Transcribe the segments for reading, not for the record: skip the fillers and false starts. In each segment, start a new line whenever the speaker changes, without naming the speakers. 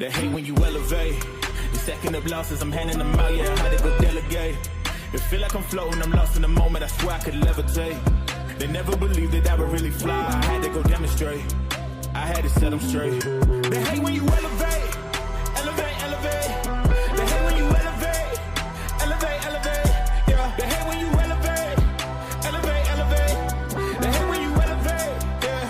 They hate when you elevate. The second of losses, I'm handing them out, yeah, I had to go delegate. It feel like I'm floating, I'm lost in the moment, I swear I could levitate. They never believed that I would really fly, I had to go demonstrate. I had to set them straight. They hate when you elevate, elevate, elevate. They hate when you elevate, elevate, elevate. Yeah, they hate when you elevate, elevate, elevate. They hate when you elevate, yeah.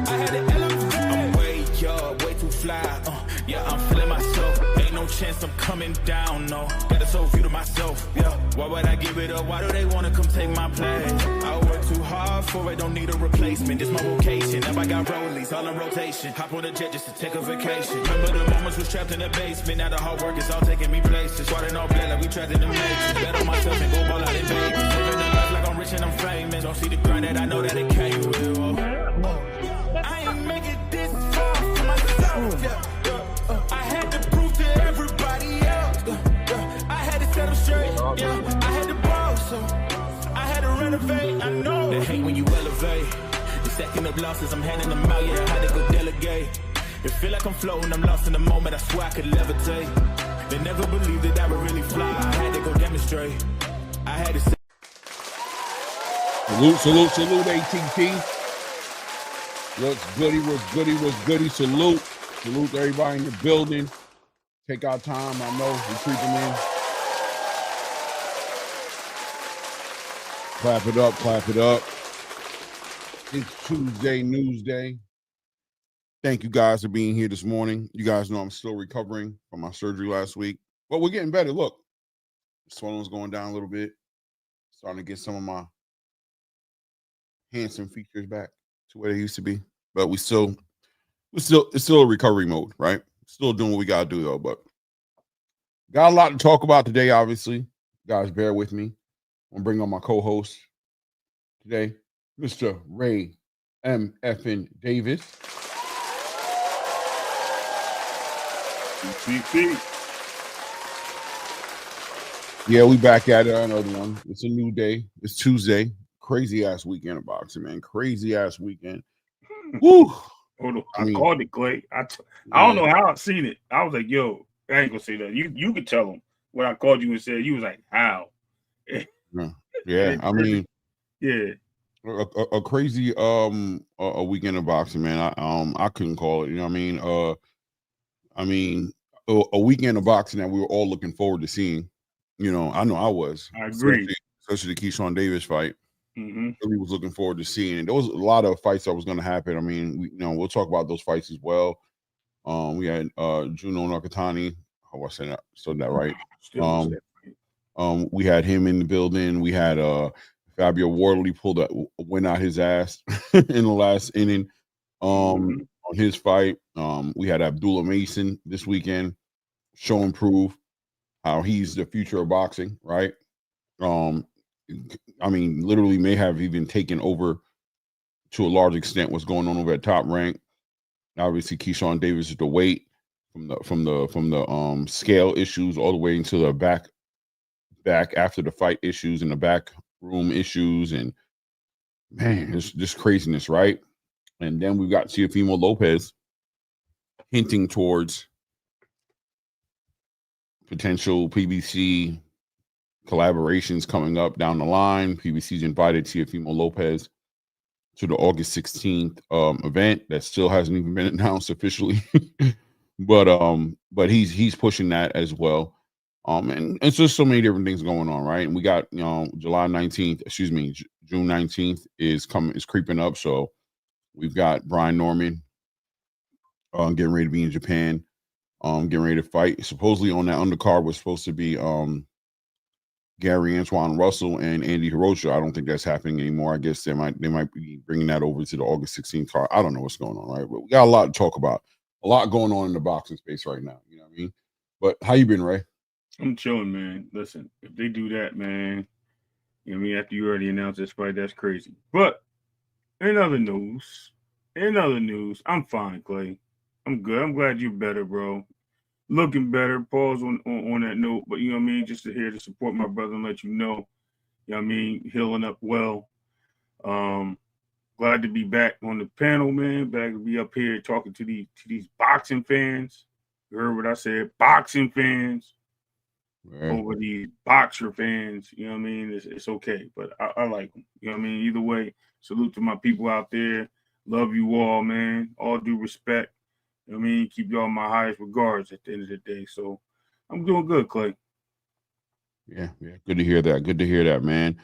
I had to elevate. I'm way up, way too fly. Yeah, I'm feeling myself. Ain't no chance I'm coming down, no. Got a soul view to myself, yeah. Why would I give it up? Why do they wanna come take my place? I work too hard for it, don't need a replacement. This my vocation. Now I got rollies all in rotation. Hop on a jet just to take a vacation. Remember the moments was trapped in the basement. Now the hard work is all taking me places. Swatting all black like we trapped in the matrix. Bet on myself and go ball out in Vegas. Living the life like I'm rich and I'm famous. Don't see the grind that I know that it came with. I ain't make it this far for myself, yeah. I had to prove to everybody else. I had to set them straight. Yeah, I had to ball, so I had to renovate. I know they hate when you elevate. The second of losses, I'm handing them out. Yeah, I had to go delegate. It feel like I'm floating, I'm lost in the moment. I swear I could levitate. They never believed that I would really fly. I had to go demonstrate. I had to.
Salute, ATT. What's goody? Salute to everybody in the building. Take our time. I know we creeping in. Clap it up. It's Tuesday, News Day. Thank you guys for being here this morning. You guys know I'm still recovering from my surgery last week. But we're getting better. Look, swelling's going down a little bit. Starting to get some of my handsome features back to where they used to be. But it's still a recovery mode, right? Still doing what we gotta do though. But got a lot to talk about today, obviously. Guys, bear with me. I'm gonna bring on my co-host today, Mr. Ray M. Effin Davis. Yeah, we back at it. Another one. It's a new day. It's Tuesday. Crazy ass weekend of boxing, man. Crazy ass weekend. Woo!
Hold on. I called it, Clay. I don't know how I seen it. I was like, yo, I ain't gonna say that. You could tell him what I called you and said. You was like, how?
Yeah, I mean,
yeah,
a crazy a weekend of boxing, man. I couldn't call it. You know what I mean? A weekend of boxing that we were all looking forward to seeing. You know I was.
I agree.
Especially the Keyshawn Davis fight.
Mm-hmm.
Really was looking forward to seeing. And there was a lot of fights that was going to happen. I mean, we'll talk about those fights as well. We had Juno Nakatani. How I said that? Said that right? We had him in the building. We had Fabio Wardley pulled a win out his ass in the last inning on his fight. We had Abdullah Mason this weekend show and prove how he's the future of boxing, right? I mean, literally may have even taken over to a large extent what's going on over at Top Rank. Obviously, Keyshawn Davis is the weight from the scale issues all the way into the back after the fight issues and the back room issues, and man, it's just craziness, right? And then we've got Teofimo Lopez hinting towards potential PBC collaborations coming up down the line. PBC's invited Teofimo Lopez to the August 16th event that still hasn't even been announced officially, but he's pushing that as well. And it's just so many different things going on, right? And we got June 19th is creeping up. So we've got Brian Norman getting ready to be in Japan, getting ready to fight. Supposedly on that undercard was supposed to be Gary Antoine Russell and Andy Hiroshima. I don't think that's happening anymore. I guess they might be bringing that over to the August 16th card. I don't know what's going on, right? But we got a lot to talk about. A lot going on in the boxing space right now. You know what I mean? But how you been, Ray?
I'm chilling, man. Listen, if they do that, man, you know what I mean, after you already announced this fight, that's crazy. But in other news, I'm fine, Clay. I'm good. I'm glad you're better, bro. Looking better. Pause on that note. But you know what I mean? Just here to support my brother and let you know what I mean, healing up well. Glad to be back on the panel, man. Glad to be up here talking to these boxing fans. You heard what I said? Boxing fans
Right.
over these boxer fans. You know what I mean? It's okay, but I like them. You know what I mean? Either way, salute to my people out there. Love you all, man. All due respect. You know what I mean? Keep y'all my highest regards at the end of the day. So I'm doing good, Clay.
Yeah. Good to hear that. Good to hear that, man.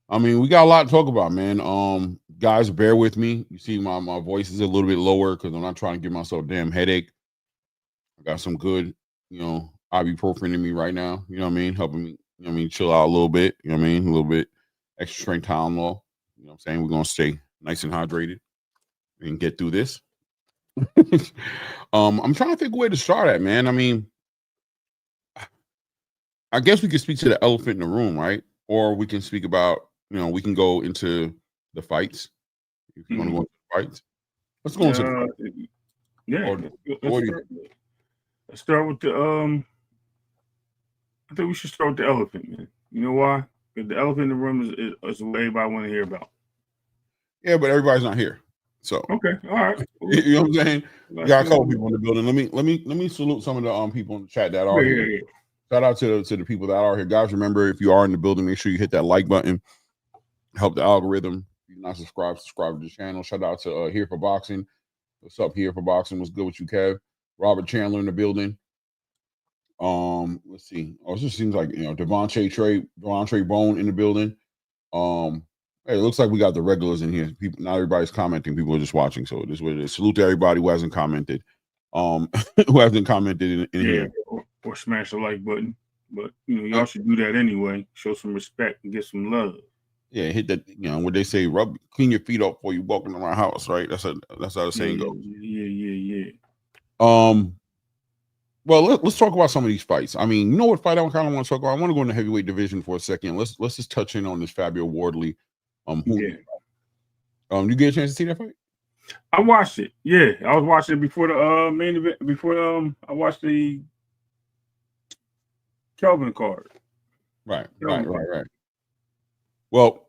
I mean, we got a lot to talk about, man. Guys, bear with me. You see my voice is a little bit lower because I'm not trying to give myself a damn headache. I got some good, ibuprofen in me right now. You know what I mean? Helping me, chill out a little bit. You know what I mean? A little bit extra strength Tylenol. You know what I'm saying? We're going to stay nice and hydrated and get through this. I'm trying to think where to start at, man. I mean, I guess we could speak to the elephant in the room, right? Or we can speak about, we can go into the fights. If you want to go into the fights, let's go into the fights.
Yeah. Let's start with the I think we should start with the elephant, man. You know why? Because the elephant in the room is what everybody want to hear about.
Yeah, but everybody's not here. So
okay, all right.
You know what I'm saying? We got a couple people in the building. Let me salute some of the people in the chat that are here.
Yeah.
Shout out to the people that are here. Guys, remember, if you are in the building, make sure you hit that like button. Help the algorithm. If you're not subscribed to the channel. Shout out to Here for Boxing. What's up, Here for Boxing? What's good with you, Kev? Robert Chandler in the building. Let's see. Oh, it just seems like Devontae Bone in the building. Hey, it looks like we got the regulars in here. People, not everybody's commenting. People are just watching. So this is what it is. Salute to everybody who hasn't commented. Who hasn't commented in here.
Or smash the like button. But y'all should do that anyway. Show some respect and get some love.
Yeah, hit that. What they say, clean your feet up before you walking around the house, right? That's how the saying goes.
Yeah.
Well, let's talk about some of these fights. I mean, you know what fight I kind of want to talk about? I want to go in the heavyweight division for a second. Let's just touch in on this Fabio Wardley. You get a chance to see that fight?
I watched it. Yeah, I was watching it before the main event. Before I watched the Kelvin card.
Right. Well,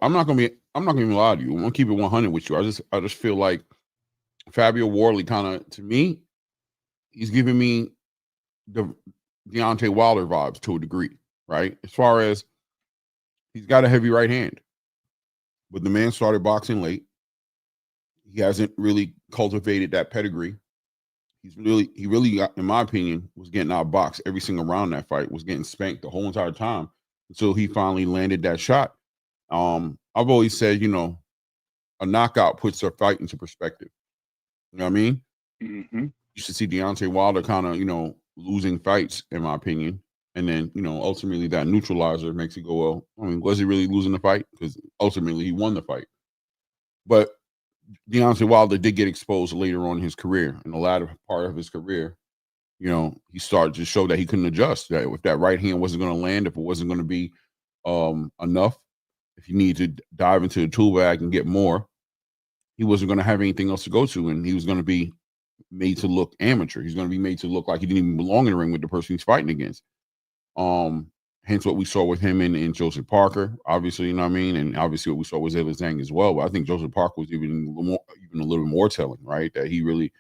I'm not gonna even lie to you. I'm gonna keep it 100 with you. I just feel like Fabio Wardley kind of, to me, he's giving me the Deontay Wilder vibes to a degree, right? As far as he's got a heavy right hand, but the man started boxing late. He hasn't really cultivated that pedigree. He really got, in my opinion, was getting outboxed every single round that fight, was getting spanked the whole entire time until he finally landed that shot. I've always said, a knockout puts a fight into perspective. You know what I mean?
Mm-hmm.
You should see Deontay Wilder kind of, losing fights, in my opinion. And then, ultimately that neutralizer makes you go, well, I mean, was he really losing the fight? Because ultimately he won the fight. But Deontay Wilder did get exposed later on in his career. In the latter part of his career, he started to show that he couldn't adjust. That if that right hand wasn't going to land, if it wasn't going to be enough, if he needed to dive into the tool bag and get more, he wasn't going to have anything else to go to. And he was going to be made to look amateur. He's going to be made to look like he didn't even belong in the ring with the person he's fighting against. Hence what we saw with him in Joseph Parker, obviously, you know what I mean? And obviously what we saw with Zayla Zhang as well. But I think Joseph Parker was even a little more telling, right? That he really,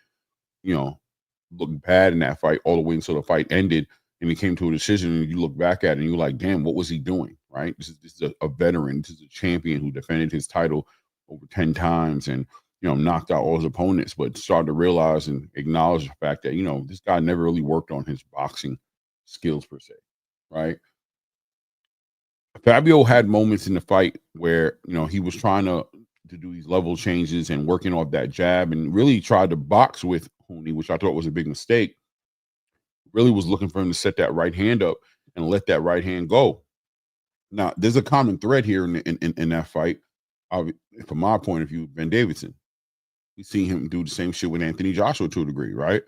looked bad in that fight all the way until the fight ended and he came to a decision, and you look back at it and you're like, damn, what was he doing, right? This is a veteran. This is a champion who defended his title over 10 times and, knocked out all his opponents, but started to realize and acknowledge the fact that, this guy never really worked on his boxing skills per se, right? Fabio had moments in the fight where, he was trying to do these level changes and working off that jab and really tried to box with Hooney, which I thought was a big mistake. Really was looking for him to set that right hand up and let that right hand go. Now, there's a common thread here in that fight. From my point of view, Ben Davidson. We see him do the same shit with Anthony Joshua to a degree, right?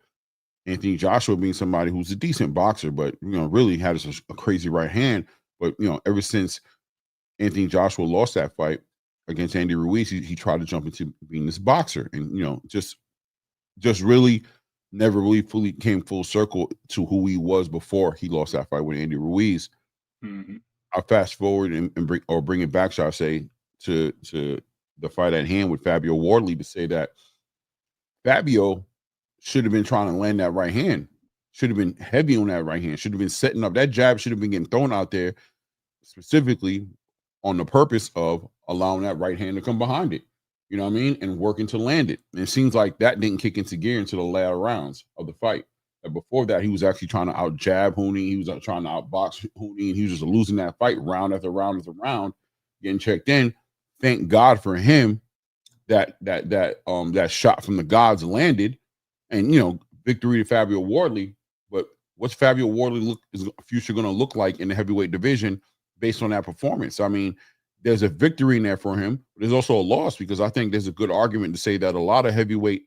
Anthony Joshua being somebody who's a decent boxer, but, really had a crazy right hand. But, ever since Anthony Joshua lost that fight against Andy Ruiz, he tried to jump into being this boxer and, just really never really fully came full circle to who he was before he lost that fight with Andy Ruiz.
Mm-hmm.
I fast forward and bring it back, shall I say, to the fight at hand with Fabio Wardley to say that Fabio should have been trying to land that right hand. Should have been heavy on that right hand. Should have been setting up. That jab should have been getting thrown out there specifically on the purpose of allowing that right hand to come behind it. You know what I mean? And working to land it. And it seems like that didn't kick into gear until the latter rounds of the fight. And before that, he was actually trying to out jab Hooney. He was trying to outbox Hooney, and he was just losing that fight round after round after round, getting checked in. Thank God for him that shot from the gods landed, and victory to Fabio Wardley. But what's Fabio Wardley future going to look like in the heavyweight division based on that performance? I mean, there's a victory in there for him, but there's also a loss, because I think there's a good argument to say that a lot of heavyweight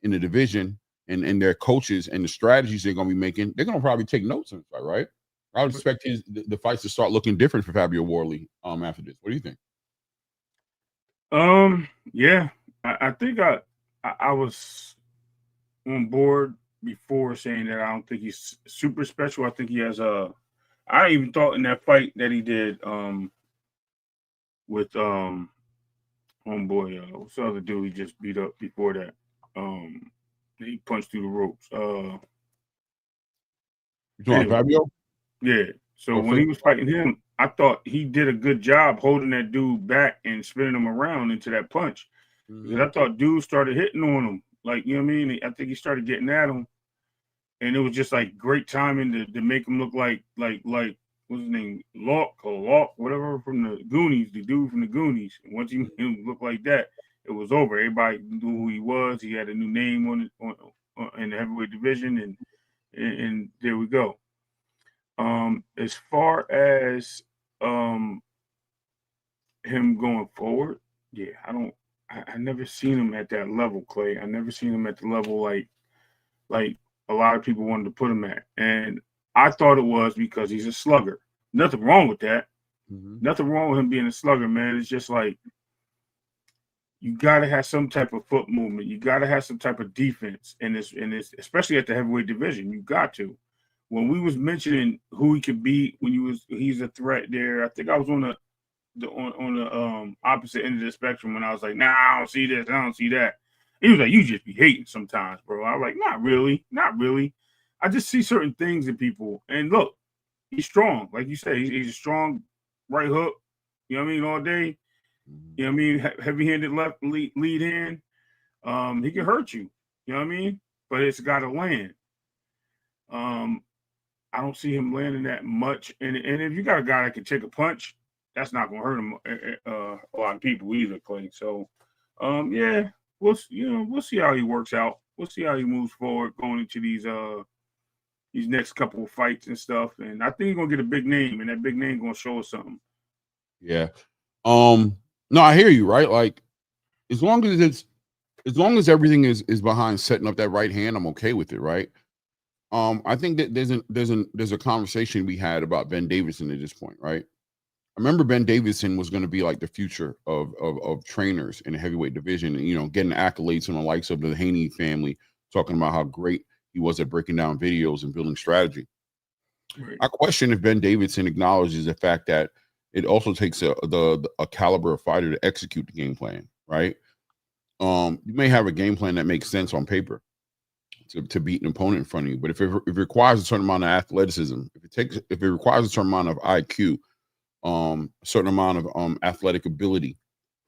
in the division and their coaches and the strategies they're going to be making, they're going to probably take notes in the fight, right? I would expect the fights to start looking different for Fabio Wardley after this. What do you think?
Yeah, I think I was on board before saying that I don't think he's super special. I think he has I even thought in that fight that he did with homeboy, what's the other dude he just beat up before that? He punched through the ropes.
You talking about Fabio?
Yeah. So when he was fighting him, I thought he did a good job holding that dude back and spinning him around into that punch. Because I thought dude started hitting on him. Like, you know what I mean? I think he started getting at him. And it was just like great timing to make him look like what's his name? Locke, whatever, from the Goonies, the dude from the Goonies. And once he made him look like that, it was over. Everybody knew who he was. He had a new name on in the heavyweight division, and there we go. As far as him going forward, yeah, I never seen him at that level, Clay. I never seen him at the level like a lot of people wanted to put him at. And I thought it was because he's a slugger. Nothing wrong with that. Nothing wrong with him being a slugger, man. It's just like you got to have some type of foot movement. You got to have some type of defense in this, especially at the heavyweight division. You got to. When we was mentioning who he could beat, he's a threat there. I think I was on the opposite end of the spectrum when I was like, nah, I don't see this, I don't see that. He was like, you just be hating sometimes, bro. I was like, not really. I just see certain things in people. And look, he's strong. Like you said, he's a strong right hook. You know what I mean? All day. You know what I mean? Heavy-handed left lead hand. He can hurt you. You know what I mean? But it's got to land. I don't see him landing that much. And if you got a guy that can take a punch, that's not going to hurt him a lot of people either, Clay. So, yeah, we'll see how he works out. We'll see how he moves forward going into these next couple of fights and stuff. And I think he's going to get a big name, and that big name going to show us something.
Yeah. No, I hear you, right? Like, as long as everything is behind setting up that right hand, I'm okay with it, right? I think that there's a conversation we had about Ben Davidson at this point, right? I remember Ben Davidson was going to be like the future of trainers in the heavyweight division, and getting accolades from the likes of the Haney family, talking about how great he was at breaking down videos and building strategy. Right. I question if Ben Davidson acknowledges the fact that it also takes a caliber of fighter to execute the game plan, right? You may have a game plan that makes sense on paper to beat an opponent in front of you, but if it requires a certain amount of athleticism, if it requires a certain amount of IQ, a certain amount of athletic ability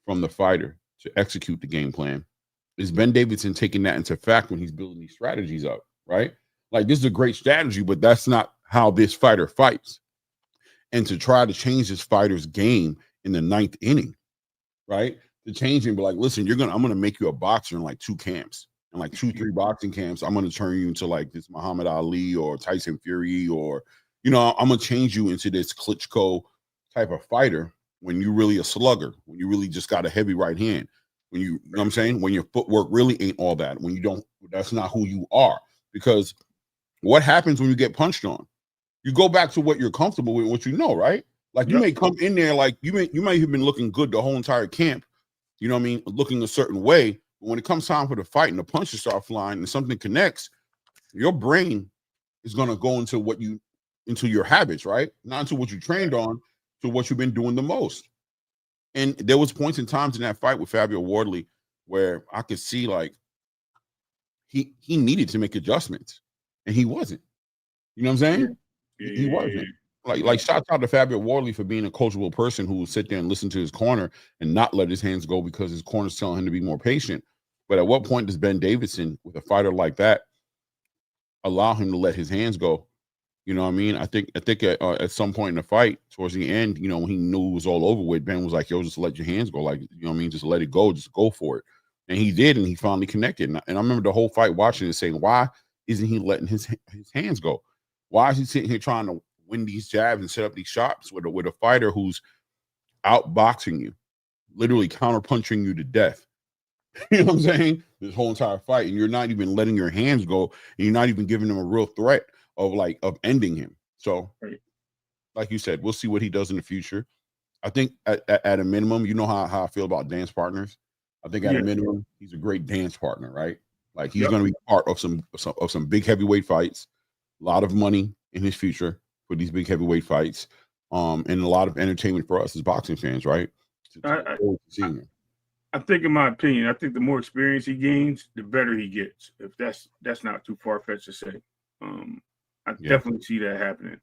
from the fighter to execute the game plan, is Ben Davidson taking that into fact when he's building these strategies up, right? Like, this is a great strategy, but that's not how this fighter fights. And to try to change this fighter's game in the 9th inning, right? To change him, be like, listen, I'm going to make you a boxer in like 2 camps. In like 2-3 boxing camps, I'm going to turn you into like this Muhammad Ali or Tyson Fury, or, I'm going to change you into this Klitschko type of fighter when you're really a slugger, when you really just got a heavy right hand, when you know what I'm saying? When your footwork really ain't all that, when you don't, that's not who you are. Because what happens when you get punched on? You go back to what you're comfortable with, what you know, right? Like, you may come in there like you might have been looking good the whole entire camp, you know what I mean, looking a certain way. But when it comes time for the fight and the punches start flying and something connects, your brain is going to go into your habits, right? Not into what you trained on, to what you've been doing the most. And there was points and times in that fight with Fabio Wardley where I could see, like, he needed to make adjustments, and he wasn't. You know what I'm saying? He wasn't. Like shout out to Fabio Wardley for being a coachable person who will sit there and listen to his corner and not let his hands go because his corner's telling him to be more patient. But at what point does Ben Davidson, with a fighter like that, allow him to let his hands go? You know what I mean? I think at some point in the fight, towards the end, you know, when he knew it was all over with, Ben was like, yo, just let your hands go. Like, you know what I mean? Just let it go. Just go for it. And he did, and he finally connected. And I remember the whole fight watching and saying, why isn't he letting his hands go? Why is he sitting here trying to win these jabs and set up these shots with a fighter who's outboxing you, literally counterpunching you to death? You know what I'm saying? This whole entire fight, and you're not even letting your hands go, and you're not even giving him a real threat of ending him. So, like you said, we'll see what he does in the future. I think at a minimum, you know how I feel about dance partners. I think at a minimum, he's a great dance partner, right? Like he's going to be part of some big heavyweight fights, a lot of money in his future for these big heavyweight fights, and a lot of entertainment for us as boxing fans, right?
I think, in my opinion, I think the more experience he gains, the better he gets. If that's not too far-fetched to say. I definitely see that happening.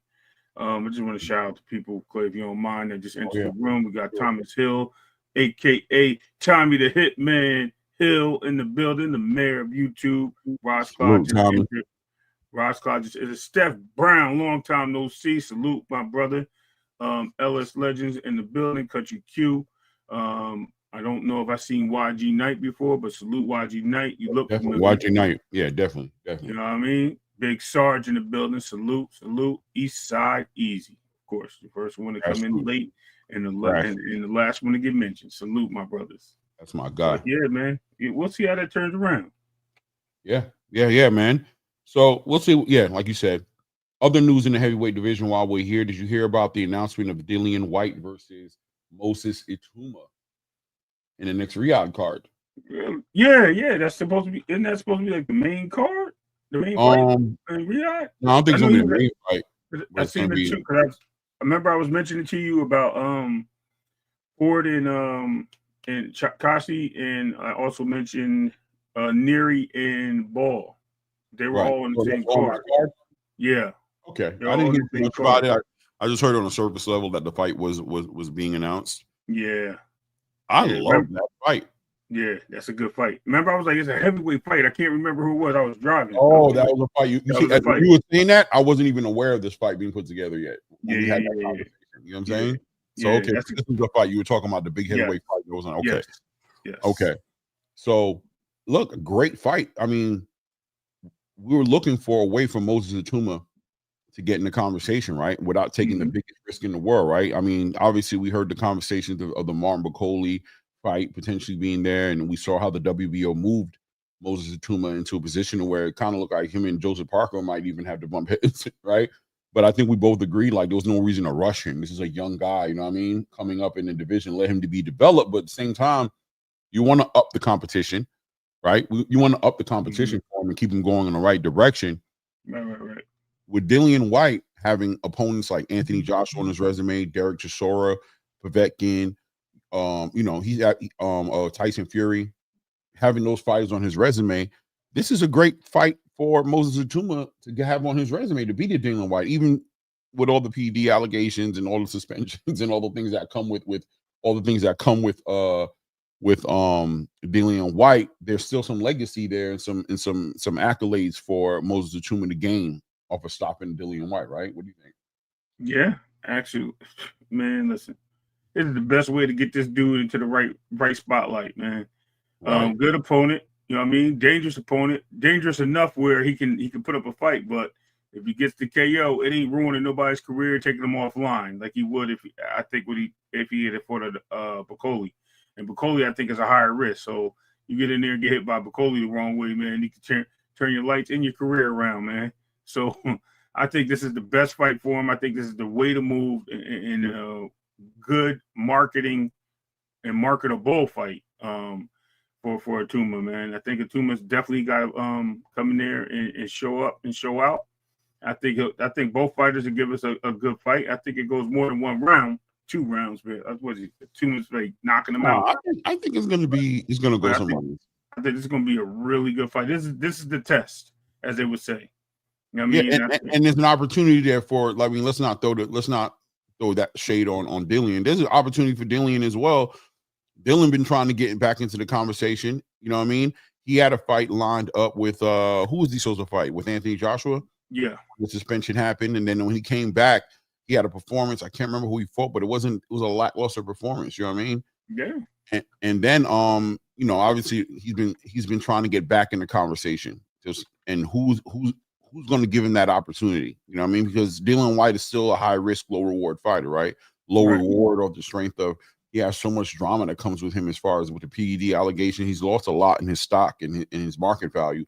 I just want to shout out to people, Clay, if you don't mind, that just entered the room. We got Thomas Hill, a.k.a. Tommy the Hitman Hill in the building, the mayor of YouTube. Ross Clark just is a Steph Brown, long time no see. Salute, my brother. LS Legends in the building, Country Q. I don't know if I've seen YG Knight before, but salute YG Knight. You look
definitely YG Knight. Yeah, definitely.
You know what I mean? Big Sarge in the building. Salute. East Side Easy. Of course, the first one to come in late and the last one to get mentioned. Salute, my brothers.
That's my guy.
But yeah, man. We'll see how that turns around.
Yeah, man. So we'll see. Yeah, like you said. Other news in the heavyweight division while we're here. Did you hear about the announcement of Dillian White versus Moses Ituma in the next Riyadh card?
Yeah. That's supposed to be. Isn't that supposed to be like the main card? The main fight in Riyadh?
No, I don't think it's gonna be the main fight.
I seen it too. Because I remember I was mentioning to you about Ford and Kashi, and I also mentioned Neary and Ball. They were all in the same card. Yeah.
Okay. I didn't hear much about it. I just heard on a surface level that the fight was being announced.
Yeah.
I love that fight.
Yeah, that's a good fight. Remember, I was like, it's a heavyweight fight. I can't remember who it was. I was driving.
Oh, that was a fight. You were saying that? I wasn't even aware of this fight being put together yet.
Yeah.
You know what I'm saying? So, okay, this is the fight you were talking about, the big heavyweight fight. That was on. Okay.
Yes.
Okay. So, look, a great fight. I mean, we were looking for a way for Moses Ituma to get in the conversation, right? Without taking the biggest risk in the world, right? I mean, obviously, we heard the conversations of the Martin Bacoli fight potentially being there, and we saw how the WBO moved Moses Ituma into a position where it kind of looked like him and Joseph Parker might even have to bump heads, right? But I think we both agreed like there was no reason to rush him. This is a young guy, you know what I mean? Coming up in the division, let him to be developed, but at the same time, you want to up the competition, right? You want to up the competition for him and keep him going in the right direction.
Right.
With Dillian White having opponents like Anthony Joshua on his resume, Derek Chisora, Povetkin, he's at Tyson Fury, having those fighters on his resume. This is a great fight for Moses Ituma to have on his resume to beat Dillian White, even with all the PD allegations and all the suspensions and all the things that come with Dillian White. There's still some legacy there and some accolades for Moses Ituma to gain off of stopping Dillian White, right? What do you think?
Yeah, actually, man, listen, this is the best way to get this dude into the right spotlight, man. Right. Good opponent, you know what I mean? Dangerous opponent, dangerous enough where he can put up a fight, but if he gets the KO, it ain't ruining nobody's career, taking him offline like he would if he had it for the Bacoli. And Bacoli, I think, is a higher risk. So you get in there and get hit by Bacoli the wrong way, man. You can turn your lights and your career around, man. So I think this is the best fight for him. I think this is the way to move in good marketing and marketable fight for Ituma, man. I think Ituma's definitely got to come in there and show up and show out. I think both fighters will give us a good fight. I think it goes more than 1 round. 2 rounds, but what is it? Ituma's like knocking them out.
I think it's gonna go some rounds.
I think this is going to be a really good fight. This is the test, as they would say. You know what I mean?
Yeah, and there's an opportunity there for, like, I mean, let's not throw that shade on Dillian. There's an opportunity for Dillian as well. Dillian been trying to get back into the conversation. You know what I mean? He had a fight lined up with who was he supposed to fight with? Anthony Joshua.
Yeah,
the suspension happened, and then when he came back, he had a performance. I can't remember who he fought, but it was a lackluster performance. You know what I mean?
Yeah.
And then you know, obviously he's been trying to get back in the conversation. And who's going to give him that opportunity? You know what I mean? Because Dillian Whyte is still a high risk, low reward fighter, right? Low reward of the strength of he has so much drama that comes with him as far as with the PED allegation. He's lost a lot in his stock and in his market value.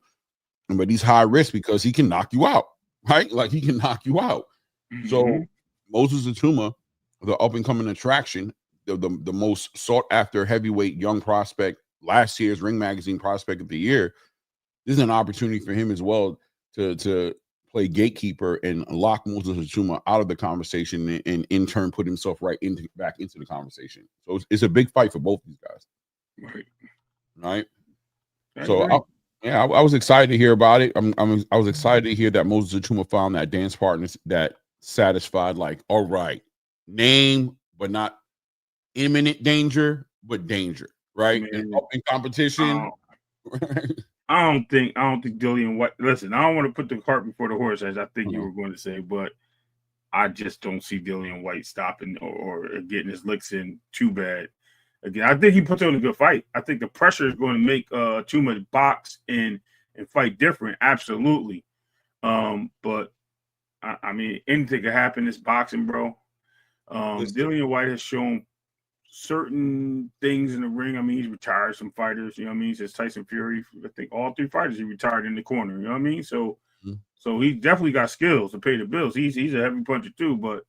But he's high risk because he can knock you out, right? Like he can knock you out. Mm-hmm. So Moses Ituma, the up and coming attraction, the most sought after heavyweight young prospect, last year's Ring Magazine prospect of the year, this is an opportunity for him as well to play gatekeeper and lock Moses Ituma out of the conversation and in turn put himself back into the conversation. So it's a big fight for both these guys. Right. So I was excited to hear about it. I was excited to hear that Moses Ituma found that dance partner that satisfied, like, all right, name, but not imminent danger, but danger, right? And up in competition.
I don't think Dillian Whyte. Listen, I don't want to put the cart before the horse, as I think you were going to say, but I just don't see Dillian Whyte stopping or getting his licks in too bad. Again, I think he puts on a good fight. I think the pressure is going to make Ituma box and fight different, absolutely. But I mean, anything could happen. It's boxing, bro. Dillian Whyte has shown certain things in the ring. I mean, he's retired some fighters, you know what I mean? Since Tyson Fury, I think all 3 fighters he retired in the corner, you know what I mean? So he definitely got skills to pay the bills. He's a heavy puncher too, but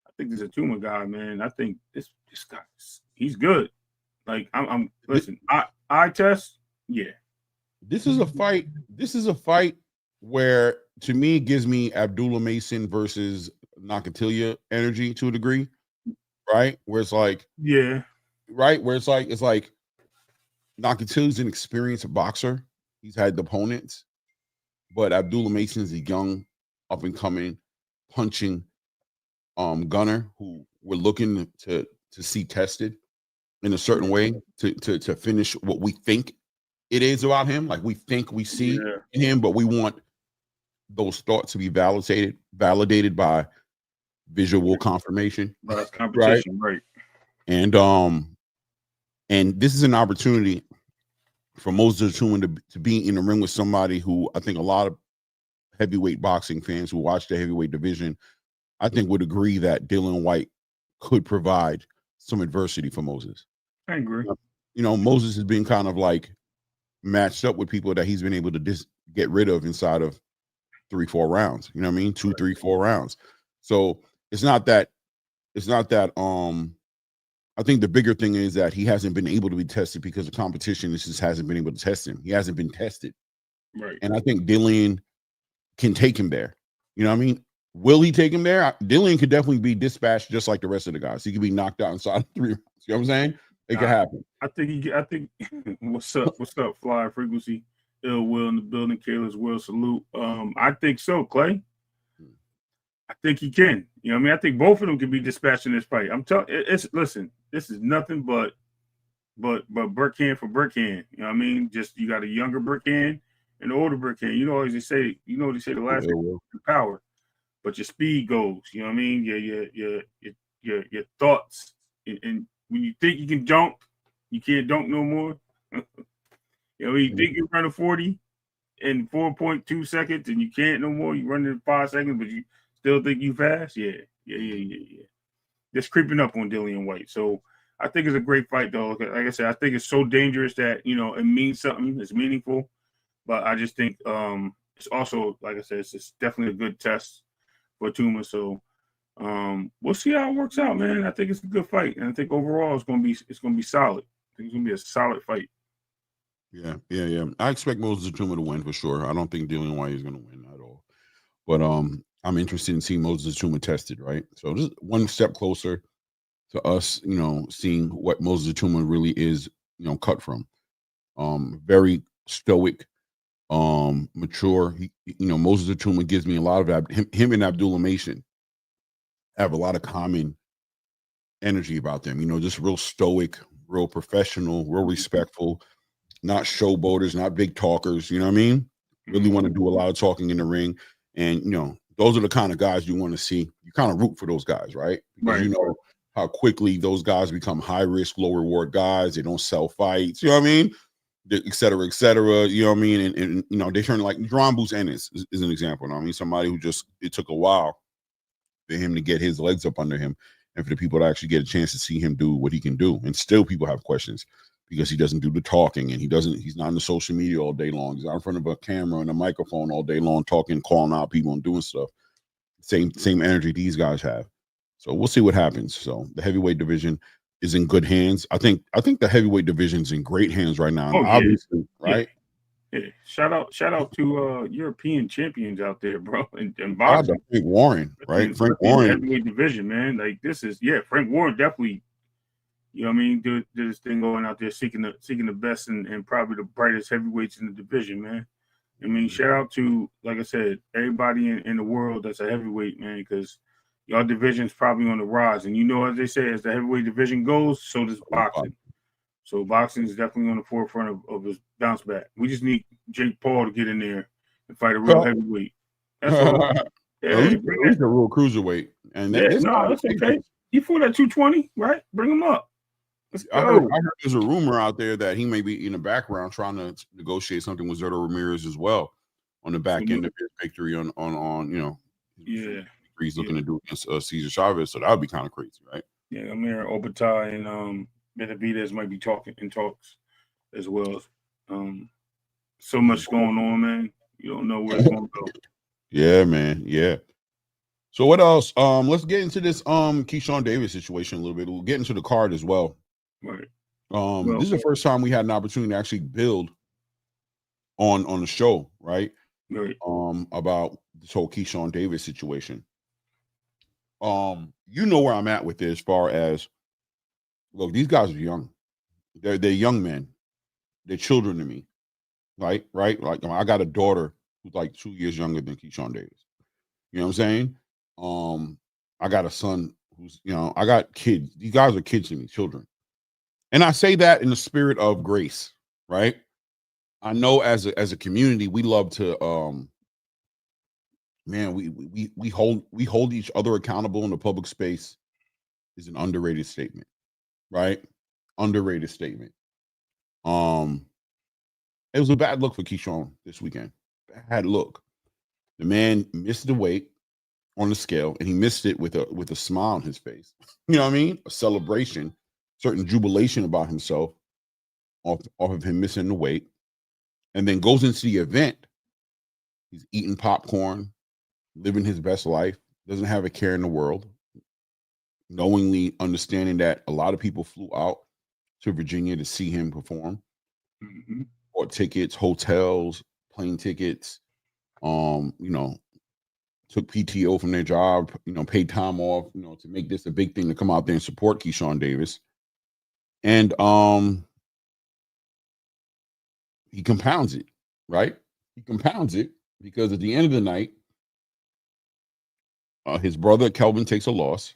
I think this Ituma guy, man, I think this guy, he's good. Like listen, eye test, yeah.
This is a fight where, to me, it gives me Abdullah Mason versus Nakatilia energy to a degree. Right, where it's like, right, where it's like Nakatili's an experienced boxer. He's had the opponents, but Abdullah Mason is a young, up and coming, punching gunner who we're looking to see tested in a certain way to finish what we think it is about him. Like we think we see in him, but we want those thoughts to be validated by visual confirmation,
competition, right?
And this is an opportunity for Moses Ituma to be in the ring with somebody who I think a lot of heavyweight boxing fans who watch the heavyweight division, I think, would agree that Dillian Whyte could provide some adversity for Moses.
I agree.
You know, Moses has been kind of like matched up with people that he's been able to get rid of inside of 3-4 rounds. You know what I mean? 2, 3, 4 rounds. So it's not that I think the bigger thing is that he hasn't been able to be tested because the competition just hasn't been able to test him. He hasn't been tested.
Right.
And I think Dillian can take him there. You know what I mean? Will he take him there? Dillian could definitely be dispatched just like the rest of the guys. He could be knocked out inside of 3 rounds. You know what I'm saying? It could happen.
I think what's up, Fly Frequency? Ill Will in the building, Kayla's Will salute. I think so, Clay. I think he can. You know what I mean? I think both of them can be dispatched in this fight. I'm telling listen, this is nothing but Burkhand for Burkhand. You know what I mean? Just you got a younger Burkhand and an older Burkhand. You know, as they say, the last power, but your speed goes. You know what I mean? Your thoughts. And when you think you can dunk, you can't dunk no more. You know, you think you're running 40 in 4.2 seconds and you can't no more. You run in 5 seconds, but you still think you fast? Yeah. Just creeping up on Dillian Whyte. So I think it's a great fight, though. Like I said, I think it's so dangerous that, it means something. It's meaningful. But I just think it's also, like I said, it's definitely a good test for Ituma. So we'll see how it works out, man. I think it's a good fight. And I think overall it's gonna be solid. I think it's gonna be a solid fight.
Yeah. I expect Moses Ituma to win for sure. I don't think Dillian Whyte is gonna win at all. But I'm interested in seeing Moses Ituma tested, right? So just one step closer to us, seeing what Moses Ituma really is, cut from. Very stoic, mature. Moses Ituma gives me a lot of that. Him and Abdullah Mason have a lot of common energy about them. Just real stoic, real professional, real respectful, not showboaters, not big talkers. You know what I mean? Really want to do a lot of talking in the ring. And, those are the kind of guys you want to see. You kind of root for those guys, right? Because you know how quickly those guys become high risk, low reward guys. They don't sell fights. You know what I mean? Et cetera, et cetera. You know what I mean? And they turn like John Boots Ennis is an example. I mean, somebody who it took a while for him to get his legs up under him and for the people to actually get a chance to see him do what he can do. And still people have questions because he doesn't do the talking and he's not on the social media all day long. He's out in front of a camera and a microphone all day long, talking, calling out people and doing stuff. Same energy these guys have. So we'll see what happens. So the heavyweight division is in good hands. I think the heavyweight division's in great hands right now. Obviously, right?
Yeah. Shout out to European champions out there, bro. And boxing.
Frank Warren, right? Frank Warren.
Heavyweight division, man. Like this is Frank Warren definitely, you know what I mean, did this thing going out there seeking the best and probably the brightest heavyweights in the division, man. I mean, shout out to, like I said, everybody in the world that's a heavyweight, man, because y'all division's probably on the rise. And as they say, as the heavyweight division goes, so does boxing. So boxing is definitely on the forefront of his bounce back. We just need Jake Paul to get in there and fight a real heavyweight. That's all.
He's a real cruiserweight. And
that's okay. He fought at 220, right? Bring him up.
I heard there's a rumor out there that he may be in the background trying to negotiate something with Zurdo Ramirez as well on the back end of his victory on he's looking to do against Cesar Chavez. So that would be kind of crazy, right?
Yeah, Amir Obatai and Benavidez might be talking in talks as well. So much going on, man. You don't know where it's going to go.
Yeah, man. Yeah. So what else? Let's get into this Keyshawn Davis situation a little bit. We'll get into the card as well.
Right.
This is the first time we had an opportunity to actually build on the show, right?
Right.
About this whole Keyshawn Davis situation. Where I'm at with it as far as, look, these guys are young. They're young men. They're children to me. Right? Like I got a daughter who's like 2 years younger than Keyshawn Davis. You know what I'm saying? I got a son who's, I got kids. These guys are kids to me, children. And I say that in the spirit of grace, right? I know as a community, we love to we hold each other accountable in the public space is an underrated statement, right? Underrated statement. It was a bad look for Keyshawn this weekend. Bad look. The man missed the weight on the scale, and he missed it with a smile on his face. You know what I mean? A celebration, certain jubilation about himself off of him missing the weight, and then goes into the event. He's eating popcorn, living his best life, doesn't have a care in the world, knowingly understanding that a lot of people flew out to Virginia to see him perform.
Mm-hmm.
Bought tickets, hotels, plane tickets, took PTO from their job, paid time off, to make this a big thing to come out there and support Keyshawn Davis. And he compounds it, right? He compounds it because at the end of the night, his brother Kelvin takes a loss.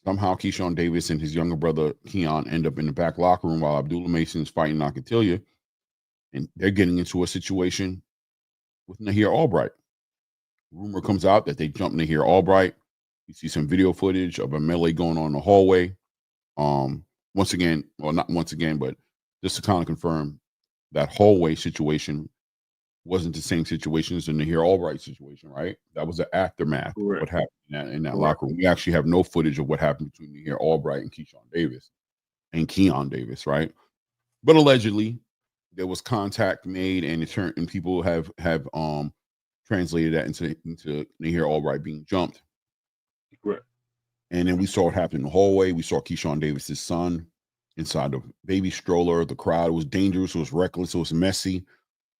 Somehow Keyshawn Davis and his younger brother Keon end up in the back locker room while Abdullah Mason is fighting Nakatilia. And they're getting into a situation with Nahir Albright. Rumor comes out that they jumped Nahir Albright. You see some video footage of a melee going on in the hallway. Once again, well, not once again, but just to kind of confirm that hallway situation wasn't the same situation as the Nahir Albright situation, right? That was the aftermath of what happened in that locker room. We actually have no footage of what happened between Nahir Albright and Keyshawn Davis and Keon Davis, right? But allegedly, there was contact made, and people have translated that into Nahir Albright being jumped.
Correct.
And then we saw what happened in the hallway. We saw Keyshawn Davis's son inside the baby stroller. The crowd was dangerous. It was reckless. It was messy.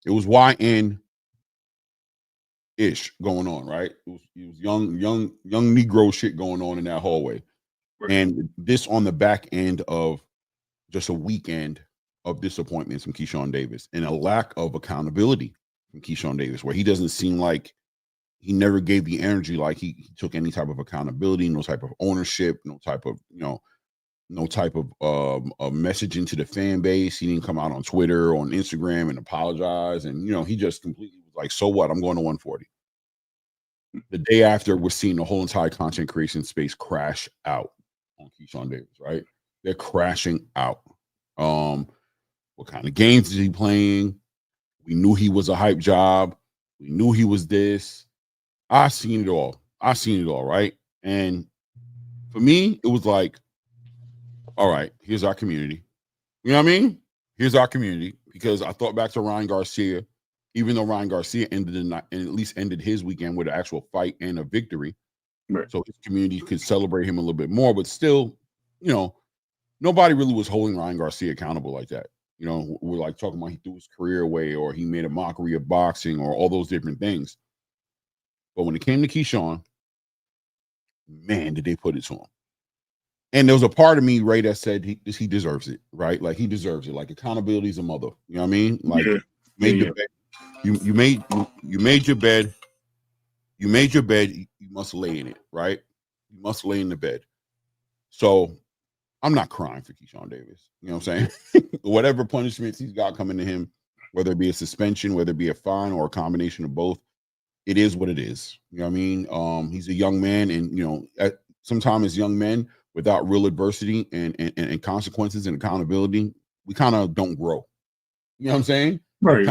It was YN-ish going on, right? It was young Negro shit going on in that hallway. Right. And this on the back end of just a weekend of disappointments from Keyshawn Davis and a lack of accountability from Keyshawn Davis, where he doesn't seem like he never gave the energy, like he took any type of accountability, no type of ownership, no type of, messaging to the fan base. He didn't come out on Twitter or on Instagram and apologize. And, he just completely was like, so what? I'm going to 140. The day after, we're seeing the whole entire content creation space crash out on Keyshawn Davis, right? They're crashing out. What kind of games is he playing? We knew he was a hype job. We knew he was this. I seen it all, right? And for me, it was like, all right, here's our community. You know what I mean? Here's our community, because I thought back to Ryan Garcia, even though Ryan Garcia ended his weekend with an actual fight and a victory.
Right.
So his community could celebrate him a little bit more, but still, nobody really was holding Ryan Garcia accountable like that. We're like talking about he threw his career away, or he made a mockery of boxing, or all those different things. But when it came to Keyshawn, man, did they put it to him. And there was a part of me, Ray, that said he deserves it, right? Like, he deserves it. Like, accountability is a mother. You know what I mean? Like,
yeah.
You made your bed. You made your bed. You must lay in it, right? You must lay in the bed. So I'm not crying for Keyshawn Davis. You know what I'm saying? Whatever punishments he's got coming to him, whether it be a suspension, whether it be a fine, or a combination of both, it is what it is. You know what I mean? He's a young man, and sometimes as young men, without real adversity and consequences and accountability, we kind of don't grow. You know what I'm saying?
Right.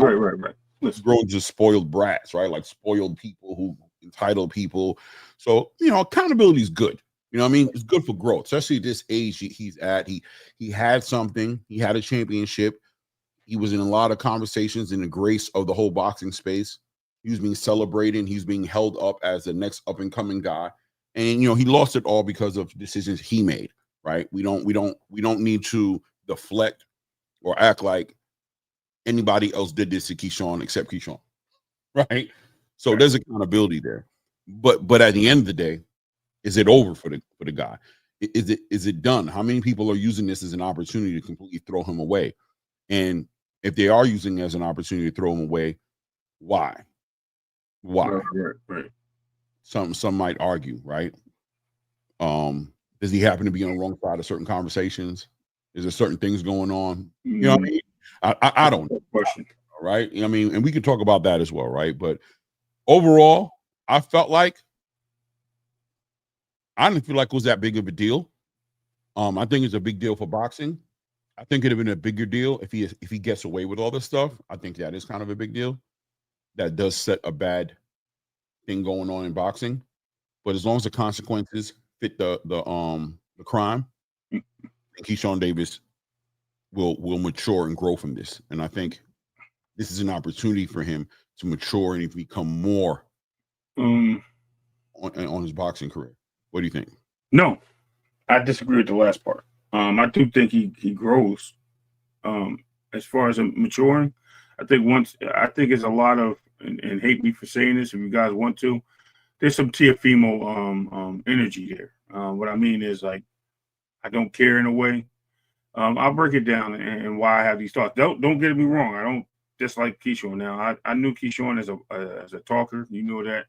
Let's grow into spoiled brats, right? Like spoiled people, entitled people. So, accountability is good. You know what I mean? It's good for growth, especially at this age he's at. He had something. He had a championship. He was in a lot of conversations in the grace of the whole boxing space. He was being celebrated. He's being held up as the next up-and-coming guy. And, he lost it all because of decisions he made, right? We don't need to deflect or act like anybody else did this to Keyshawn except Keyshawn, right? So there's accountability there. But at the end of the day, is it over for the guy? Is it done? How many people are using this as an opportunity to completely throw him away? And if they are using it as an opportunity to throw him away, why?
Right.
Some might argue, right? Does he happen to be on the wrong side of certain conversations? Is there certain things going on? You know what I mean? I don't know.
Question.
Right? I mean, and we could talk about that as well, right? But overall, I felt like I didn't feel like it was that big of a deal. I think it's a big deal for boxing. I think it'd have been a bigger deal if he gets away with all this stuff. I think that is kind of a big deal. That does set a bad thing going on in boxing. But as long as the consequences fit the crime, Keyshawn Davis will mature and grow from this. And I think this is an opportunity for him to mature and become more on his boxing career. What do you think?
No, I disagree with the last part. I do think he grows. As far as maturing, I think it's a lot of, and hate me for saying this if you guys want to, there's some Teofimo energy there. What I mean is, like, I don't care in a way. I'll break it down and why I have these thoughts. Don't get me wrong. I don't dislike Keyshawn. Now, I knew Keyshawn as a talker. You know that.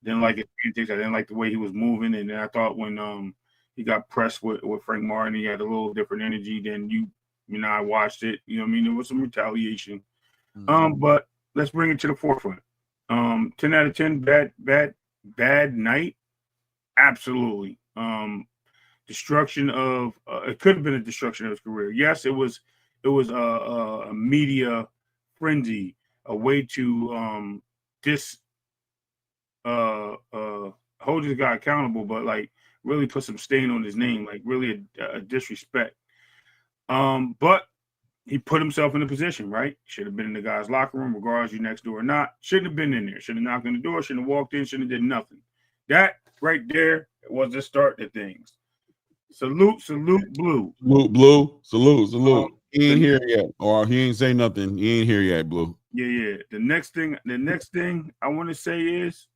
Didn't like his antics. I didn't like the way he was moving. And then I thought when he got pressed with Frank Martin, he had a little different energy than I watched it. You know what I mean? There was some retaliation. Mm-hmm. But let's bring it to the forefront. 10 out of 10, bad night. Absolutely. Destruction of it could have been a destruction of his career. Yes, it was a media frenzy, a way to hold this guy accountable, but like really put some stain on his name, like really a disrespect. But he put himself in a position, right? Should have been in the guy's locker room, regardless you next door or not. Shouldn't have been in there. Should have knocked on the door. Shouldn't have walked in. Shouldn't have did nothing. That right there was the start to things. Salute, Blue.
Salute. He ain't here yet, or he ain't say nothing. He ain't here yet, Blue.
Yeah. The next thing I want to say is,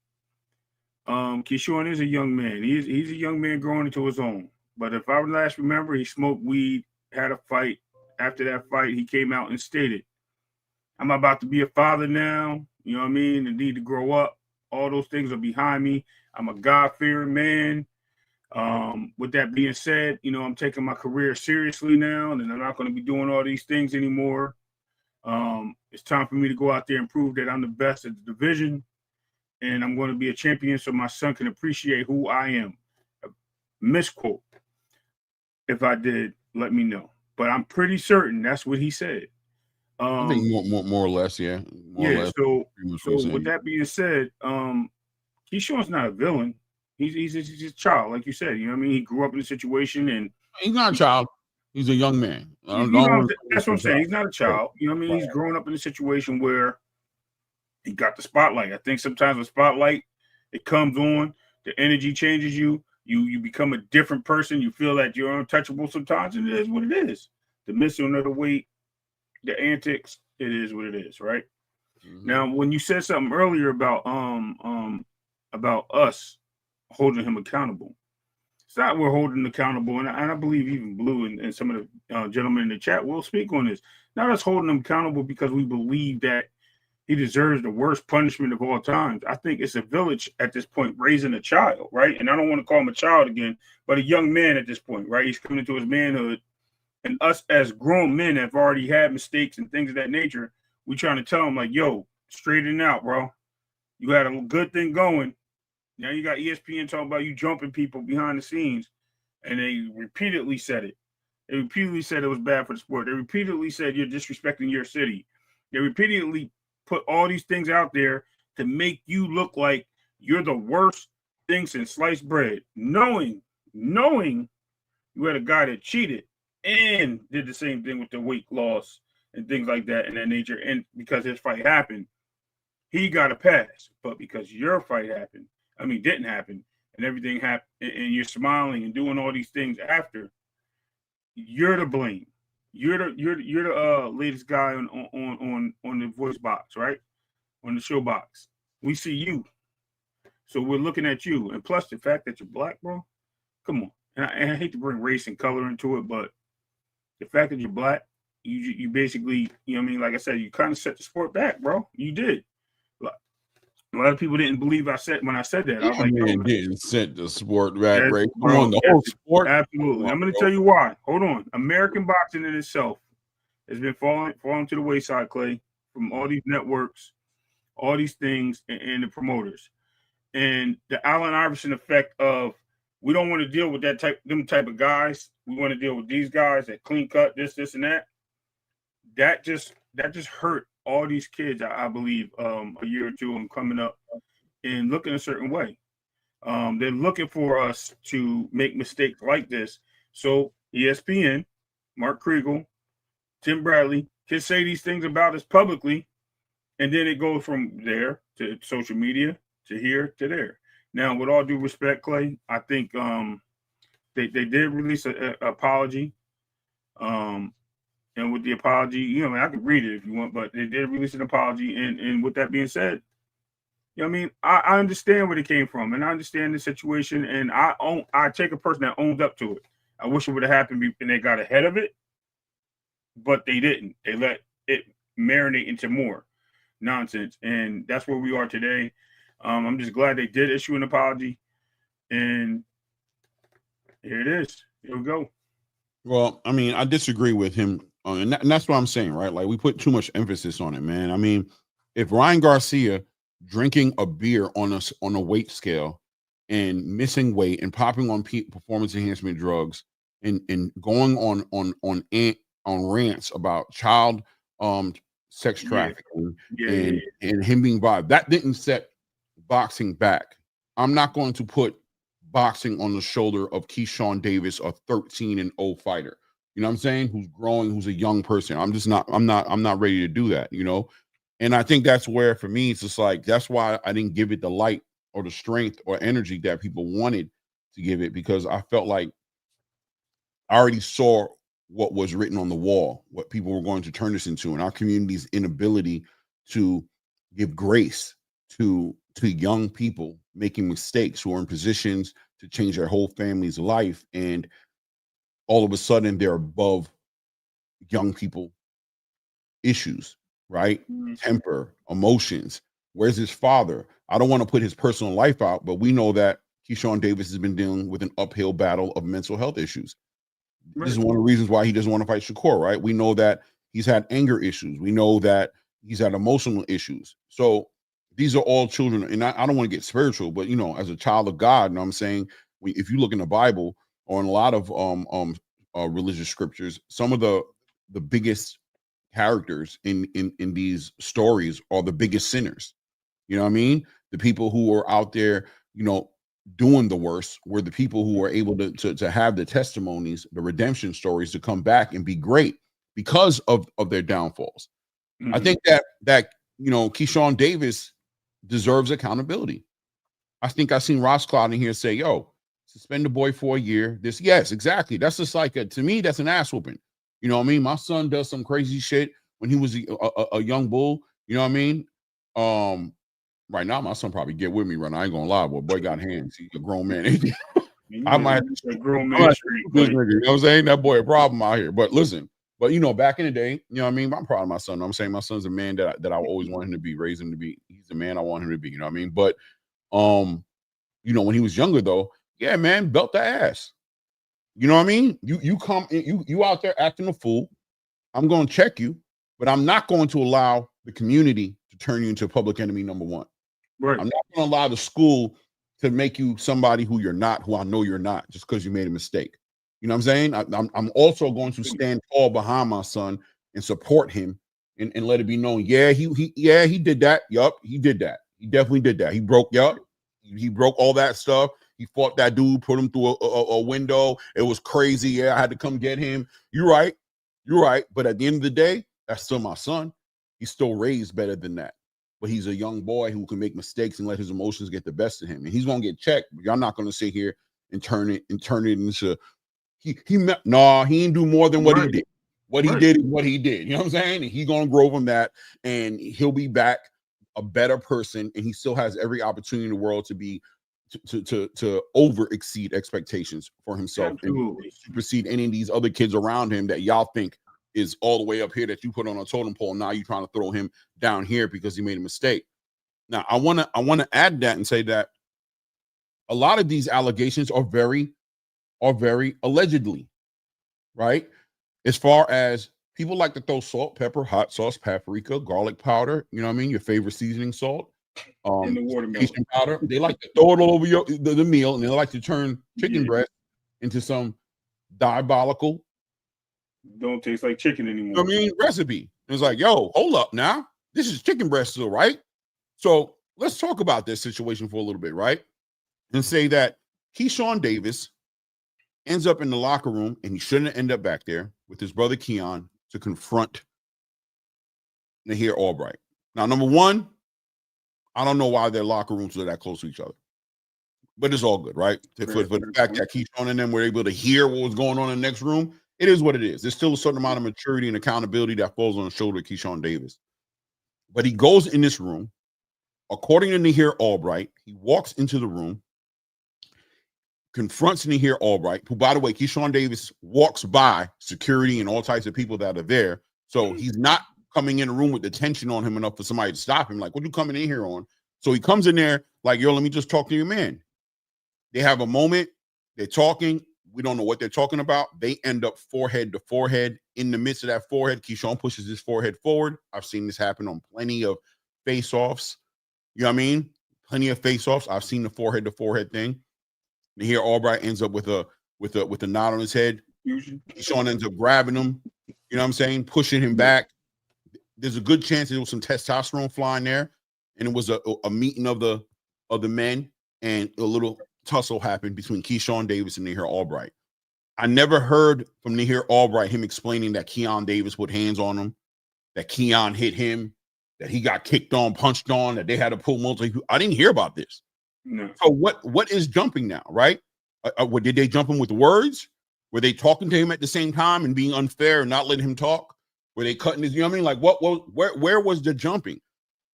Keyshawn is a young man. He's a young man growing into his own. But if I would last remember, he smoked weed, had a fight after that fight, he came out and stated, I'm about to be a father now. You know what I mean? I need to grow up. All those things are behind me. I'm a God-fearing man. With that being said, you know, I'm taking my career seriously now, and I'm not going to be doing all these things anymore. It's time for me to go out there and prove that I'm the best at the division, and I'm going to be a champion so my son can appreciate who I am. Misquote. If I did, let me know. But I'm pretty certain that's what he said.
I think more or less, yeah. More or less.
So with that being said, Keyshawn's not a villain. He's a child, like you said. You know what I mean? He grew up in a situation, and
he's not a child. He's a young man.
That's what I'm saying. He's not a child. You know what I mean? He's growing up in a situation where he got the spotlight. I think sometimes with spotlight, it comes on, the energy changes you. You become a different person. You feel that you're untouchable sometimes, and it is what it is. The missing of the weight, the antics, it is what it is, right? Mm-hmm. Now, when you said something earlier about us holding him accountable, it's not we're holding him accountable, and I believe even Blue and some of the gentlemen in the chat will speak on this. Not us holding him accountable because we believe that he deserves the worst punishment of all times. I think it's a village at this point raising a child, right? And I don't want to call him a child again, but a young man at this point, right? He's coming into his manhood. And us as grown men have already had mistakes and things of that nature. We trying to tell him, like, yo, straighten out, bro. You had a good thing going. Now you got ESPN talking about you jumping people behind the scenes. And they repeatedly said it. They repeatedly said it was bad for the sport. They repeatedly said you're disrespecting your city. They repeatedly put all these things out there to make you look like you're the worst thing since sliced bread. Knowing you had a guy that cheated and did the same thing with the weight loss and things like that in that nature. And because his fight happened, he got a pass. But because your fight didn't happen, and everything happened, and you're smiling and doing all these things after, you're to blame. You're the latest guy on the voice box, right? On the show box. We see you. So we're looking at you. And plus the fact that you're black, bro. Come on. And I hate to bring race and color into it, but the fact that you're black, you basically, you know what I mean? Like I said, you kind of set the sport back, bro. You did. A lot of people didn't believe when I said that. I was like,
man, didn't set the sport back, right? Come on, the whole sport.
Absolutely. I'm going to tell you why. Hold on. American boxing in itself has been falling to the wayside, Clay, from all these networks, all these things, and the promoters. And the Allen Iverson effect of, we don't want to deal with them type of guys. We want to deal with these guys that clean cut, this, and that. That just hurt all these kids, I believe, a year or two of them coming up and looking a certain way. They're looking for us to make mistakes like this. So ESPN, Mark Kriegel, Tim Bradley can say these things about us publicly, and then it goes from there to social media to here to there. Now, with all due respect, Clay, I think they did release an apology. And with the apology, you know, I can read it if you want, but they did release an apology. And with that being said, you know what I mean? I understand where it came from, and I understand the situation, and I take a person that owns up to it. I wish it would have happened and they got ahead of it, but they didn't. They let it marinate into more nonsense, and that's where we are today. I'm just glad they did issue an apology, and here it is. Here we go.
Well, I mean, I disagree with him. And that's what I'm saying, right? Like, we put too much emphasis on it, man. I mean, if Ryan Garcia drinking a beer on a weight scale and missing weight and popping on performance enhancement drugs and going on rants about child sex trafficking and him being violent, that didn't set boxing back. I'm not going to put boxing on the shoulder of Keyshawn Davis, a 13-0 fighter. You know what I'm saying? Who's growing, who's a young person. I'm not ready to do that, you know? And I think that's where, for me, it's just like, that's why I didn't give it the light or the strength or energy that people wanted to give it, because I felt like I already saw what was written on the wall, what people were going to turn this into, and our community's inability to give grace to young people making mistakes who are in positions to change their whole family's life, and all of a sudden they're above young people issues, right? Temper, emotions. Where's his father? I don't want to put his personal life out, but we know that Keyshawn Davis has been dealing with an uphill battle of mental health issues. Right. This is one of the reasons why he doesn't want to fight Shakur, right? We know that he's had anger issues. We know that he's had emotional issues. So these are all children, and I don't want to get spiritual, but, you know, as a child of God, you know what I'm saying? If you look in the Bible or in a lot of religious scriptures, some of the biggest characters in these stories are the biggest sinners. You know what I mean? The people who are out there, you know, doing the worst were the people who were able to have the testimonies, the redemption stories to come back and be great because of their downfalls. I think that you know, Keyshawn Davis deserves accountability. I think I've seen Ross Cloud in here say, yo, suspend the boy for a year. Yes, exactly. That's just like to me, that's an ass whooping. You know what I mean? My son does some crazy shit when he was a young bull. You know what I mean? Right now, my son probably get with me right now. I ain't gonna lie, boy got hands. He's a grown man. I might have to grown man street. You know what I'm saying? That boy a problem out here. But listen, you know, back in the day, you know what I mean? I'm proud of my son. You know I'm saying my son's a man that I always want him to be, raise him to be. He's the man I want him to be. You know what I mean? But you know, when he was younger though, yeah, man, belt the ass. You know what I mean? You come you out there acting a fool. I'm gonna check you, but I'm not going to allow the community to turn you into public enemy number one. Right. I'm not going to allow the school to make you somebody who you're not, who I know you're not, just because you made a mistake. You know what I'm saying? I'm also going to stand tall behind my son and support him and let it be known. Yeah, he did that. Yup, he did that. He definitely did that. He broke all that stuff. He fought that dude, put him through a window. It was crazy. Yeah, I had to come get him. You're right. But at the end of the day, that's still my son. He's still raised better than that. But he's a young boy who can make mistakes and let his emotions get the best of him. And he's gonna get checked. But y'all not gonna sit here and turn it into he ain't do more than what he did. What he did is what he did. You know what I'm saying? And he's gonna grow from that, and he'll be back a better person. And he still has every opportunity in the world to be to over exceed expectations for himself. Absolutely. And supersede any of these other kids around him that y'all think is all the way up here that you put on a totem pole. Now you're trying to throw him down here because he made a mistake. Now I want to add that and say that a lot of these allegations are very allegedly, right? As far as people like to throw salt, pepper, hot sauce, paprika, garlic powder, you know what I mean? Your favorite seasoning salt, and the watermelon powder. They like to throw it all over the meal, and they like to turn chicken breast into some diabolical,
don't taste like chicken anymore.
I mean, recipe. It's like, yo, hold up now. This is chicken breast still, right? So let's talk about this situation for a little bit, right? And say that Keyshawn Davis ends up in the locker room, and he shouldn't end up back there with his brother Keon to confront Nahir Albright. Now, number one, I don't know why their locker rooms are that close to each other. But it's all good, right? For the fact that Keyshawn and them were able to hear what was going on in the next room, it is what it is. There's still a certain amount of maturity and accountability that falls on the shoulder of Keyshawn Davis. But he goes in this room. According to Nahir Albright, he walks into the room, confronts Nahir Albright, who, by the way, Keyshawn Davis walks by security and all types of people that are there. So he's not coming in the room with the tension on him enough for somebody to stop him. Like, what are you coming in here on? So he comes in there like, yo, let me just talk to your man. They have a moment. They're talking. We don't know what they're talking about. They end up forehead to forehead. In the midst of that forehead, Keyshawn pushes his forehead forward. I've seen this happen on plenty of face-offs. You know what I mean? Plenty of face-offs. I've seen the forehead to forehead thing. And here Albright ends up with a nod on his head. Keyshawn ends up grabbing him. You know what I'm saying? Pushing him back. There's a good chance there was some testosterone flying there, and it was a meeting of the men, and a little tussle happened between Keyshawn Davis and Nahir Albright. I never heard from Nahir Albright him explaining that Keon Davis put hands on him, that Keon hit him, that he got kicked on, punched on, that they had to pull multiple. I didn't hear about this. No. So what is jumping now, right? Did they jump him with words? Were they talking to him at the same time and being unfair and not letting him talk? Were they cutting his? You know what I mean? Like where was the jumping?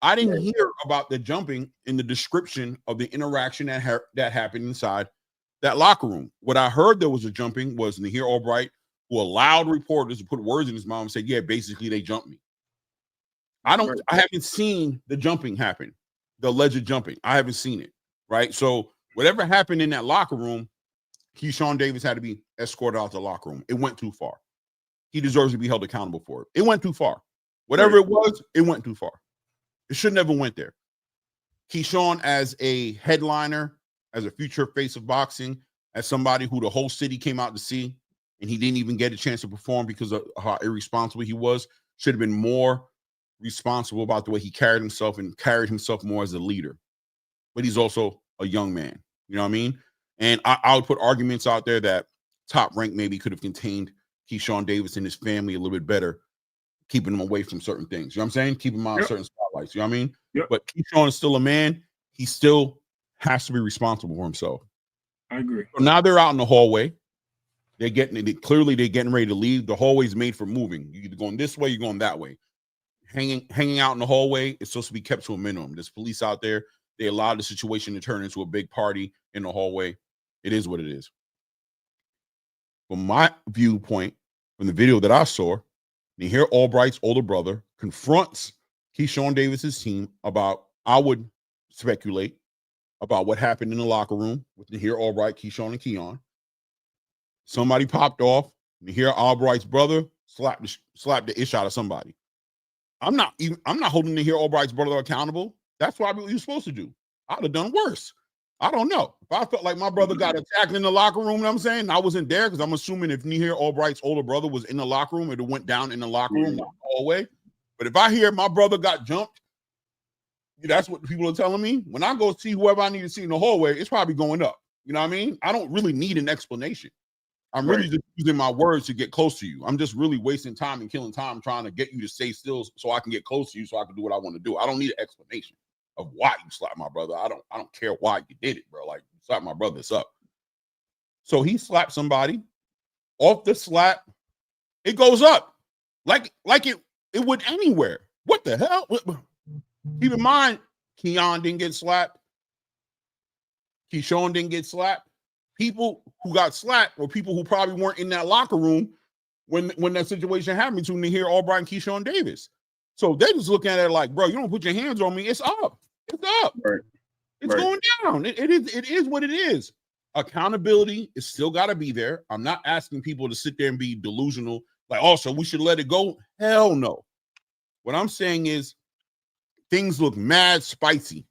I didn't hear about the jumping in the description of the interaction that happened inside that locker room. What I heard there was a jumping was Nahir Albright who allowed reporters to put words in his mouth and said, yeah, basically they jumped me. I haven't seen the jumping happen, the alleged jumping. I haven't seen it, right? So whatever happened in that locker room, Keyshawn Davis had to be escorted out the locker room. It went too far. He deserves to be held accountable for it. It went too far. Whatever it was, it went too far. It should never went there. Keyshawn, as a headliner, as a future face of boxing, as somebody who the whole city came out to see, and he didn't even get a chance to perform because of how irresponsible he was, should have been more responsible about the way he carried himself and carried himself more as a leader. But he's also a young man. You know what I mean? And I would put arguments out there that Top Rank maybe could have contained Keyshawn Davis and his family a little bit better, keeping him away from certain things. You know what I'm saying? Keeping him out of certain spotlights. You know what I mean? Yep. But Keyshawn is still a man. He still has to be responsible for himself.
I agree.
So now they're out in the hallway. They're getting ready to leave. The hallway's made for moving. You're either going this way, you're going that way. Hanging out in the hallway is supposed to be kept to a minimum. There's police out there. They allowed the situation to turn into a big party in the hallway. It is what it is. From my viewpoint, from the video that I saw, Nahir Albright's older brother confronts Keyshawn Davis's team about, I would speculate, about what happened in the locker room with Nahir Albright, Keyshawn, and Keon. Somebody popped off. Nahir Albright's brother slapped the ish out of somebody. I'm not holding Nahir Albright's brother accountable. That's what you're supposed to do. I'd have done worse. I don't know. If I felt like my brother got attacked in the locker room, you know what I'm saying? I wasn't there, because I'm assuming if Nahir Albright's older brother was in the locker room, it went down in the locker room, not the hallway. But if I hear my brother got jumped, that's what people are telling me. When I go see whoever I need to see in the hallway, it's probably going up. You know what I mean? I don't really need an explanation. I'm really just using my words to get close to you. I'm just really wasting time and killing time trying to get you to stay still so I can get close to you so I can do what I want to do. I don't need an explanation of why you slapped my brother. I don't care why you did it, bro. Like, you slapped my brother, it's up. So he slapped somebody. Off the slap, it goes up. Like it would anywhere. What the hell? Keep in mind, Keon didn't get slapped. Keyshawn didn't get slapped. People who got slapped were people who probably weren't in that locker room when that situation happened between Nahir Albright and Keyshawn Davis. So they're just looking at it like, bro, you don't put your hands on me. It's up. It's up.
Right.
It's going down. It is what it is. Accountability is still got to be there. I'm not asking people to sit there and be delusional, like, oh, so we should let it go. Hell no. What I'm saying is things look mad spicy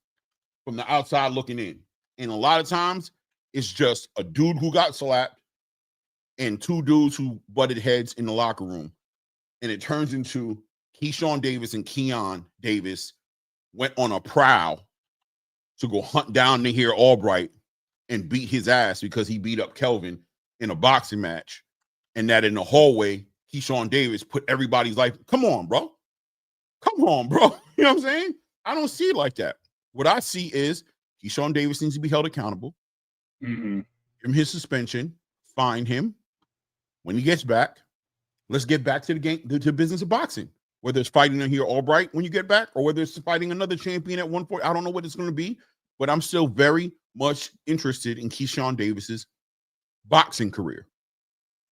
from the outside looking in. And a lot of times it's just a dude who got slapped and two dudes who butted heads in the locker room. And it turns into Keyshawn Davis and Keon Davis went on a prowl to go hunt down Nahir Albright and beat his ass because he beat up Kelvin in a boxing match. And that in the hallway, Keyshawn Davis put everybody's life. Come on, bro. Come on, bro. You know what I'm saying? I don't see it like that. What I see is Keyshawn Davis needs to be held accountable.
Mm-hmm.
Give him his suspension. Fine him. When he gets back, let's get back to the game, to business of boxing. Whether it's fighting Nahir Albright when you get back, or whether it's fighting another champion at 140, I don't know what it's going to be, but I'm still very much interested in Keyshawn Davis's boxing career.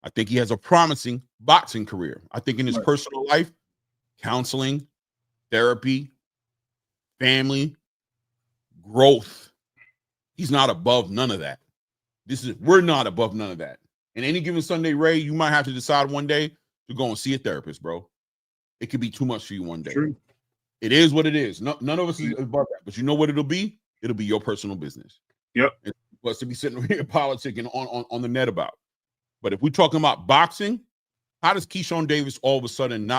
I think he has a promising boxing career. I think in his personal life, counseling, therapy, family, growth, he's not above none of that. We're not above none of that. And any given Sunday, Ray, you might have to decide one day to go and see a therapist, bro. It could be too much for you one day.
True.
It is what it is. None of us is above that. But you know what it'll be? It'll be your personal business.
Yep.
What's to be sitting here politicking on the net about. But if we're talking about boxing, how does Keyshawn Davis all of a sudden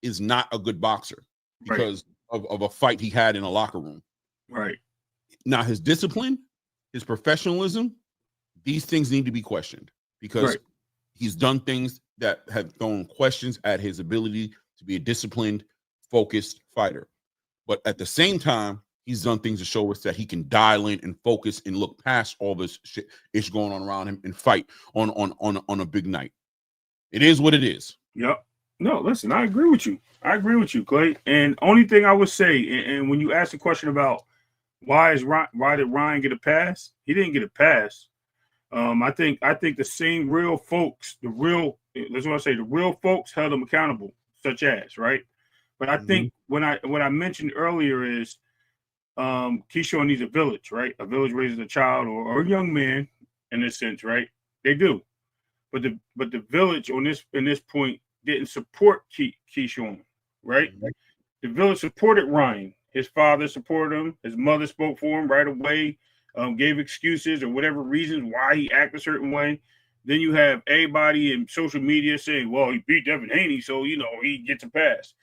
is not a good boxer because of a fight he had in a locker room?
Right.
Now, his discipline, his professionalism, these things need to be questioned because he's done things that have thrown questions at his ability to be a disciplined, focused fighter. But at the same time, he's done things to show us that he can dial in and focus and look past all this shit is going on around him and fight on a big night. It is what it is.
Yep. No, listen, I agree with you. Clay. And only thing I would say, and when you ask the question about why did Ryan get a pass? He didn't get a pass. I think the same real folks, the real folks held him accountable, such as, right? But I think what I mentioned earlier is Keyshawn needs a village, right? A village raises a child or a young man in this sense, right? They do. But the village in this point didn't support Keyshawn, right? The village supported Ryan. His father supported him. His mother spoke for him right away, gave excuses or whatever reasons why he acted a certain way. Then you have everybody in social media saying, well, he beat Devin Haney, so, he gets a pass.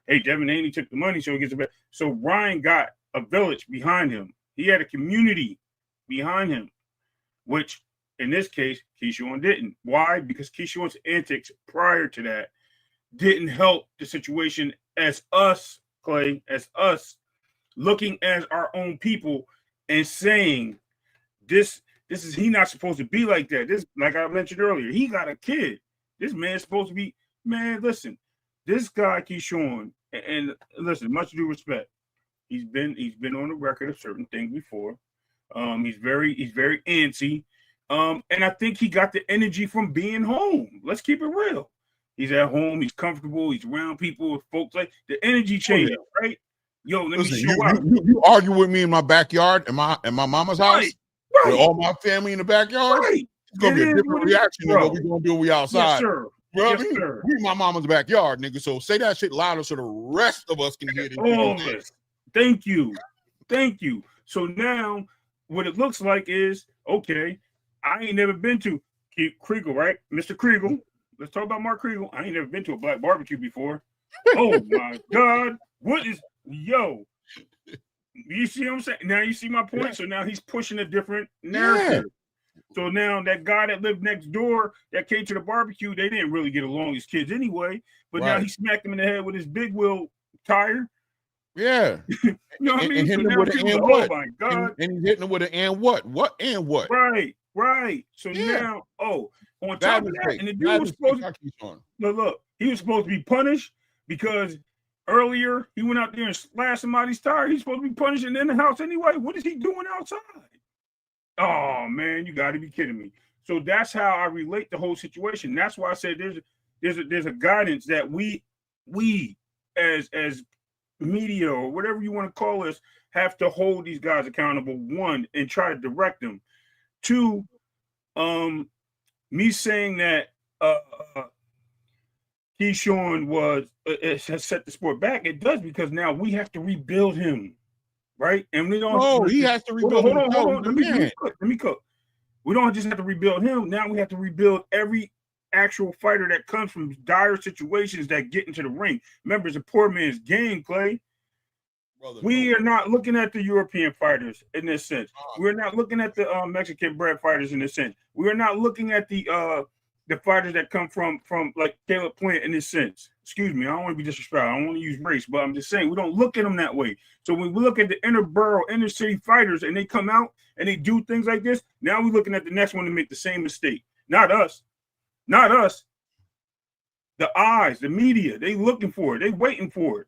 Hey, Devin Haney took the money, so he gets a pass. So Ryan got a village behind him. He had a community behind him, which in this case, Keyshawn didn't. Why? Because Keyshawn's antics prior to that didn't help the situation as us, Clay, as us looking as our own people and saying this is he not supposed to be like that. This, like I mentioned earlier, he got a kid. This man's supposed to be, man, listen, this guy Keyshawn, and listen, much due respect, he's been on the record of certain things before. He's very antsy. And I think he got the energy from being home. Let's keep it real. He's at home. He's comfortable. He's around people with folks. Like the energy change, right? Yo, let me show out.
You argue with me in my backyard, in my mama's house,
right.
with all my family in the backyard.
Right.
It's gonna be a different reaction than what we're gonna do when we outside.
Yes, sir.
Bro, we in my mama's backyard, nigga. So say that shit louder so the rest of us can hear it.
Thank you. So now, what it looks like is okay. I ain't never been to Kriegel, right? Mr. Kriegel. Let's talk about Mark Kriegel. I ain't never been to a black barbecue before. Oh my God. What is yo? You see what I'm saying? Now you see my point. Yeah. So now he's pushing a different narrative. Yeah. So now that guy that lived next door that came to the barbecue, they didn't really get along as kids anyway. But now he smacked him in the head with his big wheel tire.
Yeah.
You know what I mean?
And hitting him with an and what? Oh my God. And he's hitting him with an and what? What and what?
Right. So now, on top of that, and the dude was supposed to look, he was supposed to be punished because earlier he went out there and slashed somebody's tire. He's supposed to be punished and in the house anyway. What is he doing outside? Oh man, you got to be kidding me. So that's how I relate the whole situation. That's why I said there's a guidance that we as media or whatever you want to call us have to hold these guys accountable. One, and try to direct them. Two, me saying that Keyshawn has set the sport back. It does because now we have to rebuild him, right? And we don't.
Oh, he has to rebuild. Hold on.
Let me cook. We don't just have to rebuild him. Now we have to rebuild every actual fighter that comes from dire situations that get into the ring. Remember, it's a poor man's game, Clay. We are not looking at the European fighters in this sense. We're not looking at the Mexican-bred fighters in this sense. We are not looking at the fighters that come from like Caleb Plant in this sense. Excuse me, I don't want to be disrespectful. I don't want to use race, but I'm just saying we don't look at them that way. So when we look at the inner city fighters and they come out and they do things like this, now we're looking at the next one to make the same mistake. Not us. The eyes, the media, they looking for it. They waiting for it.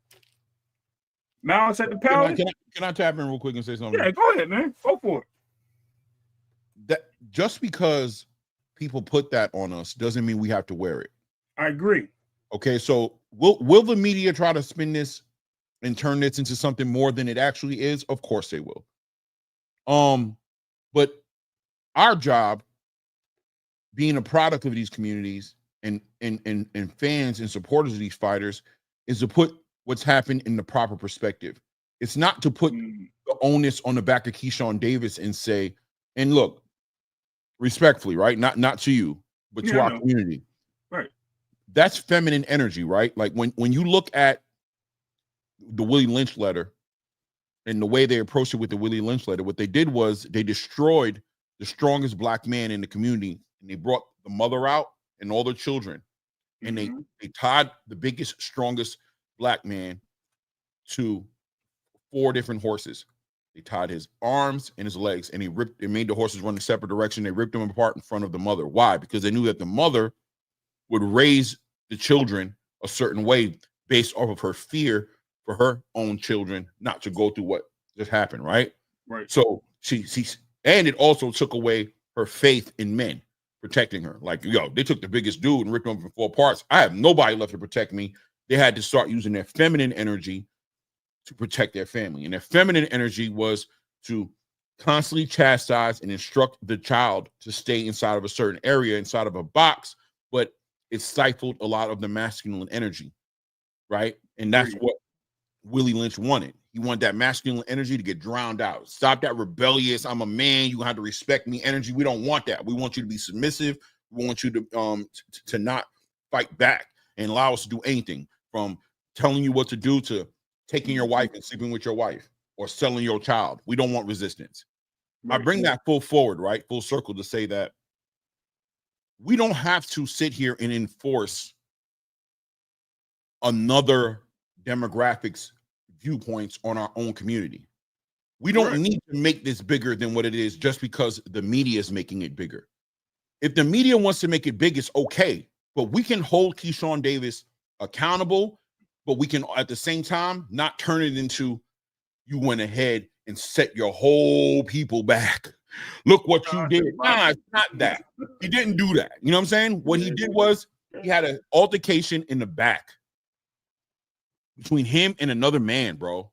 Malice at the Palace.
Can I tap in real quick and say something?
Yeah, go ahead, man. Go for it.
That just because people put that on us doesn't mean we have to wear it.
I agree.
Okay, so will the media try to spin this and turn this into something more than it actually is? Of course they will. But our job, being a product of these communities and fans and supporters of these fighters, is to put what's happened in the proper perspective. It's not to put the onus on the back of Keyshawn Davis and say, and look, respectfully, right? Not to you, but to our community.
Right.
That's feminine energy, right? Like when you look at the Willie Lynch letter and the way they approached it with the Willie Lynch letter, what they did was they destroyed the strongest black man in the community, and they brought the mother out and all the children, and they tied the biggest, strongest black man to 4 different horses. They tied his arms and his legs, and they made the horses run in a separate direction. They ripped them apart in front of the mother. Why? Because they knew that the mother would raise the children a certain way based off of her fear for her own children not to go through what just happened, right?
Right.
So she and it also took away her faith in men protecting her. Like, yo, they took the biggest dude and ripped him in 4 parts. I have nobody left to protect me. They had to start using their feminine energy to protect their family. And their feminine energy was to constantly chastise and instruct the child to stay inside of a certain area, inside of a box, but it stifled a lot of the masculine energy, right? And that's what Willie Lynch wanted. He wanted that masculine energy to get drowned out. Stop that rebellious, I'm a man, you have to respect me energy. We don't want that. We want you to be submissive. We want you to not fight back and allow us to do anything, from telling you what to do to taking your wife and sleeping with your wife or selling your child. We don't want resistance. Right. I bring that full circle to say that we don't have to sit here and enforce another demographics viewpoints on our own community. We don't need to make this bigger than what it is just because the media is making it bigger. If the media wants to make it big, it's okay, but we can hold Keyshawn Davis accountable, but we can at the same time not turn it into, you went ahead and set your whole people back. Look what you did. Nah, it's not that. He didn't do that. You know what I'm saying? What he did was he had an altercation in the back between him and another man, bro.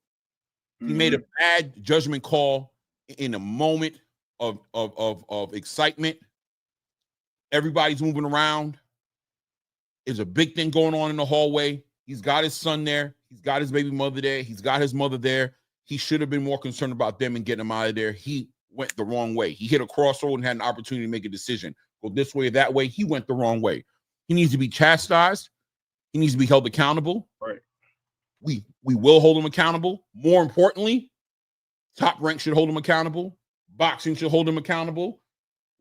He made a bad judgment call in a moment of excitement. Everybody's moving around. There's a big thing going on in the hallway. He's got his son there. He's got his baby mother there. He's got his mother there. He should have been more concerned about them and getting them out of there. He went the wrong way. He hit a crossroad and had an opportunity to make a decision. Go this way or that way. He went the wrong way. He needs to be chastised. He needs to be held accountable.
Right.
We will hold him accountable. More importantly, Top Rank should hold him accountable. Boxing should hold him accountable.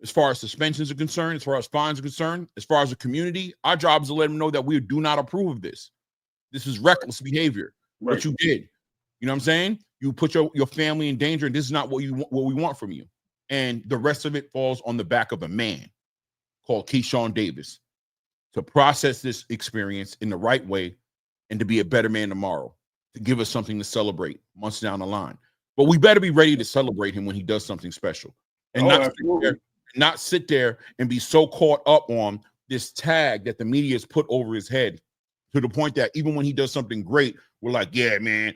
As far as suspensions are concerned, as far as fines are concerned, as far as the community, our job is to let them know that we do not approve of this. This is reckless behavior. What you did. You know what I'm saying? You put your family in danger, and this is not what we want from you. And the rest of it falls on the back of a man called Keyshawn Davis to process this experience in the right way and to be a better man tomorrow, to give us something to celebrate months down the line. But we better be ready to celebrate him when he does something special, and not sit there and be so caught up on this tag that the media has put over his head, to the point that even when he does something great, we're like, yeah, man,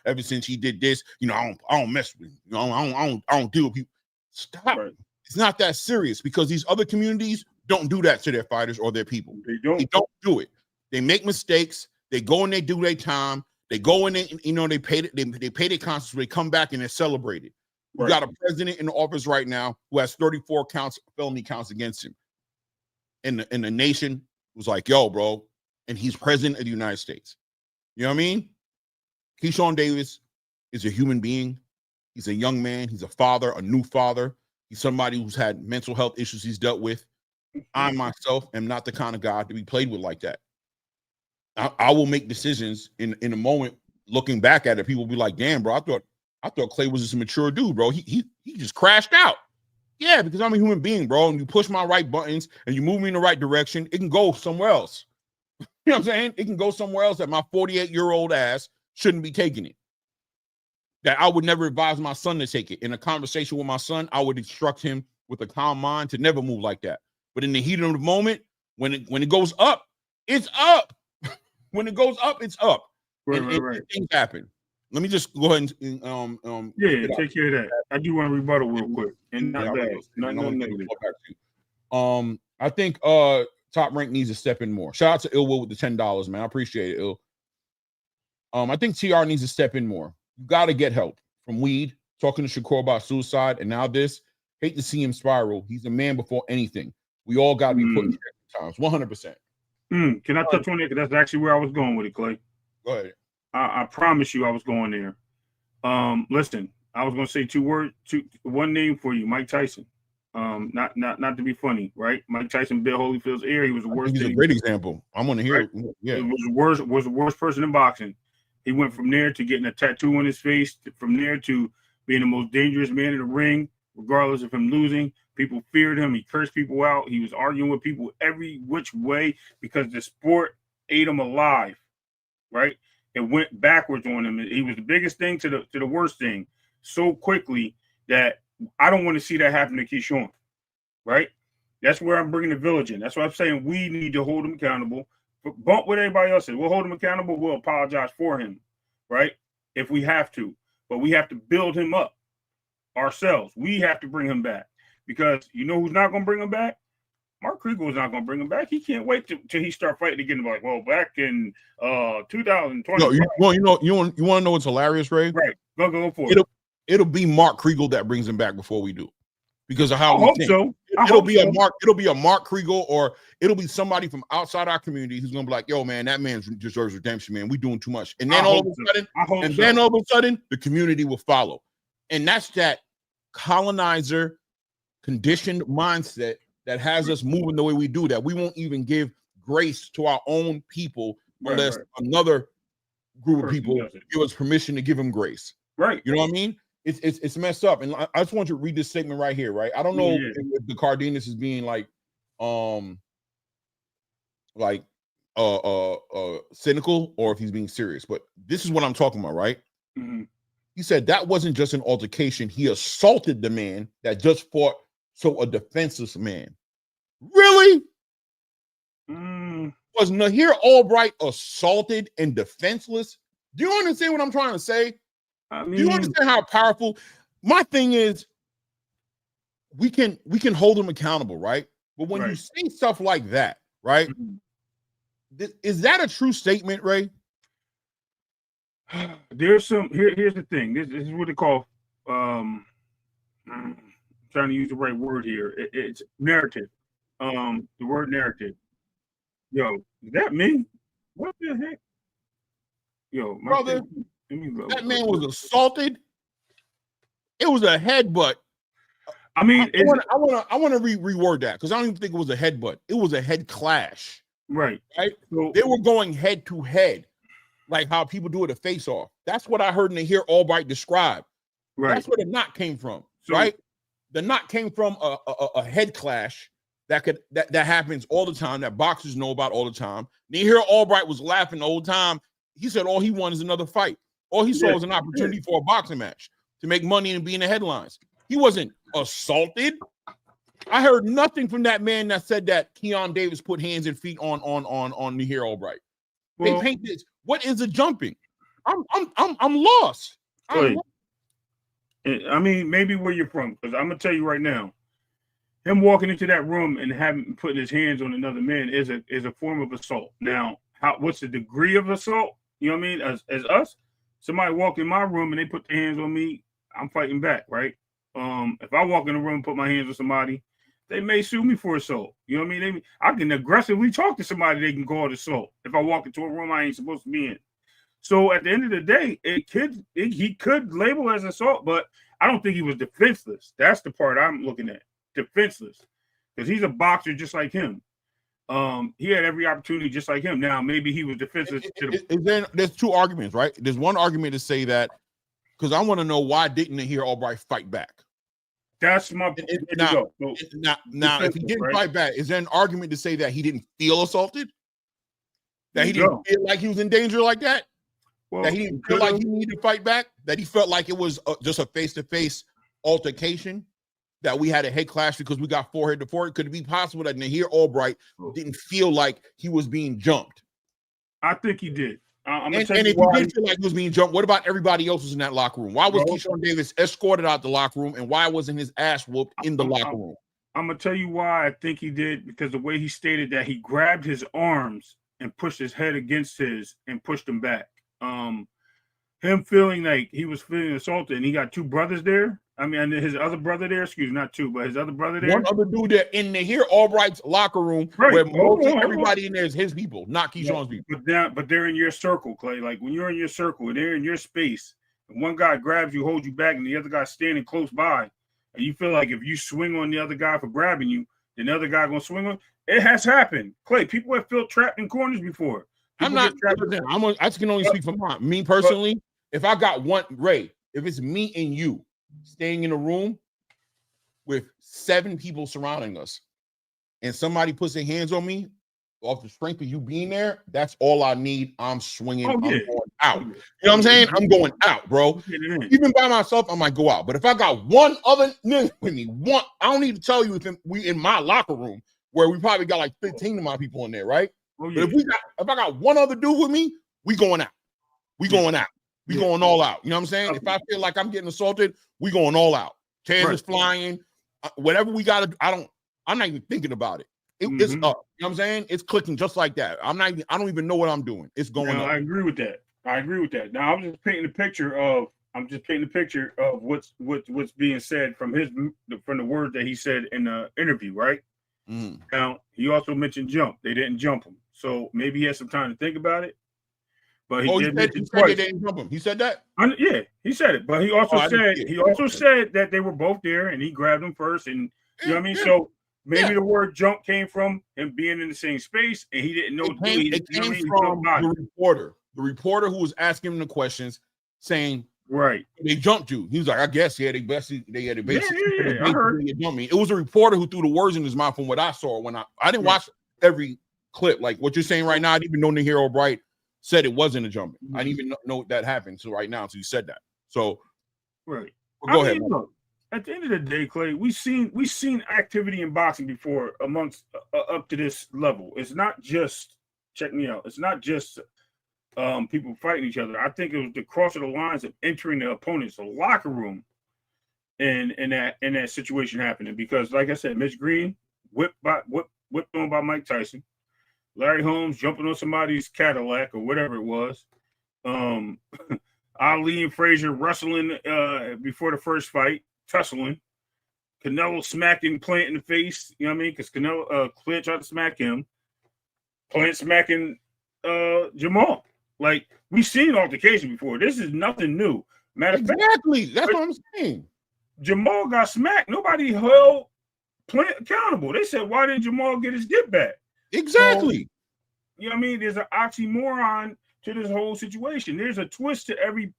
ever since he did this, I don't mess with him. I don't deal with people. Stop. Right. It's not that serious, because these other communities don't do that to their fighters or their people. They don't do it. They make mistakes. They go and they do their time. They go in and they pay their conscience. They come back and they're celebrated. We got a president in the office right now who has 34 felony counts against him. And the nation was like, yo, bro, and he's president of the United States. You know what I mean? Keyshawn Davis is a human being. He's a young man. He's a father, a new father. He's somebody who's had mental health issues he's dealt with. I myself am not the kind of guy to be played with like that. I will make decisions in a moment. Looking back at it, people will be like, damn, bro, I thought Clay was just a mature dude, bro. He just crashed out. Yeah, because I'm a human being, bro. And you push my right buttons and you move me in the right direction, it can go somewhere else. You know what I'm saying? It can go somewhere else that my 48-year-old ass shouldn't be taking it. That I would never advise my son to take it. In a conversation with my son, I would instruct him with a calm mind to never move like that. But in the heat of the moment, when it goes up, it's up. When it goes up, it's up. Right. Things happen. Let me just go ahead and
take care of that. I do want to rebuttal real quick. And not bad. Not negative.
I think Top Rank needs to step in more. Shout out to Ill Will with the $10, man. I appreciate it, Ill. I think TR needs to step in more. You got to get help from weed, talking to Shakur about suicide, and now this. Hate to see him spiral. He's a man before anything. We all got to be put in check times, 100%.
Can I touch on it? Because that's actually where I was going with it, Clay.
Go ahead.
I promise you I was going there. Listen, I was going to say one name for you, Mike Tyson. Not to be funny, right? Mike Tyson bit Holyfield's ear. He was the worst.
He's a great example. I'm going to hear it. Yeah.
It was the worst person in boxing. He went from there to getting a tattoo on his face, from there to being the most dangerous man in the ring, regardless of him losing. People feared him. He cursed people out. He was arguing with people every which way because the sport ate him alive, right? It went backwards on him. He was the biggest thing to the worst thing so quickly that I don't want to see that happen to Keyshawn, right? That's where I'm bringing the village in. That's what I'm saying. We need to hold him accountable. But bump what everybody else says. We'll hold him accountable. We'll apologize for him, right? If we have to. But we have to build him up ourselves. We have to bring him back. Because you know who's not going to bring him back? Mark Kriegel is not going to bring him back. He can't wait till he start fighting again. Like, well, back in 2020.
No, you want to know what's hilarious, Ray?
Right. Go for it.
It'll be Mark Kriegel that brings him back before we do. Because of how
I hope so.
It'll be a Mark Kriegel, or it'll be somebody from outside our community who's gonna be like, yo, man, that man deserves redemption, man. We doing too much. And then all of a sudden, the community will follow. And that's that colonizer conditioned mindset that has us moving the way we do, that we won't even give grace to our own people unless another group of people give us permission to give them grace.
Right.
You know what I mean? It's messed up. And I just want you to read this statement right here, right? I don't know if the Cardenas is being cynical or if he's being serious, but this is what I'm talking about, right?
Mm-hmm.
He said that wasn't just an altercation. He assaulted the man that just fought a defenseless man. Really? Was Nahir Albright assaulted and defenseless? Do you understand what I'm trying to say? Do you understand how powerful? My thing is, we can hold them accountable, right? But when you say stuff like that, right? Mm-hmm. Is that a true statement, Ray?
There's some here's the thing. This is what they call I'm trying to use the right word here. It's narrative. The word narrative. Yo, is that me? What the heck? Yo,
brother. That man was assaulted. It was a headbutt.
I mean,
I want to reword that because I don't even think it was a headbutt. It was a head clash.
Right.
So they were going head to head, like how people do it a face off. That's what I heard Nahir Albright describe.
Right.
That's where the knot came from. Right. The knot came from a head clash that happens all the time, that boxers know about all the time. Nahir Albright was laughing the whole time. He said all he wanted is another fight. All he saw was an opportunity for a boxing match to make money and be in the headlines. He wasn't assaulted. I heard nothing from that man that said that Keyshawn Davis put hands and feet on Nahir Albright. Well, they paint this. What is the jumping? I'm lost.
I mean, maybe where you're from, because I'm gonna tell you right now, him walking into that room and putting his hands on another man is a form of assault. Now, what's the degree of assault? You know what I mean? As us, somebody walk in my room and they put their hands on me, I'm fighting back, right? If I walk in the room and put my hands on somebody, they may sue me for assault. You know what I mean? I can aggressively talk to somebody they can call it assault if I walk into a room I ain't supposed to be in. So at the end of the day, he could label as assault, but I don't think he was defenseless. That's the part I'm looking at. Defenseless. Because he's a boxer just like him. He had every opportunity just like him. Now, maybe he was defenseless.
There's two arguments, right? There's one argument to say that, because I want to know why didn't Nahir Albright fight back?
That's my
now, if he didn't fight back, is there an argument to say that he didn't feel assaulted? That he didn't feel like he was in danger like that? Well, that he didn't feel like he needed to fight back? That he felt like it was just a face-to-face altercation? That we had a head clash because we got forehead to forehead? Could it be possible that Nahir Albright didn't feel like he was being jumped?
I think he did.
And if he did feel like he was being jumped, what about everybody else was in that locker room? Why was Keyshawn Davis escorted out the locker room, and why wasn't his ass whooped in the locker room?
I'm going to tell you why I think he did, because the way he stated that he grabbed his arms and pushed his head against his and pushed him back. Him feeling like he was feeling assaulted, and he got two brothers there. I mean, his other brother there, not two, but his other brother there.
One other dude there in Nahir Albright's locker room, where everybody in there is his people, not Keyshawn's people.
But they're in your circle, Clay. Like when you're in your circle and they're in your space, and one guy grabs you, holds you back, and the other guy's standing close by, and you feel like if you swing on the other guy for grabbing you, then the other guy gonna swing on. It has happened, Clay. People have felt trapped in corners before. I
can only speak for me personally. If I got one, Ray, if it's me and you staying in a room with 7 people surrounding us, and somebody puts their hands on me off the strength of you being there, that's all I need. I'm swinging. I'm going out. You know what I'm saying? I'm going out, bro. Even by myself, I might go out. But if I got one other nigga with me, I don't need to tell you if we in my locker room where we probably got like 15 of my people in there, right? But if I got one other dude with me, we going out. We going out. We going all out. You know what I'm saying? If I feel like I'm getting assaulted, we going all out. Chairs is flying. Whatever we got to, I'm not even thinking about it. It's up. You know what I'm saying? It's clicking just like that. I don't even know what I'm doing. It's going up.
I agree with that. Now I'm just painting a picture of what's being said from the words that he said in the interview, right? Now he also mentioned jump. They didn't jump him. So maybe he had some time to think about it. But he said they
didn't jump him. He said that?
Yeah, he said it. But he also said that they were both there and he grabbed them first. And you know what I mean? So maybe the word jump came from him being in the same space and he didn't know.
It came from the reporter who was asking him the questions saying,
right,
they jumped you. He was like, I guess, they basically
I heard.
Jumped me. It was a reporter who threw the words in his mouth from what I saw when I didn't watch every clip. Like what you're saying right now, I didn't even know Nahiro Bright said it wasn't a jumping. I didn't even know that happened. So right now, so you said that. So
right.
Well, go ahead.
Look, at the end of the day, Clay, we've seen activity in boxing before amongst up to this level. It's not just check me out. It's not just people fighting each other. I think it was the cross of the lines of entering the opponent's locker room, and that situation happening because, like I said, Mitch Green whipped on by Mike Tyson. Larry Holmes jumping on somebody's Cadillac or whatever it was. Ali and Frazier wrestling before the first fight, tussling. Canelo smacking Plant in the face, you know what I mean? Because Plant tried to smack him. Plant smacking Jamal. Like, we've seen altercation before. This is nothing new. Matter of fact,
that's what I'm saying.
Jamal got smacked. Nobody held Plant accountable. They said, why didn't Jamal get his get back?
Exactly.
So, you know what I mean? There's an oxymoron to this whole situation. There's a twist to every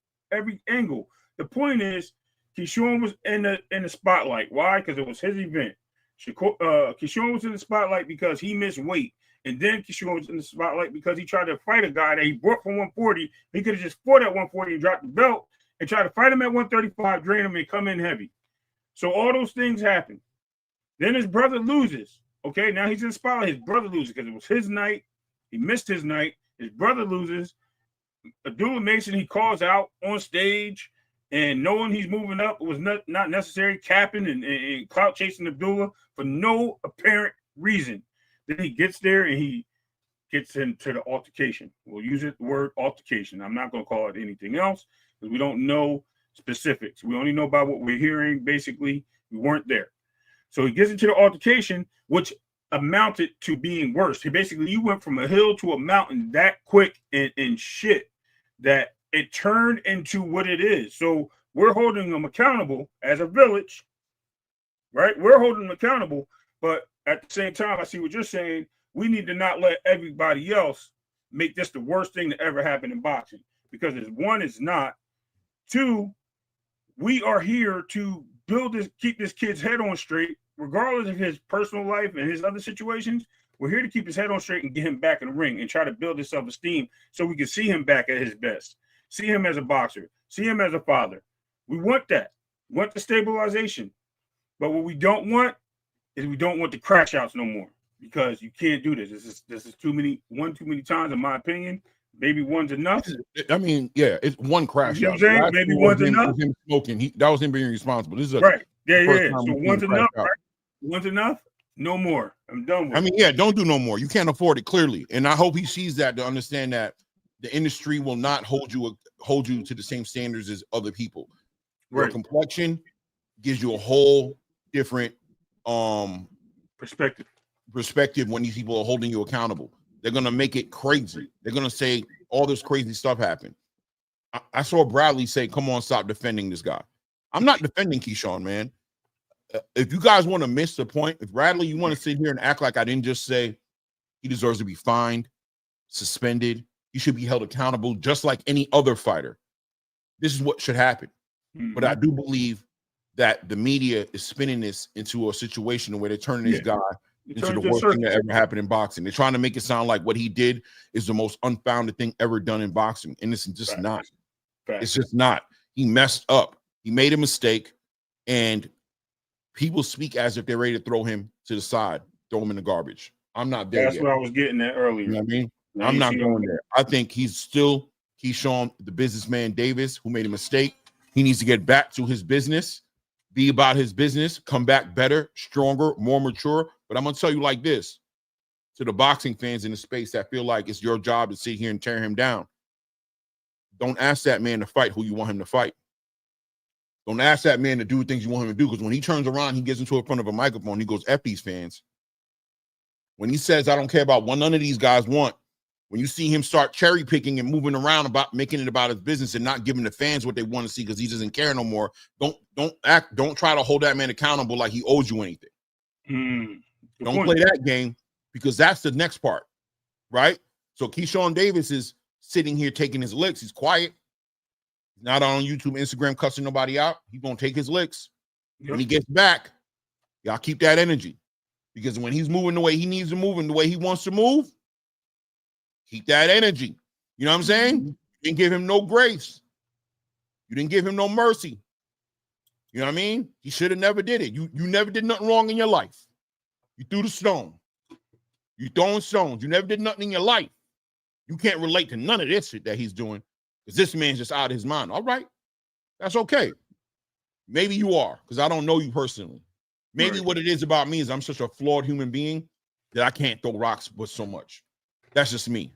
angle. The point is, Keyshawn was in the spotlight. Why? Because it was his event. Keyshawn was in the spotlight because he missed weight. And then Keyshawn was in the spotlight because he tried to fight a guy that he brought from 140. He could have just fought at 140 and dropped the belt and tried to fight him at 135, drain him, and come in heavy. So all those things happen. Then his brother loses. Okay, now he's in the spotlight. His brother loses because it was his night. He missed his night. His brother loses. Abdullah Mason, he calls out on stage, and knowing he's moving up was not necessary, capping and clout chasing Abdullah for no apparent reason. Then he gets there and he gets into the altercation. We'll use the word altercation. I'm not going to call it anything else because we don't know specifics. We only know about what we're hearing. Basically, we weren't there. So he gets into the altercation, which amounted to being worse. You went from a hill to a mountain that quick and shit that it turned into what it is. So we're holding them accountable as a village, right? We're holding them accountable, but at the same time, I see what you're saying. We need to not let everybody else make this the worst thing that ever happened in boxing because one, it's not. Two, we are here to keep this kid's head on straight, regardless of his personal life and his other situations. We're here to keep his head on straight and get him back in the ring and try to build his self-esteem so we can see him back at his best, see him as a boxer, see him as a father. We want that. We want the stabilization. But what we don't want is we don't want the crash outs no more because you can't do this. This is too many times, in my opinion. Maybe one's enough.
I mean, yeah, it's one crash.
You know what I'm saying? Maybe one's enough.
Him smoking. That was him being responsible. This is
right. Yeah. So one's enough, right? One's enough. No more. I'm done with it.
Don't do no more. You can't afford it, clearly. And I hope he sees that to understand that the industry will not hold you to the same standards as other people. Right. Your complexion gives you a whole different perspective when these people are holding you accountable. They're gonna make it crazy. They're gonna say all this crazy stuff happened. I saw Bradley say, "Come on, stop defending this guy." I'm not defending Keyshawn, man. If you guys want to miss the point, if Bradley, you want to sit here and act like I didn't just say he deserves to be fined, suspended, he should be held accountable just like any other fighter. This is what should happen. Mm-hmm. But I do believe that the media is spinning this into a situation where they're turning this guy into the worst thing that ever happened in boxing. They're trying to make it sound like what he did is the most unfounded thing ever done in boxing, and it's just not. It's just not. He messed up. He made a mistake, and people speak as if they're ready to throw him to the side, throw him in the garbage. I'm not there yet.
That's what I was getting at earlier.
You know what I mean? I'm not going there. I think he's still Keyshawn, the businessman Davis, who made a mistake. He needs to get back to his business, be about his business, come back better, stronger, more mature. But I'm going to tell you like this, to the boxing fans in the space that feel like it's your job to sit here and tear him down. Don't ask that man to fight who you want him to fight. Don't ask that man to do things you want him to do, because when he turns around, he gets into front of a microphone, he goes, F these fans. When he says, I don't care about what none of these guys want, when you see him start cherry picking and moving around about making it about his business and not giving the fans what they want to see because he doesn't care no more, don't try to hold that man accountable like he owes you anything. Don't play that game, because that's the next part, right? So Keyshawn Davis is sitting here taking his licks. He's quiet. He's not on YouTube, Instagram, cussing nobody out. He's going to take his licks. Yep. When he gets back, y'all keep that energy. Because when he's moving the way he needs to move and the way he wants to move, keep that energy. You know what I'm saying? You didn't give him no grace. You didn't give him no mercy. You know what I mean? He should have never did it. You never did nothing wrong in your life. You threw the stone. You throwing stones. You never did nothing in your life. You can't relate to none of this shit that he's doing, because this man's just out of his mind. All right. That's okay. Maybe you are, because I don't know you personally. Maybe what it is about me is I'm such a flawed human being that I can't throw rocks with so much. That's just me.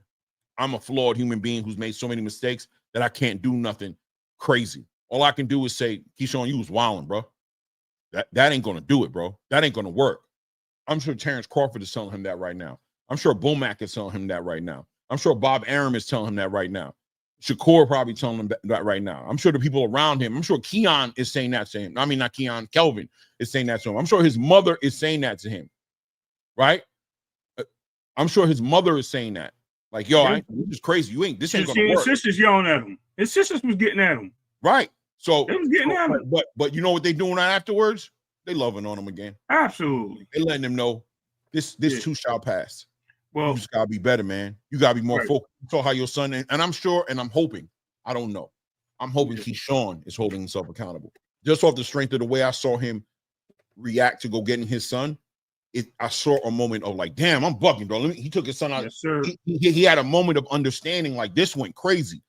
I'm a flawed human being who's made so many mistakes that I can't do nothing crazy. All I can do is say, Keyshawn, you was wilding, bro. That ain't going to do it, bro. That ain't going to work. I'm sure Terrence Crawford is telling him that right now. I'm sure Bomac is telling him that right now. I'm sure Bob Arum is telling him that right now. Shakur probably telling him that right now. I'm sure the people around him, I'm sure Keon is saying that to him. I mean, not Keon, Kelvin is saying that to him. I'm sure his mother is saying that to him, right? I'm sure his mother is saying that. Like, yo, this is crazy. This ain't gonna work. His
sisters yelling at him. His sisters was getting at him.
Right. So
they was getting at him.
But you know what they doing afterwards? They loving on him again.
Absolutely.
They letting him know this too shall pass.
Well,
you just gotta be better, man. You gotta be more focused. You saw how your son, and I'm sure, and I'm hoping, I don't know. I'm hoping Keyshawn is holding himself accountable. Just off the strength of the way I saw him react to go getting his son, I saw a moment of like, damn, I'm bugging, bro. He took his son out.
Yes, sir.
He had a moment of understanding, like this went crazy.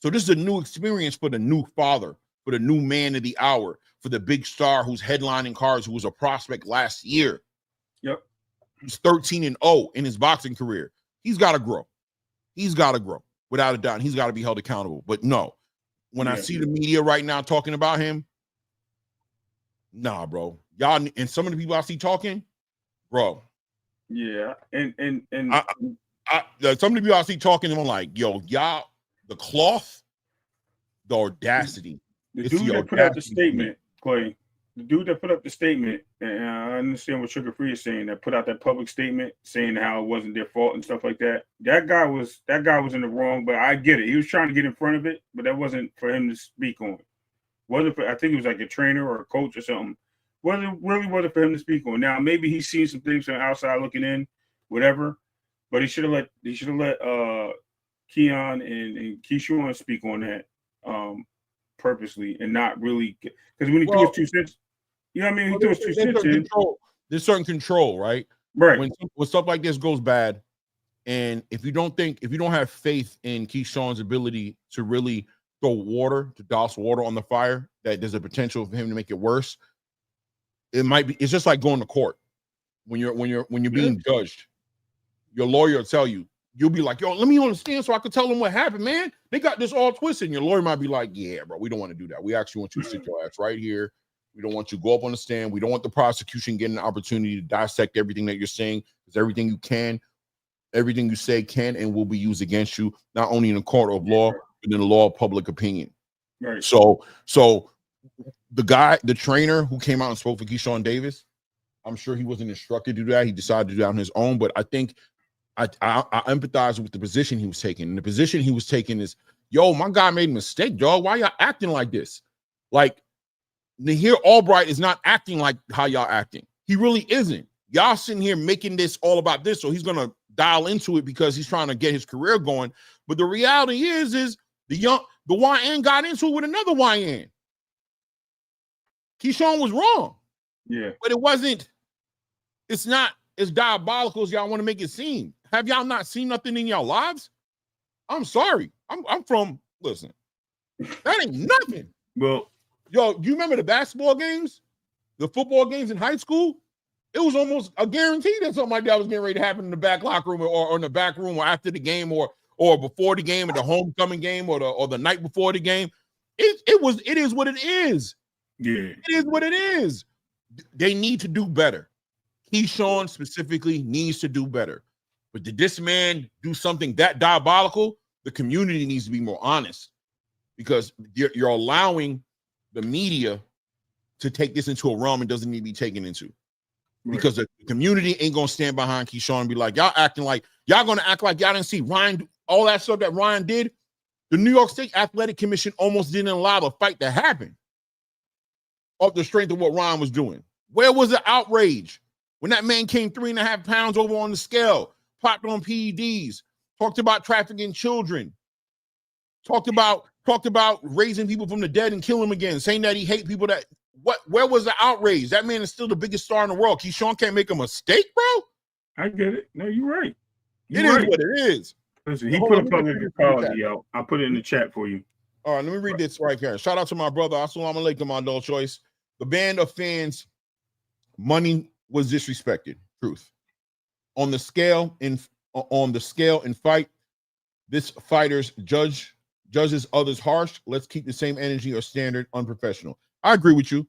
So this is a new experience for the new father, for the new man of the hour, for the big star who's headlining cards, who was a prospect last year.
Yep.
He's 13-0 in his boxing career. He's got to grow. He's got to grow. Without a doubt, he's got to be held accountable. But no, when I see the media right now talking about him, nah, bro. Y'all, and some of the people I see talking, bro.
Yeah, and
some of the people I see talking, I'm like, yo, y'all, the cloth, the audacity.
The dude that put out the statement, Clay. The dude that put up the statement, and I understand what Sugar Free is saying, that put out that public statement saying how it wasn't their fault and stuff like that. That guy was in the wrong, but I get it. He was trying to get in front of it, but that wasn't for him to speak on. I think it was like a trainer or a coach or something. Wasn't for him to speak on. Now maybe he's seen some things from the outside looking in, whatever. But he should have let Keon and Keyshawn speak on that purposely and not really, because when he threw his 2 cents. You know what I mean? He threw his 2 cents in.
There's certain control, right?
Right.
When stuff like this goes bad, and if you don't have faith in Keyshawn's ability to really to douse water on the fire, that there's a potential for him to make it worse. It's just like going to court. When you're being judged, your lawyer will tell you, you'll be like, yo, let me understand so I can tell them what happened, man. They got this all twisted. And your lawyer might be like, yeah, bro, we don't want to do that. We actually want you to sit your ass right here. We don't want you to go up on the stand. We don't want the prosecution getting an opportunity to dissect everything that you're saying, because everything you say can and will be used against you, not only in a court of law, but in the law of public opinion.
Right.
So the trainer who came out and spoke for Keyshawn Davis, I'm sure he wasn't instructed to do that. He decided to do that on his own. But I think I empathize with the position he was taking. And the position he was taking is, yo, my guy made a mistake, dog. Why y'all acting like this? Like, Nahir Albright is not acting like how y'all acting. He really isn't. Y'all sitting here making this all about this, so he's gonna dial into it because he's trying to get his career going. But the reality is the YN got into it with another YN. Keyshawn was wrong.
Yeah.
But it wasn't, it's not as diabolical as y'all want to make it seem. Have y'all not seen nothing in y'all lives? I'm sorry. I'm from, listen, that ain't nothing.
Well,
yo, do you remember the basketball games? The football games in high school? It was almost a guarantee that something like that was getting ready to happen in the back locker room or in the back room or after the game or before the game or the homecoming game or the night before the game. It is what it is.
Yeah.
It is what it is. They need to do better. Keyshawn specifically needs to do better. But did this man do something that diabolical? The community needs to be more honest because you're allowing the media to take this into a realm it doesn't need to be taken into. Because the community ain't going to stand behind Keyshawn and be like, y'all acting like, y'all going to act like y'all didn't see Ryan, all that stuff that Ryan did. The New York State Athletic Commission almost didn't allow the fight to happen off the strength of what Ryan was doing. Where was the outrage when that man came 3.5 pounds over on the scale, popped on PEDs, talked about trafficking children, talked about raising people from the dead and kill them again, saying that he hate people that, where was the outrage? That man is still the biggest star in the world. Keyshawn can't make a mistake, bro.
I get it. No, you're right.
It is what it is.
Listen, he put a public apology out. I'll put it in the chat for you.
All right, let me read this right here. Shout out to my brother. Assalamu alaikum, my adult choice. The band of fans, money was disrespected. Truth. On the scale in fight, this fighter's judges others harsh. Let's keep the same energy or standard unprofessional. I agree with you.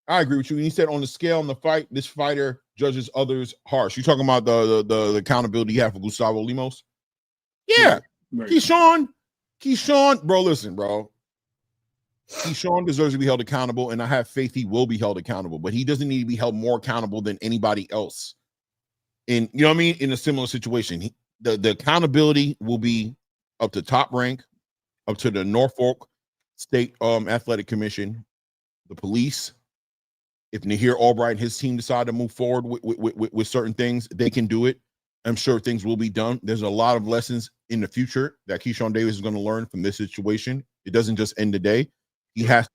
He said on the scale in the fight, this fighter judges others harsh. You talking about the accountability you have for Gustavo Lemos? Yeah. Right. Keyshawn, bro, listen, bro. Keyshawn deserves to be held accountable, and I have faith he will be held accountable, but he doesn't need to be held more accountable than anybody else. You know what I mean? In a similar situation, the accountability will be up to Top Rank, up to the Norfolk State Athletic Commission, the police. If Nahir Albright and his team decide to move forward with certain things, they can do it. I'm sure things will be done. There's a lot of lessons in the future that Keyshawn Davis is going to learn from this situation. It doesn't just end today. He has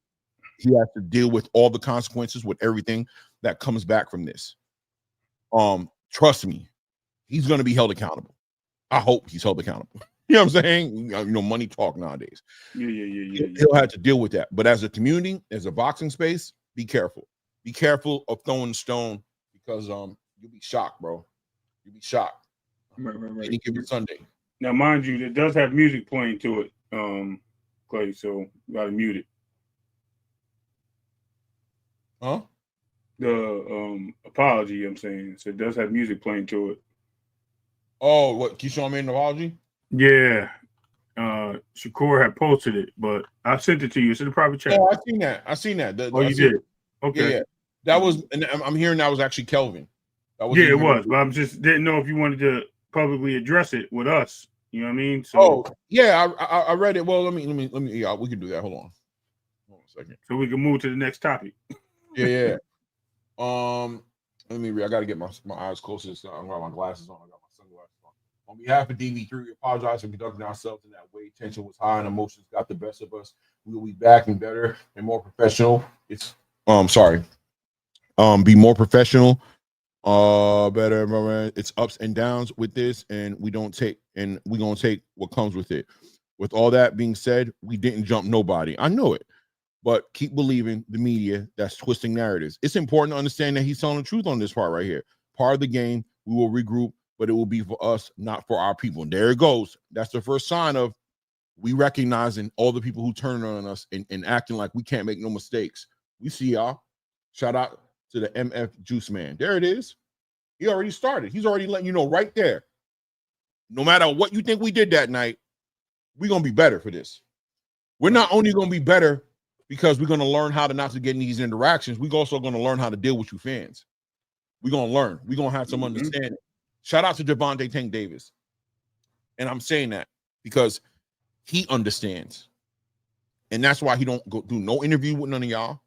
to deal with all the consequences, with everything that comes back from this. Trust me, he's going to be held accountable. I hope he's held accountable. You know what I'm saying? You know, money talk nowadays.
Yeah.
He'll have to deal with that. But as a community, as a boxing space, be careful. Be careful of throwing stone because you'll be shocked, bro. You'll be shocked.
Right.
Any given Sunday.
Now, mind you, it does have music playing to it, Clay, so you gotta mute it.
Huh?
The apology, I'm saying. So it does have music playing to it.
Oh, what? Keyshawn made an apology?
Yeah. Shakur had posted it, but I sent it to you. It's in the private chat.
Oh, I seen that.
You did? Okay.
Yeah. That was, and I'm hearing that was actually Kelvin.
It was, but I just didn't know if you wanted to publicly address it with us. You know what I mean? So,
I read it. Well, let me. Yeah, we can do that. Hold on a second.
So we can move to the next topic.
Yeah. Let me read. I got to get my eyes closer. So I got my glasses on. I got my sunglasses on. On behalf of DV3, we apologize for conducting ourselves in that way. Tension was high and emotions got the best of us. We will be back and better and more professional. Be more professional. Better. It's ups and downs with this, and we're gonna take what comes with it. With all that being said, we didn't jump nobody. I know it, but keep believing the media that's twisting narratives. It's important to understand that he's telling the truth on this part right here. Part of the game, we will regroup, but it will be for us, not for our people. And there it goes. That's the first sign of we recognizing all the people who turn on us and acting like we can't make no mistakes. We see y'all. Shout out to the MF Juice Man. There it is. He already started. He's already letting you know right there. No matter what you think we did that night, we're going to be better for this. We're not only going to be better because we're going to learn how to not to get in these interactions. We're also going to learn how to deal with you fans. We're going to learn. We're going to have some understanding. Shout out to Javante Tank Davis. And I'm saying that because he understands. And that's why he don't go do no interview with none of y'all.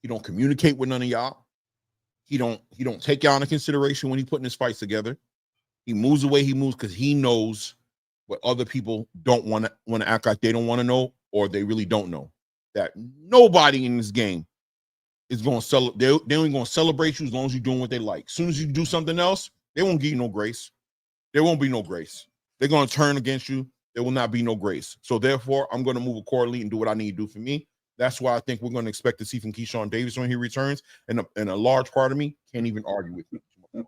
He don't communicate with none of y'all. He don't take y'all into consideration when he putting his fights together. He moves the way he moves because he knows what other people don't want to act like they don't want to know, or they really don't know. That nobody in this game is going to sell. They're only going to celebrate you as long as you're doing what they like. As soon as you do something else, they won't give you no grace. There won't be no grace. They're going to turn against you. There will not be no grace. So therefore, I'm going to move accordingly and do what I need to do for me. That's why I think we're going to expect to see from Keyshawn Davis when he returns. And a large part of me can't even argue with him.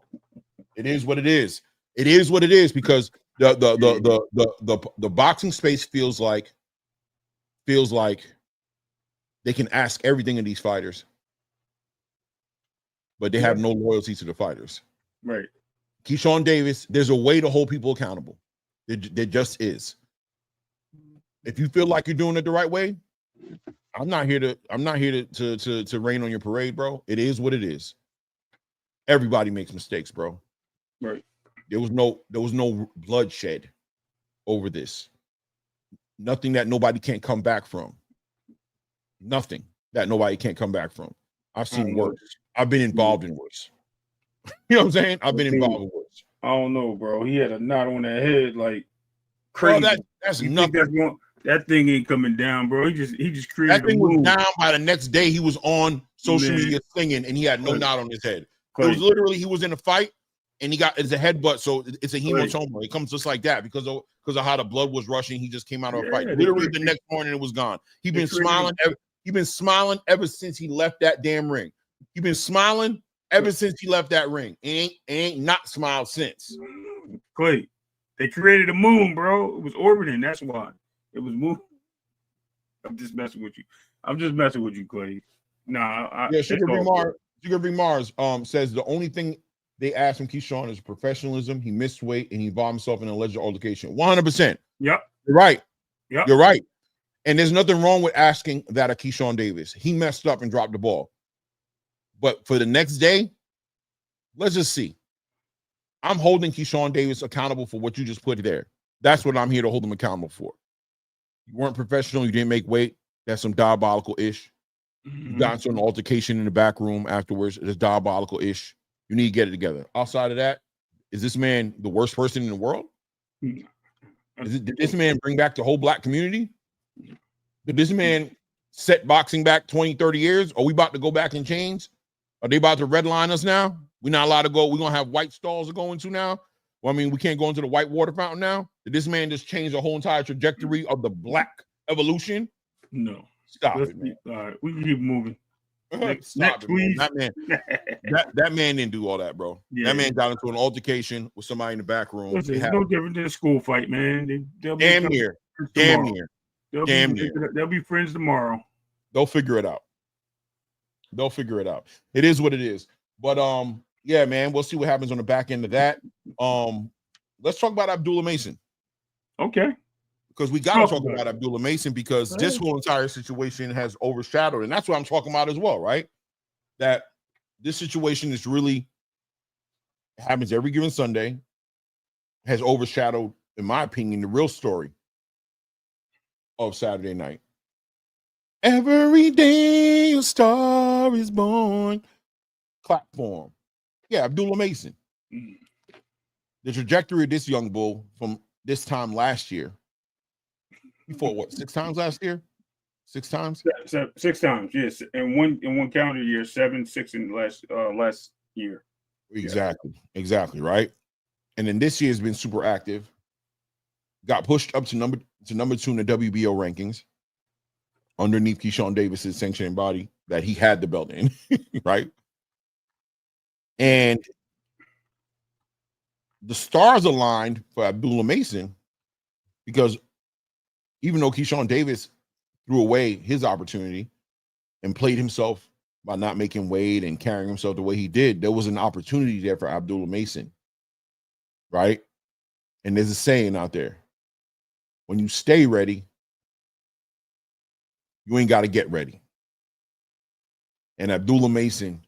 It is what it is. It is what it is, because the boxing space feels like they can ask everything of these fighters, but they have no loyalty to the fighters.
Right.
Keyshawn Davis, there's a way to hold people accountable. There just is. If you feel like you're doing it the right way, I'm not here to rain on your parade, bro. It is what it is. Everybody makes mistakes, bro.
Right.
There was no bloodshed over this. Nothing that nobody can't come back from. Nothing that nobody can't come back from. I've seen worse. I've been involved in worse. You know what I'm saying? I've been involved in worse.
I don't know, bro. He had a knot on that head like crazy.
Bro, that's nothing.
That thing ain't coming down, bro. He just created
that thing was down by the next day. He was on social media singing, and he had no knot on his head. It was literally, he was in a fight, and it's a headbutt, so it's a hematoma. It comes just like that because of how the blood was rushing. He just came out of a fight. Literally the next morning, it was gone. He's been smiling. He's been smiling ever since he left that damn ring. He's been smiling ever since he left that ring. Ain't not smiled since.
Clay, they created a moon, bro. It was orbiting. That's why. It was moving. I'm just messing with you. Clay. Nah,
Sugar B Mars says the only thing they asked from Keyshawn is professionalism. He missed weight and he involved himself in an alleged altercation. 100%.
Yep.
You're right.
Yep.
You're right. And there's nothing wrong with asking that of Keyshawn Davis. He messed up and dropped the ball. But for the next day, let's just see. I'm holding Keyshawn Davis accountable for what you just put there. That's what I'm here to hold him accountable for. You weren't professional. You didn't make weight. That's some diabolical-ish. You got into an altercation in the back room afterwards. It's diabolical-ish. You need to get it together. Outside of that, is this man the worst person in the world? Did this man bring back the whole black community? Did this man set boxing back 20, 30 years? Are we about to go back and change? Are they about to redline us now? We're not allowed to go. We're going to have white stalls to go into now? Well, I mean, we can't go into the white water fountain now? Did this man just change the whole entire trajectory of the black evolution?
No.
Stop it, man.
All right, we can keep moving.
Next, please. That man didn't do all that, bro. Yeah. That man got into an altercation with somebody in the back room.
Listen, it's no different than a school fight, man.
Damn near.
They'll be friends tomorrow.
They'll figure it out. It is what it is. But yeah, man, we'll see what happens on the back end of that. Let's talk about Abdullah Mason.
Okay.
Because we got to talk about Abdullah Mason because this whole entire situation has overshadowed. And that's what I'm talking about as well, right? That this situation is really happens every given Sunday, has overshadowed, in my opinion, the real story of Saturday night. Every day a star is born. Clap for him. Yeah, Abdullah Mason. The trajectory of this young bull from this time last year. He fought what, 6 times last year? 6 times?
6 times, yes. In one calendar year, 7, 6 in last year.
Exactly, right? And then this year has been super active. Got pushed up to number 2 in the WBO rankings underneath Keyshawn Davis's sanctioning body that he had the belt in, right? And the stars aligned for Abdullah Mason because even though Keyshawn Davis threw away his opportunity and played himself by not making weight and carrying himself the way he did, there was an opportunity there for Abdullah Mason, right? And there's a saying out there, when you stay ready, you ain't got to get ready. And Abdullah Mason,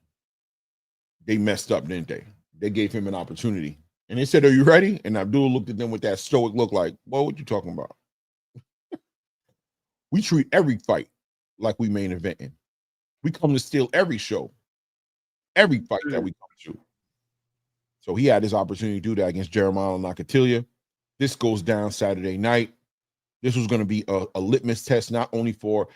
they messed up, didn't they? They gave him an opportunity. And they said, are you ready? And Abdullah looked at them with that stoic look like, well, what you talking about? We treat every fight like we main eventing. We come to steal every show. every fight that we come to. So he had his opportunity to do that against Jeremiah Nakatilia. This goes down Saturday night. This was going to be a litmus test, not only for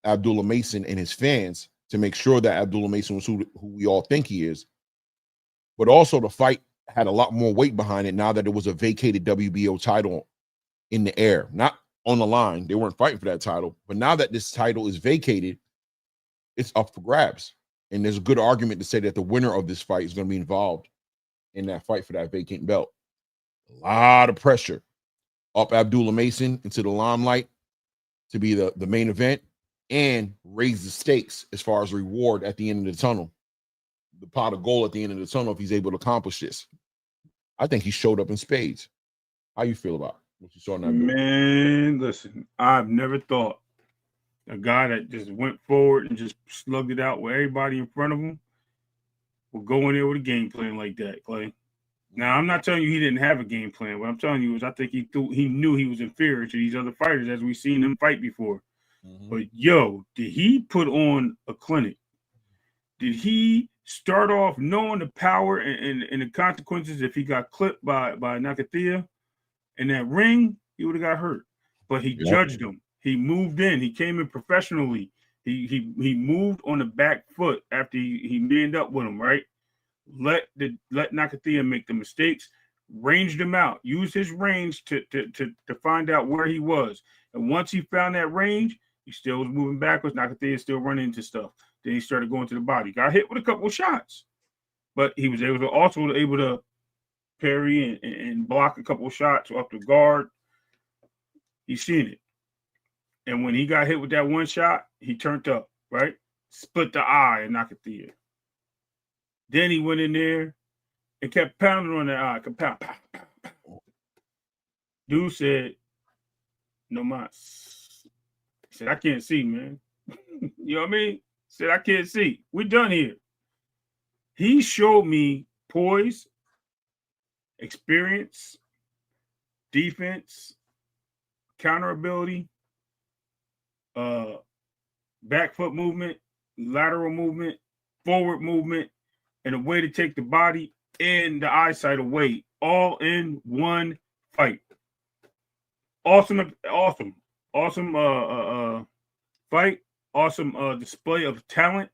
Abdullah Mason and his fans to make sure that Abdullah Mason was who we all think he is, but also the fight had a lot more weight behind it now that it was a vacated WBO title in the air, not on the line. They weren't fighting for that title, but now that this title is vacated, it's up for grabs. And there's a good argument to say that the winner of this fight is going to be involved in that fight for that vacant belt. A lot of pressure up Abdullah Mason into the limelight to be the main event and raise the stakes as far as reward at the end of the tunnel. The pot of gold at the end of the tunnel if he's able to accomplish this. I think he showed up in spades. How you feel about what you saw in that?
Man, listen, I've never thought a guy that just went forward and just slugged it out with everybody in front of him would go in there with a game plan like that, Clay. Now, I'm not telling you he didn't have a game plan. What I'm telling you is I think he knew he was inferior to these other fighters as we've seen him fight before. Mm-hmm. But, did he put on a clinic? Did he start off knowing the power and the consequences if he got clipped by Nakatilia in that ring? He would have got hurt. But he judged him. He moved in. He came in professionally. He moved on the back foot after he manned up with him, right? Let Nakatilia make the mistakes, ranged him out, used his range to find out where he was. And once he found that range, he still was moving backwards. Nakatilia still running into stuff. Then he started going to the body. Got hit with a couple of shots. But he was able to parry and block a couple of shots off the guard. He's seen it. And when he got hit with that one shot, he turned up, right? Split the eye and Nakatilia. Then he went in there and kept pounding on that eye. Pound. Dude said, no mas. He said, I can't see, man. You know what I mean? He said, I can't see. We're done here. He showed me poise, experience, defense, counter ability, back foot movement, lateral movement, forward movement, and a way to take the body and the eyesight away, all in one fight. Awesome fight. Awesome display of talent.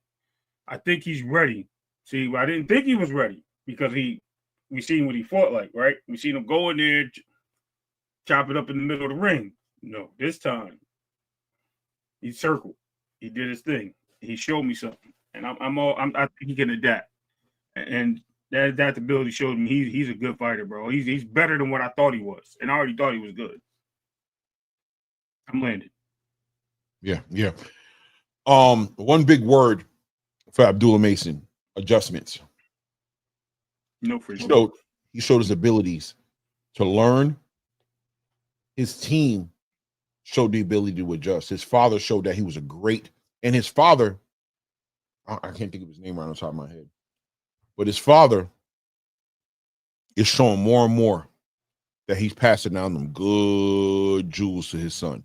I think he's ready. See, I didn't think he was ready because we seen what he fought like, right? We seen him go in there, chop it up in the middle of the ring. No, this time he circled. He did his thing. He showed me something, and I think he can adapt. And that adaptability showed me he's a good fighter, bro. He's better than what I thought he was, and I already thought he was good. I'm landed.
Yeah. One big word for Abdullah Mason: adjustments.
No, for sure.
He showed his abilities to learn. His team showed the ability to adjust. His father showed that he was and his father, I can't think of his name right on the top of my head, but his father is showing more and more that he's passing down them good jewels to his son.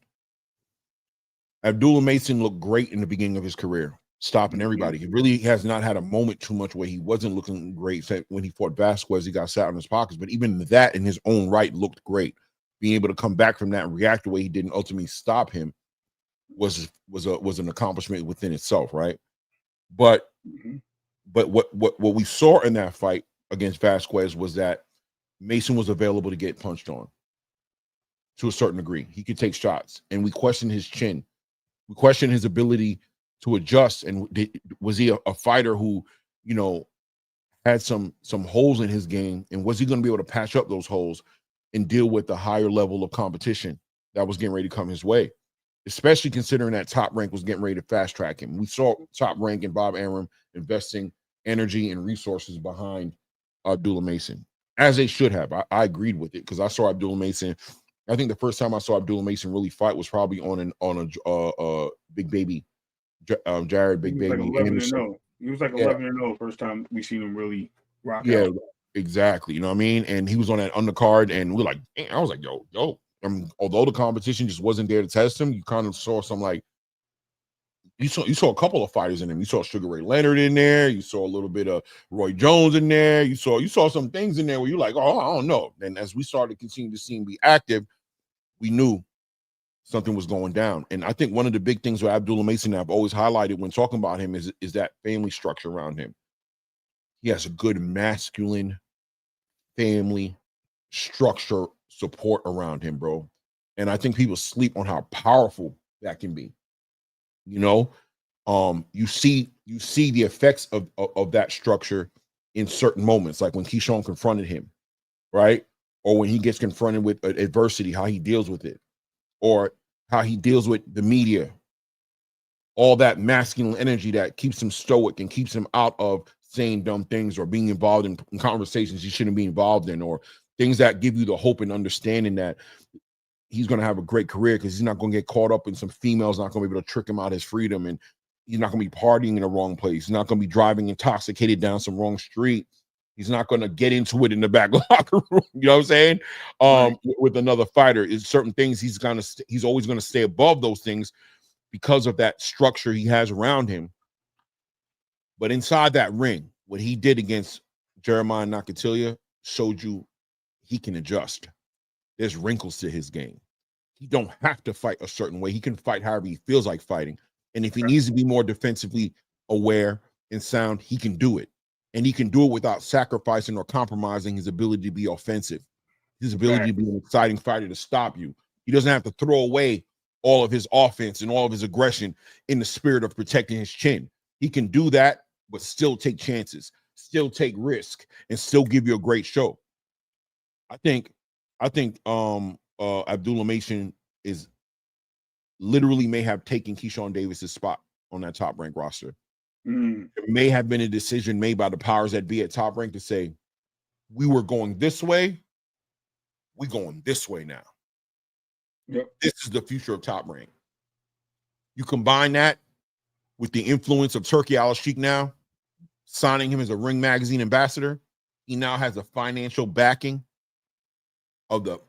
Abdullah Mason looked great in the beginning of his career, stopping everybody. He really has not had a moment too much where he wasn't looking great. When he fought Vasquez, he got sat on his pockets, but even that in his own right looked great. Being able to come back from that and react the way he did and ultimately stop him was an accomplishment within itself, right? But what we saw in that fight against Vasquez was that Mason was available to get punched on to a certain degree. He could take shots, and we questioned his chin. We questioned his ability to adjust, and was he a fighter who, had some holes in his game, and was he going to be able to patch up those holes and deal with the higher level of competition that was getting ready to come his way, especially considering that Top Rank was getting ready to fast track him. We saw Top Rank and Bob Arum investing energy and resources behind Abdullah Mason, as they should have. I agreed with it because I saw Abdullah Mason. I think the first time I saw Abdullah Mason really fight was probably on a Big Baby, Jared Big Baby.
He was like 11-0 first time we seen him really rock out.
Yeah, exactly. You know what I mean? And he was on that undercard, and we're like, I was like, yo. Although the competition just wasn't there to test him, you kind of saw some like You saw a couple of fighters in him. You saw Sugar Ray Leonard in there. You saw a little bit of Roy Jones in there. You saw some things in there where you're like, oh, I don't know. And as we started to continue to see him be active, we knew something was going down. And I think one of the big things with Abdullah Mason that I've always highlighted when talking about him is that family structure around him. He has a good masculine family structure support around him, bro. And I think people sleep on how powerful that can be. You know, you see the effects of that structure in certain moments, like when Keyshawn confronted him, right? Or when he gets confronted with adversity, how he deals with it, or how he deals with the media. All that masculine energy that keeps him stoic and keeps him out of saying dumb things or being involved in conversations he shouldn't be involved in, or things that give you the hope and understanding that he's going to have a great career because he's not going to get caught up in some females, not going to be able to trick him out his freedom, and he's not going to be partying in the wrong place. He's not going to be driving intoxicated down some wrong street. He's not going to get into it in the back locker room. You know what I'm saying? Right. With another fighter, is certain things he's always going to stay above those things because of that structure he has around him. But inside that ring, what he did against Jeremiah Nakatilia showed you he can adjust. There's wrinkles to his game. He don't have to fight a certain way. He can fight however he feels like fighting. And if he needs to be more defensively aware and sound, he can do it. And he can do it without sacrificing or compromising his ability to be offensive, his ability to be an exciting fighter to stop you. He doesn't have to throw away all of his offense and all of his aggression in the spirit of protecting his chin. He can do that, but still take chances, still take risk, and still give you a great show. I think Abdullah Mason is literally may have taken Keyshawn Davis's spot on that Top Rank roster. There may have been a decision made by the powers that be at Top Rank to say, we were going this way, we're going this way now. Yep. This is the future of Top Rank. You combine that with the influence of Turki Al-Sheikh now, signing him as a Ring Magazine ambassador. He now has a financial backing of the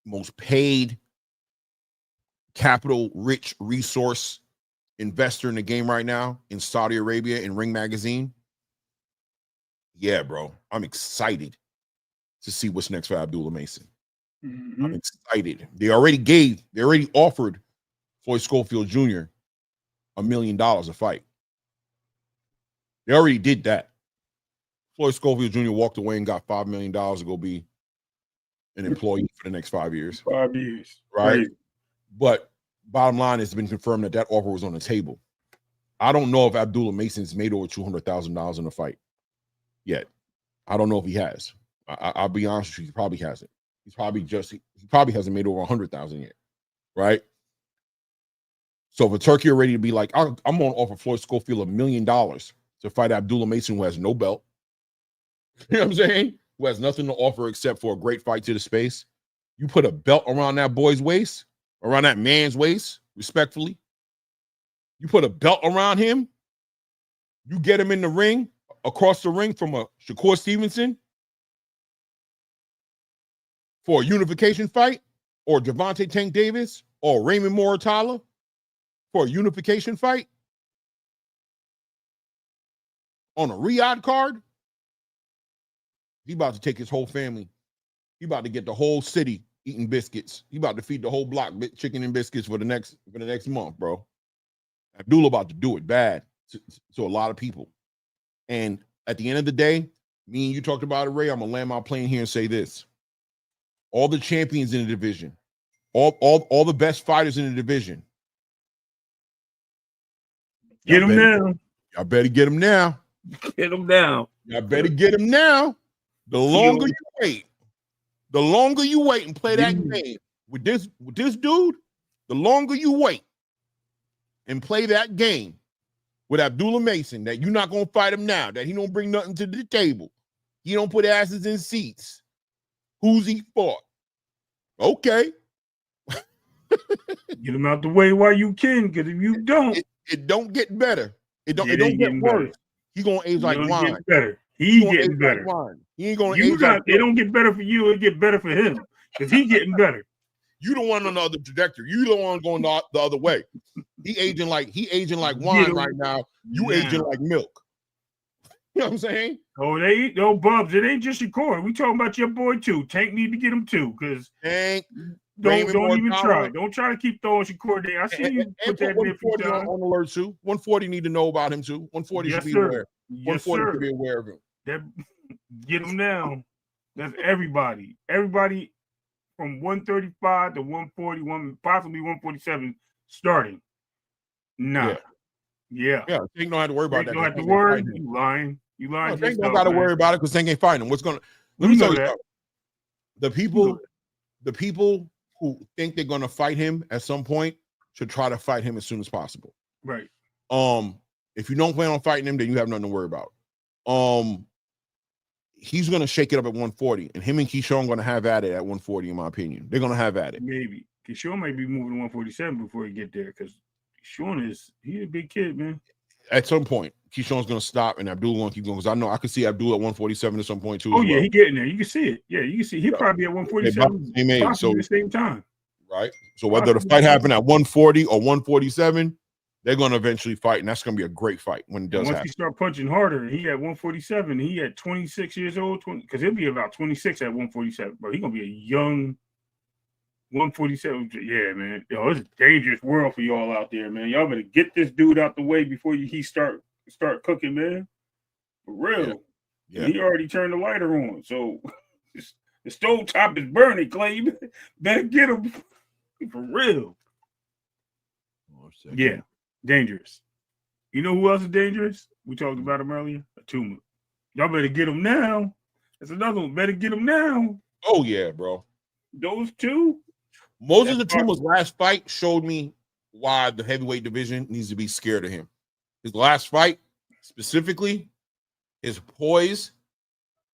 most paid, capital-rich resource investor in the game right now in Saudi Arabia in Ring Magazine. Yeah, bro, I'm excited to see what's next for Abdullah Mason. I'm excited. They already offered Floyd Schofield Jr. $1 million a fight. They already did that. Floyd Schofield Jr. walked away and got $5 million to go be an employee for the next 5 years.
5 years.
Right?
Crazy.
But bottom line, it's been confirmed that offer was on the table. I don't know if Abdullah Mason's made over $200,000 in a fight yet. I don't know if he has. I'll be honest with you, he probably hasn't. He probably hasn't made over 100,000 yet, right? So for Turkey already to be like, I'm going to offer Floyd Schofield $1 million to fight Abdullah Mason, who has no belt, you know what I'm saying? Who has nothing to offer except for a great fight to the space. You put a belt around that boy's waist, around that man's waist, respectfully. You put a belt around him. You get him in the ring, across the ring from a Shakur Stevenson for a unification fight, or Gervonta Tank Davis, or Raymond Moratala for a unification fight on a Riyadh card. He about to take his whole family. He about to get the whole city eating biscuits. He about to feed the whole block chicken and biscuits for the next month, bro. Abdullah about to do it bad to a lot of people. And at the end of the day, me and you talked about it, Ray. I'm gonna land my plane here and say this: all the champions in the division, all the best fighters in the division,
get them now.
Y'all better get them now.
Get them down.
Y'all better get them now. The longer you wait and play that game with this dude, the longer you wait and play that game with Abdullah Mason, that you're not going to fight him now, that he don't bring nothing to the table, he don't put asses in seats, who's he fought? Okay.
Get him out the way while you can, because if you don't,
it don't get better. It don't get worse. Better. He gonna age like wine.
He getting better.
Like he ain't gonna age like
it don't get better for you, it get better for him. Because he getting better.
You the one on the other trajectory. You the one going the other way. He aging like wine right now. You aging like milk. You know what I'm saying?
Oh, Bubs, it ain't just your core. We talking about your boy too. Tank need to get him too, because
Tank.
Don't even try. Don't try to keep throwing Shakur there. I see you put that in a few times.
On alert too. 140 need to know about him too. 140 should be aware. 140 should be aware of him.
Get him now. That's everybody. Everybody from 135 to 140, possibly 147 starting. Nah. Yeah.
Tank don't have to worry about that.
Don't have to worry. You lying.
No, Tank don't got to worry about it because Tank ain't fighting him. Let me tell you something. The people who think they're going to fight him at some point should try to fight him as soon as possible.
Right.
If you don't plan on fighting him, then you have nothing to worry about. He's going to shake it up at 140, and him and Keyshawn going to have at it at 140, in my opinion. They're going to have at it.
Maybe. Keyshawn might be moving to 147 before he get there, because Keyshawn he's a big kid, man.
At some point, Keyshawn's going to stop, and Abdullah going to keep going, because I could see Abdullah at 147 at some point, too.
Oh, yeah, he getting there. You can see it. Yeah, you can see. He'll probably be at 147 possibly at the same time.
Right? So whether the fight happen at 140 or 147, they're going to eventually fight, and that's going to be a great fight when it does happen.
Once he start punching harder, he at 147, he at 26 years old, because he'll be about 26 at 147. Bro, he's going to be a young 147. Yeah, man. Yo, it's a dangerous world for y'all out there, man. Y'all better get this dude out the way before he start cooking, man. For real. Yeah. He already turned the lighter on, so the stove top is burning, Clay. You better get him for real. Yeah. Dangerous. You know who else is dangerous? We talked about him earlier. Ituma. Y'all better get him now. That's another one. Better get him now.
Oh yeah, bro.
Those two.
Moses Ituma's last fight showed me why the heavyweight division needs to be scared of him. His last fight, specifically, his poise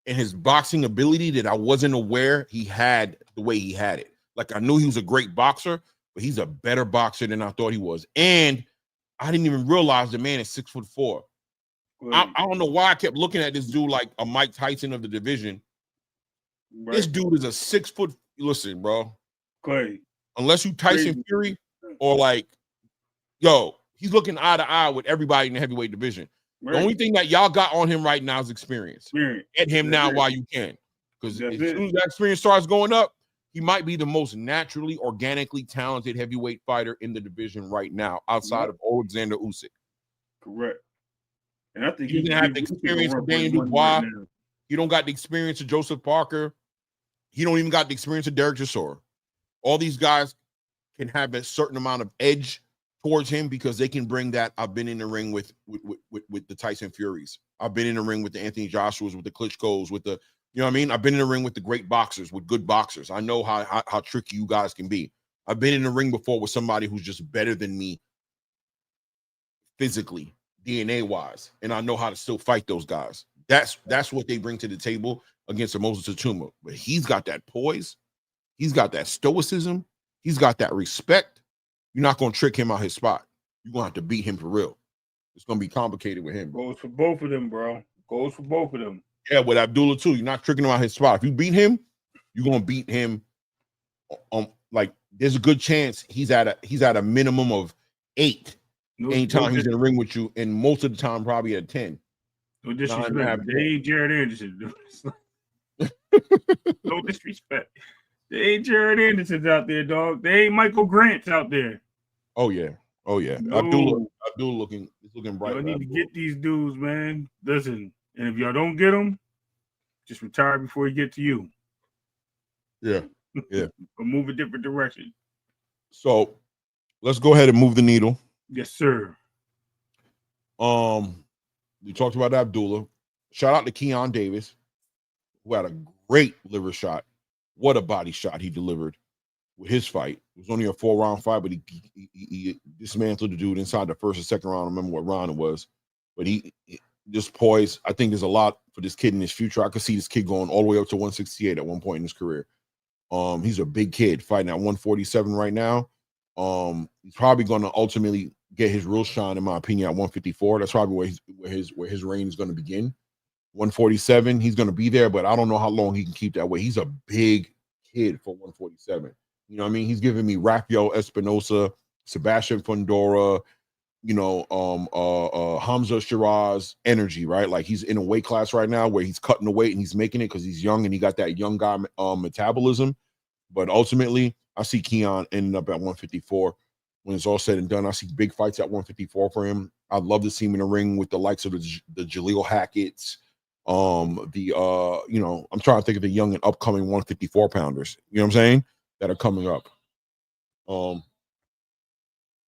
and his boxing ability that I wasn't aware he had the way he had it. Like, I knew he was a great boxer, but he's a better boxer than I thought he was. And I didn't even realize the man is 6'4". I don't know why I kept looking at this dude like a Mike Tyson of the division. Right. This dude is a 6 foot. Listen, bro.
Clay.
Unless you Tyson Fury or he's looking eye to eye with everybody in the heavyweight division. Right. The only thing that y'all got on him right now is experience. Get him now while you can. Because as soon as that experience starts going up, he might be the most naturally, organically talented heavyweight fighter in the division right now, outside of Alexander Usyk.
Correct. And I think
he didn't have the experience of Daniel Dubois. He don't got the experience of Joseph Parker. He don't even got the experience of Derek Chisora. All these guys can have a certain amount of edge towards him because they can bring that. I've been in the ring with the Tyson Furies. I've been in the ring with the Anthony Joshuas, with the Klitschko's, with the, you know what I mean? I've been in the ring with the great boxers, with good boxers. I know how tricky you guys can be. I've been in the ring before with somebody who's just better than me physically, DNA-wise, and I know how to still fight those guys. That's what they bring to the table against a Moses Ituma. But he's got that poise. He's got that stoicism. He's got that respect. You're not going to trick him out his spot. You're going to have to beat him for real. It's going to be complicated with him, bro.
Goes for both of them, bro. Goes for both of them.
Yeah, with Abdullah too. You're not tricking him out his spot. If you beat him, you're gonna beat him. Like there's a good chance he's at a minimum of 8 anytime he's in the ring with you, and most of the time probably at 10.
No disrespect. They ain't Jared Anderson. No disrespect. They ain't Jared Andersons out there, dog. They ain't Michael Grant's out there.
Oh yeah. No. Abdullah looking bright.
Y'all need to get these dudes, man. Listen. And if y'all don't get him, just retire before he get to you.
Yeah.
Or move a different direction.
So let's go ahead and move the needle.
Yes, sir.
We talked about Abdullah. Shout out to Keyshawn Davis, who had a great liver shot. What a body shot he delivered with his fight. It was only a 4-round fight, but he dismantled the dude inside the first and second round. I don't remember what round it was, but he just poised. I think there's a lot for this kid in his future. I could see this kid going all the way up to 168 at one point in his career. He's a big kid fighting at 147 right now. He's probably going to ultimately get his real shine, in my opinion, at 154. That's probably where his reign is going to begin. 147, he's going to be there, but I don't know how long he can keep that way. He's a big kid for 147. You know what I mean? He's giving me Rafael Espinosa, Sebastian Fundora, you know, Hamza Shiraz energy, right? Like he's in a weight class right now where he's cutting the weight and he's making it because he's young and he got that young guy metabolism. But ultimately, I see Keon ending up at 154. When it's all said and done, I see big fights at 154 for him. I'd love to see him in the ring with the likes of the Jaleel Hackett's, you know, I'm trying to think of the young and upcoming 154 pounders, you know what I'm saying, that are coming up.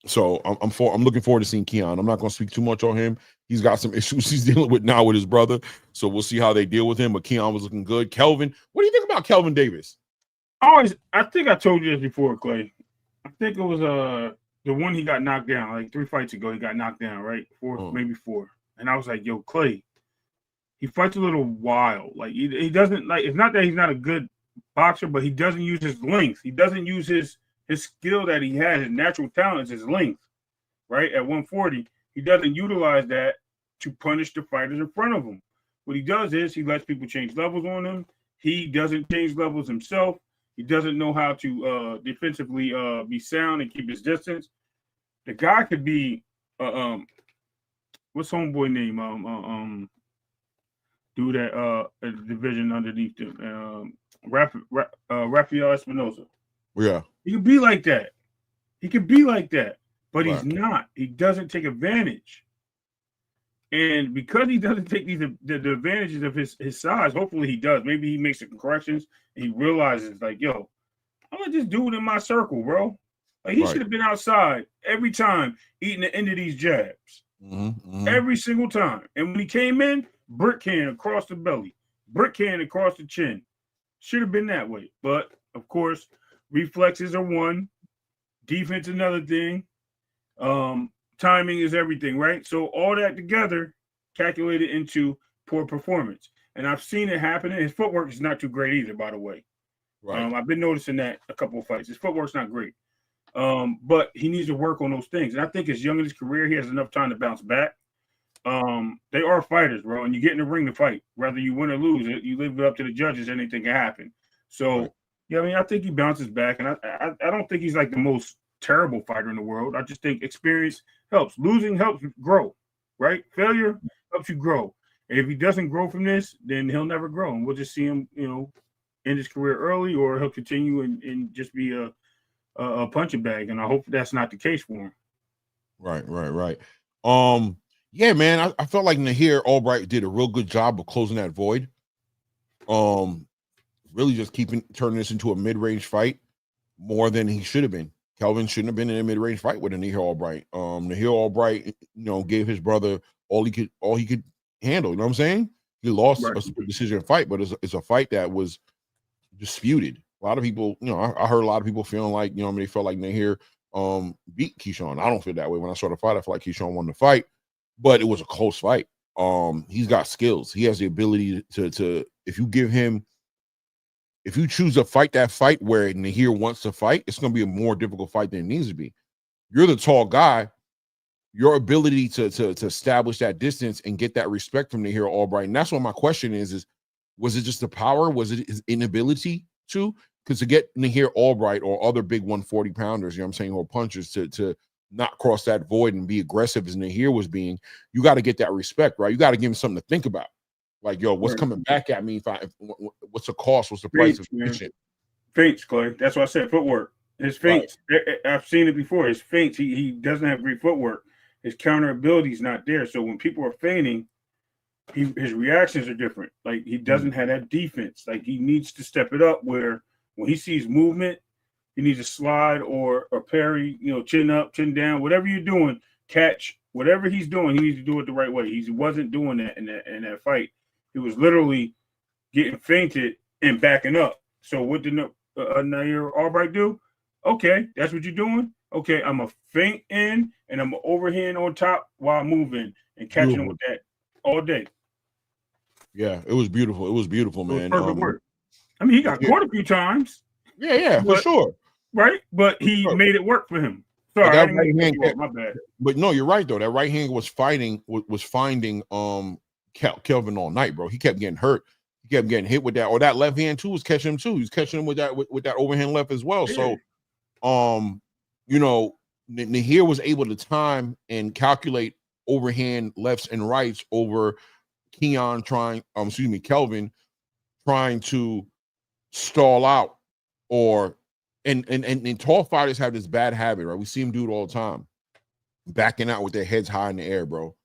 So I'm looking forward to seeing Keon. I'm not going to speak too much on him. He's got some issues he's dealing with now with his brother, so we'll see how they deal with him. But Keon was looking good. Kelvin, what do you think about Kelvin Davis?
I think I told you this before, Clay. I think it was the one he got knocked down like 3 fights ago. He got knocked down, right? Maybe 4. And I was like, yo, Clay, he fights a little wild. Like he doesn't like. It's not that he's not a good boxer, but he doesn't use his length. He doesn't use his skill that he has. His natural talent is his length, right? At 140, he doesn't utilize that to punish the fighters in front of him. What he does is he lets people change levels on him. He doesn't change levels himself. He doesn't know how to defensively be sound and keep his distance. The guy could be what's homeboy name? Do that division underneath him. Rafael Espinosa.
Yeah.
He could be like that. But he's not. He doesn't take advantage. And because he doesn't take the advantages of his size, hopefully he does. Maybe he makes some corrections and he realizes, like, yo, I'm gonna just do it in my circle, bro. Like he should have been outside every time eating the end of these jabs. Every single time. And when he came in, brick hand across the belly, brick hand across the chin. Should have been that way. But of course, reflexes are one, defense another thing. Timing is everything, right? So all that together calculated into poor performance. And I've seen it happen. His footwork is not too great either, by the way. Right. I've been noticing that a couple of fights. His footwork's not great. But he needs to work on those things. And I think as young in his career, he has enough time to bounce back. They are fighters, bro, and you get in the ring to fight. Whether you win or lose, you leave it up to the judges, anything can happen. So, yeah, I mean, I think he bounces back. And I don't think he's like the most terrible fighter in the world. I just think experience helps. Losing helps grow, right? Failure helps you grow. And if he doesn't grow from this, then he'll never grow. And we'll just see him, you know, end his career early, or he'll continue and just be a punching bag. And I hope that's not the case for him.
Right. Yeah, man, I felt like Nahir Albright did a real good job of closing that void. Really just turning this into a mid-range fight more than he should have been. Kelvin shouldn't have been in a mid-range fight with Nahir Albright. Nahir Albright, you know, gave his brother all he could handle. You know what I'm saying? He lost a decision fight, but it's a fight that was disputed. A lot of people, you know, I heard a lot of people feeling like, you know, they felt like Nahir beat Keyshawn. I don't feel that way. When I saw the fight, I felt like Keyshawn won the fight, but it was a close fight. He's got skills. He has the ability to if you choose to fight that fight where Nahir wants to fight, it's going to be a more difficult fight than it needs to be. You're the tall guy. Your ability to establish that distance and get that respect from Nahir Albright. And that's what my question is was it just the power? Was it his inability to? Because to get Nahir Albright or other big 140 pounders, you know what I'm saying, or punchers to not cross that void and be aggressive as Nahir was being, you got to get that respect, right? You got to give him something to think about. Like, yo, what's coming back at me? What's the cost? What's the price of shit?
Feints, Clay. That's why I said footwork. His feints. Right. I've seen it before. His feints. He doesn't have great footwork. His counter ability is not there. So when people are feigning, his reactions are different. Like he doesn't have that defense. Like he needs to step it up. Where when he sees movement, he needs to slide or parry. You know, chin up, chin down, whatever you're doing, catch whatever he's doing. He needs to do it the right way. He wasn't doing that in that fight. He was literally getting feinted and backing up. So what did Nahir Albright do? Okay, that's what you're doing. Okay, I'm a feint in and I'm an overhand on top while moving and catching him with that all day.
Yeah, it was beautiful. It was beautiful, man.
It was perfect work. I mean, he got caught a few times.
Yeah, for sure.
Right, but he made it work for him. Sorry,
that right hand,
my bad.
But no, you're right though. That right hand was finding Kelvin all night, bro. He kept getting hurt. He kept getting hit with that, or that left hand too was catching him too. He was catching him with that overhand left as well. Yeah. So Nahir was able to time and calculate overhand lefts and rights over Kelvin trying to stall out, and tall fighters have this bad habit, right? We see them do it all the time, backing out with their heads high in the air, bro.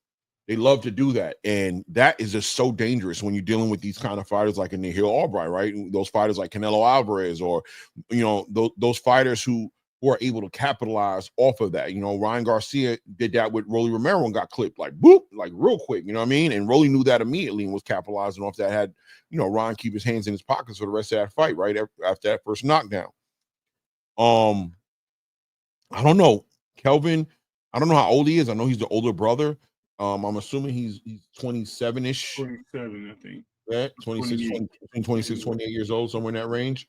They love to do that, and that is just so dangerous when you're dealing with these kind of fighters like a Nahir Albright, right? Those fighters like Canelo Alvarez, or those fighters who are able to capitalize off of that. Ryan Garcia did that with Rolly Romero and got clipped like boop, like real quick. You know what I mean? And Rolly knew that immediately and was capitalizing off that. Had Ryan keep his hands in his pockets for the rest of that fight, right after that first knockdown. I don't know, Kelvin. I don't know how old he is. I know he's the older brother. I'm assuming he's 27-ish.
27, I think.
Yeah, 26, 28 years old, somewhere in that range.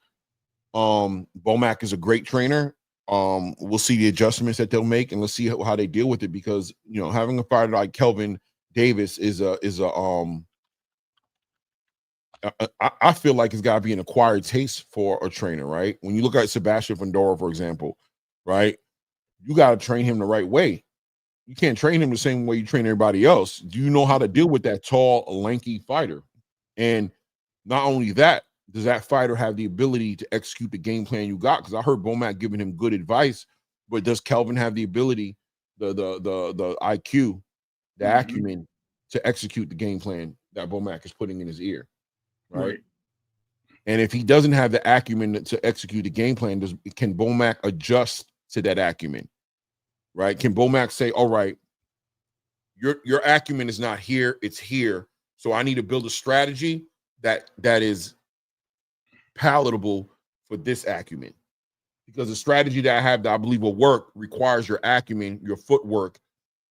Bomac is a great trainer. We'll see the adjustments that they'll make, and let's see how they deal with it, because having a fighter like Kelvin Davis I feel like it's got to be an acquired taste for a trainer, right? When you look at Sebastian Fundora, for example, right, you got to train him the right way. You can't train him the same way you train everybody else. Do you know how to deal with that tall, lanky fighter? And not only that, does that fighter have the ability to execute the game plan you got? Because I heard Bomac giving him good advice, but does Kelvin have the ability, the IQ, the acumen to execute the game plan that Bomac is putting in his ear? Right. And if he doesn't have the acumen to execute the game plan, can Bomac adjust to that acumen? Right? Can Bomac say, all right, your acumen is not here, it's here. So I need to build a strategy that is palatable for this acumen. Because the strategy that I have that I believe will work requires your acumen, your footwork.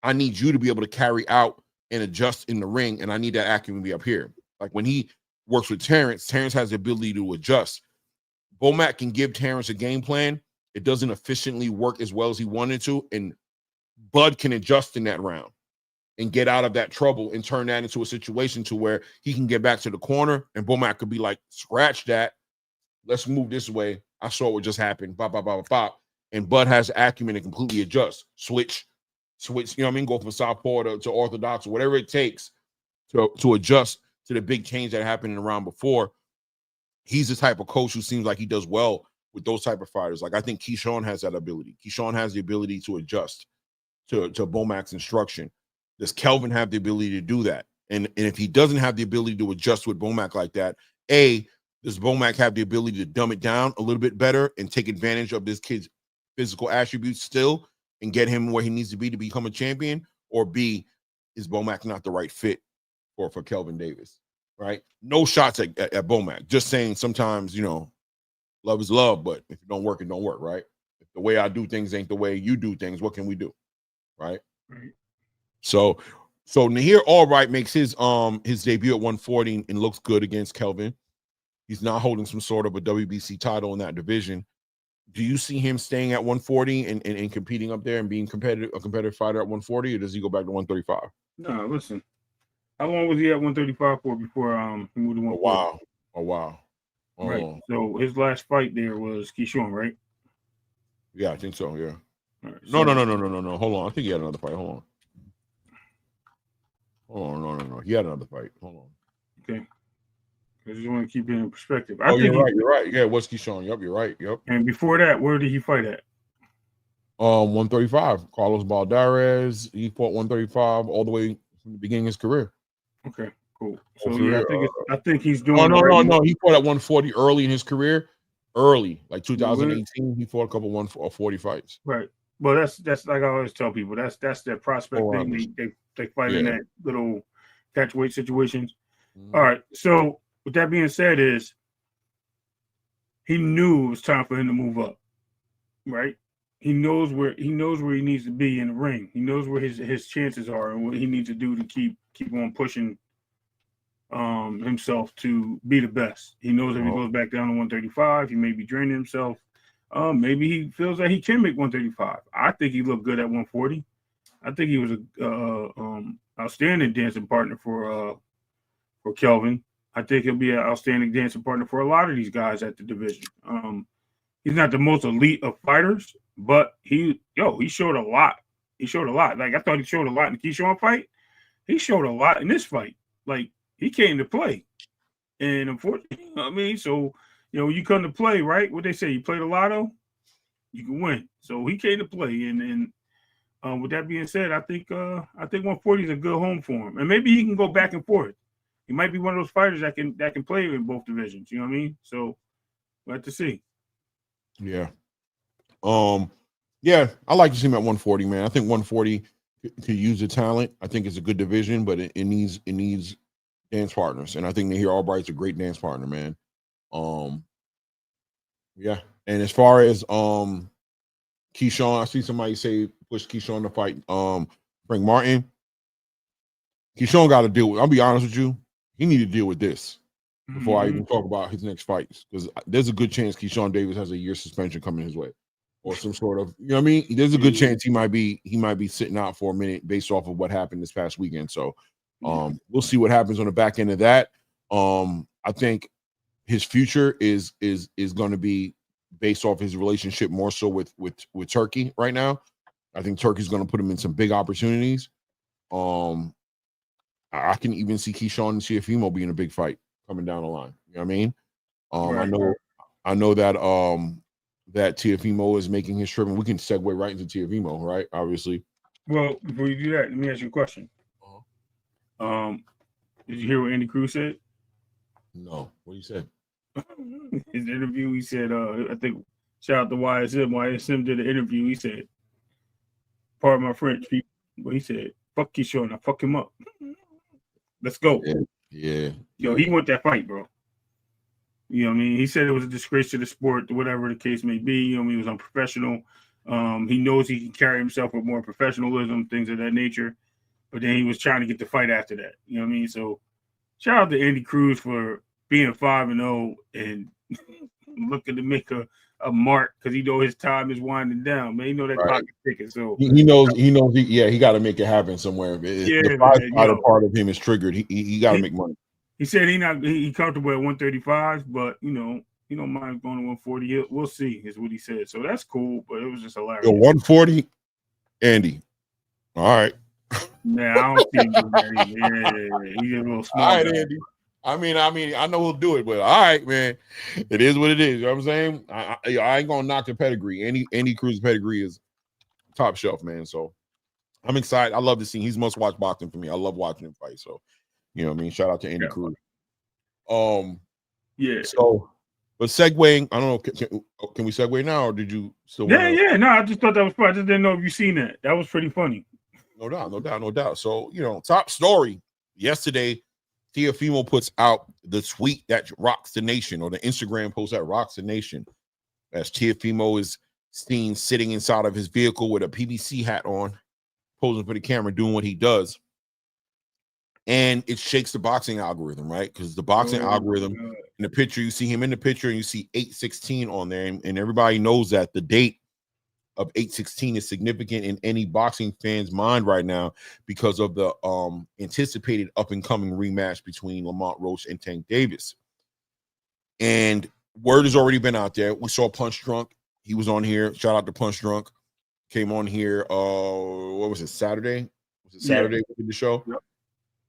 I need you to be able to carry out and adjust in the ring, and I need that acumen to be up here. Like when he works with Terrence has the ability to adjust. Bomac can give Terrence a game plan. It doesn't efficiently work as well as he wanted to, and Bud can adjust in that round and get out of that trouble and turn that into a situation to where he can get back to the corner, and Bomac could be like, scratch that. Let's move this way. I saw what just happened. Bop, bop, bop, bop. And Bud has acumen to completely adjust, switch, you know what I mean? Go from southpaw to orthodox or whatever it takes to adjust to the big change that happened in the round before. He's the type of coach who seems like he does well with those type of fighters. Like I think Keyshawn has that ability. Keyshawn has the ability to adjust to Bomac's instruction. Does Kelvin have the ability to do that? And if he doesn't have the ability to adjust with Bomac like that, does Bomac have the ability to dumb it down a little bit better and take advantage of this kid's physical attributes still and get him where he needs to be to become a champion? Or B, is Bomac not the right fit for Kelvin Davis, right? No shots at Bomac. Just saying sometimes, love is love, but if it don't work, it don't work, right? If the way I do things ain't the way you do things, what can we do, right? So Nahir Albright makes his debut at 140 and looks good against Kelvin. He's now holding some sort of a WBC title in that division. Do you see him staying at 140 and competing up there and being a competitive fighter at 140, or does he go back to 135?
No, listen. How long was he at 135 for before he moved to 140?
Oh wow.
Right. So his last fight there was Keyshawn, right?
Yeah, I think so. Yeah.
Right,
so no. Hold on. I think he had another fight. Hold on. No. He had another fight. Hold on.
Okay. I just want to keep it in perspective.
You're right. Yeah, what's Keyshawn? Yep, you're right. Yep.
And before that, where did he fight at?
135. Carlos Balderas. He fought 135 all the way from the beginning of his career.
Okay, cool. So I think he's doing.
No. He fought at 140 early in his career. Early, like 2018, he fought a couple 140 fights.
Right. Well, that's like I always tell people. That's their prospect thing. They fight in that little catch weight situations. All right. So with that being said, he knew it was time for him to move up. Right. He knows where he needs to be in the ring. He knows where his chances are and what he needs to do to keep on pushing himself to be the best. He knows if he goes back down to 135, he may be draining himself. Maybe he feels that he can make 135. I think he looked good at 140. I think he was a outstanding dancing partner for Kelvin. I think he'll be an outstanding dancing partner for a lot of these guys at the division. he's not the most elite of fighters, but he showed a lot. He showed a lot. Like I thought he showed a lot in the Keyshawn fight. He showed a lot in this fight. Like he came to play, and unfortunately, I mean, so you come to play, right? What they say, you play the lotto, you can win. So he came to play, and with that being said, I think 140 is a good home for him, and maybe he can go back and forth. He might be one of those fighters that can play in both divisions. You know what I mean? So we'll have to see.
Yeah. Yeah, I like to see him at 140, man. I think 140 could use the talent. I think it's a good division, but it needs dance partners, and I think Nahir Albright's a great dance partner, man. Yeah. And as far as Keyshawn, I see somebody say push Keyshawn to fight Frank Martin. Keyshawn got to deal with. I'll be honest with you, he need to deal with this before I even talk about his next fights, because there's a good chance Keyshawn Davis has a year suspension coming his way, or some sort of, you know what I mean? There's a good chance he might be sitting out for a minute based off of what happened this past weekend. So we'll see what happens on the back end of that. I think his future is going to be based off his relationship more so with Turkey right now. I think Turkey's going to put him in some big opportunities. I can even see Keyshawn and Teofimo being a big fight coming down the line. You know what I mean? I know that that Teofimo is making his trip, and we can segue right into Teofimo, right? Obviously.
Well, before you do that, let me ask you a question. Did you hear what Andy Cruz said?
No. What he said?
His interview, he said, I think, shout out to YSM. YSM did an interview. He said, pardon my French, people, but he said, fuck Keyshawn, I fuck him up. Let's go.
Yeah.
Yo, he want that fight, bro. You know what I mean? He said it was a disgrace to the sport, whatever the case may be. You know what I mean? He was unprofessional. He knows he can carry himself with more professionalism, things of that nature. But then he was trying to get the fight after that. You know what I mean? So shout out to Andy Cruz for being 5-0 and looking to make a mark, because he know his time is winding down. Man, he know that clock is ticking. So
he knows. He got to make it happen somewhere. The five-fighter part of him is triggered. He got to make money.
He said he comfortable at 135, but he don't mind going to 140. We'll see, is what he said. So that's cool, but it was just hilarious.
140, Andy. All right.
Yeah, I don't see him doing that. Yeah, he's a little small.
All right, Andy. I mean, I know he'll do it, but all right, man. It is what it is. You know what I'm saying? I ain't gonna knock the pedigree. Andy Cruz's pedigree is top shelf, man. So I'm excited. I love to see. He's must-watch boxing for me. I love watching him fight. So, you know what I mean? Shout out to Andy Cruz.
Yeah.
So, but segueing, I don't know. Can we segue now, or did you still?
Yeah. No, I just thought that was fun. I just didn't know if you seen that. That was pretty funny.
No doubt. So, top story yesterday. Teofimo puts out the tweet that rocks the nation, or the Instagram post that rocks the nation, as Teofimo is seen sitting inside of his vehicle with a PBC hat on, posing for the camera, doing what he does. And it shakes the boxing algorithm, right? Because the boxing algorithm, in the picture, you see him in the picture, and you see 8/16 on there, and everybody knows that the date of 8/16 is significant in any boxing fan's mind right now because of the anticipated up-and-coming rematch between Lamont Roach and Tank Davis. And word has already been out there. We saw Punch Drunk. He was on here. Shout out to Punch Drunk. Came on here, what was it, Saturday? Was it Saturday we did the show? Yep.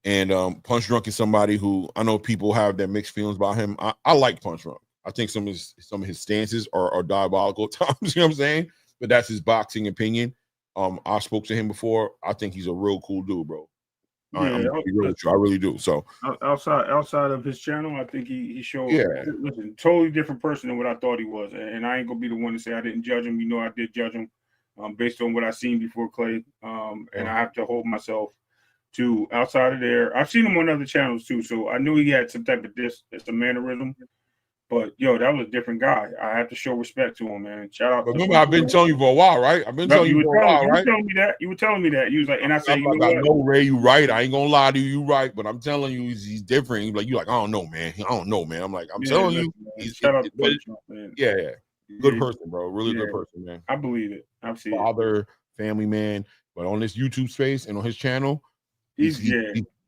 And Punch Drunk is somebody who I know people have their mixed feelings about him. I like Punch Drunk. I think some of his stances are diabolical at times, you know what I'm saying? But that's his boxing opinion. I spoke to him before. I think he's a real cool dude, bro. I'm gonna be real with you. I really do. So
outside of his channel, I think he showed listen, totally different person than what I thought he was. And I ain't gonna be the one to say I didn't judge him. You know, I did judge him based on what I seen before, Clay. And I have to hold myself to outside of there. I've seen him on other channels too, so I knew he had some type of it's a mannerism. But yo, that was a different guy. I have to show respect to him, man. Shout out.
Remember, I've been telling you for a while, right? I've been telling you for a while, right?
You were telling me that. You was like, and I said,
I know, Ray, you right. I ain't gonna lie to you, right? But I'm telling you, he's different. He's like, you like, I don't know, man. I'm like, I'm telling you,
shout out to Trump, man.
Yeah. Good person, bro. Really good person, man.
I believe it. I've seen
father, family man. But on this YouTube space and on his channel, he's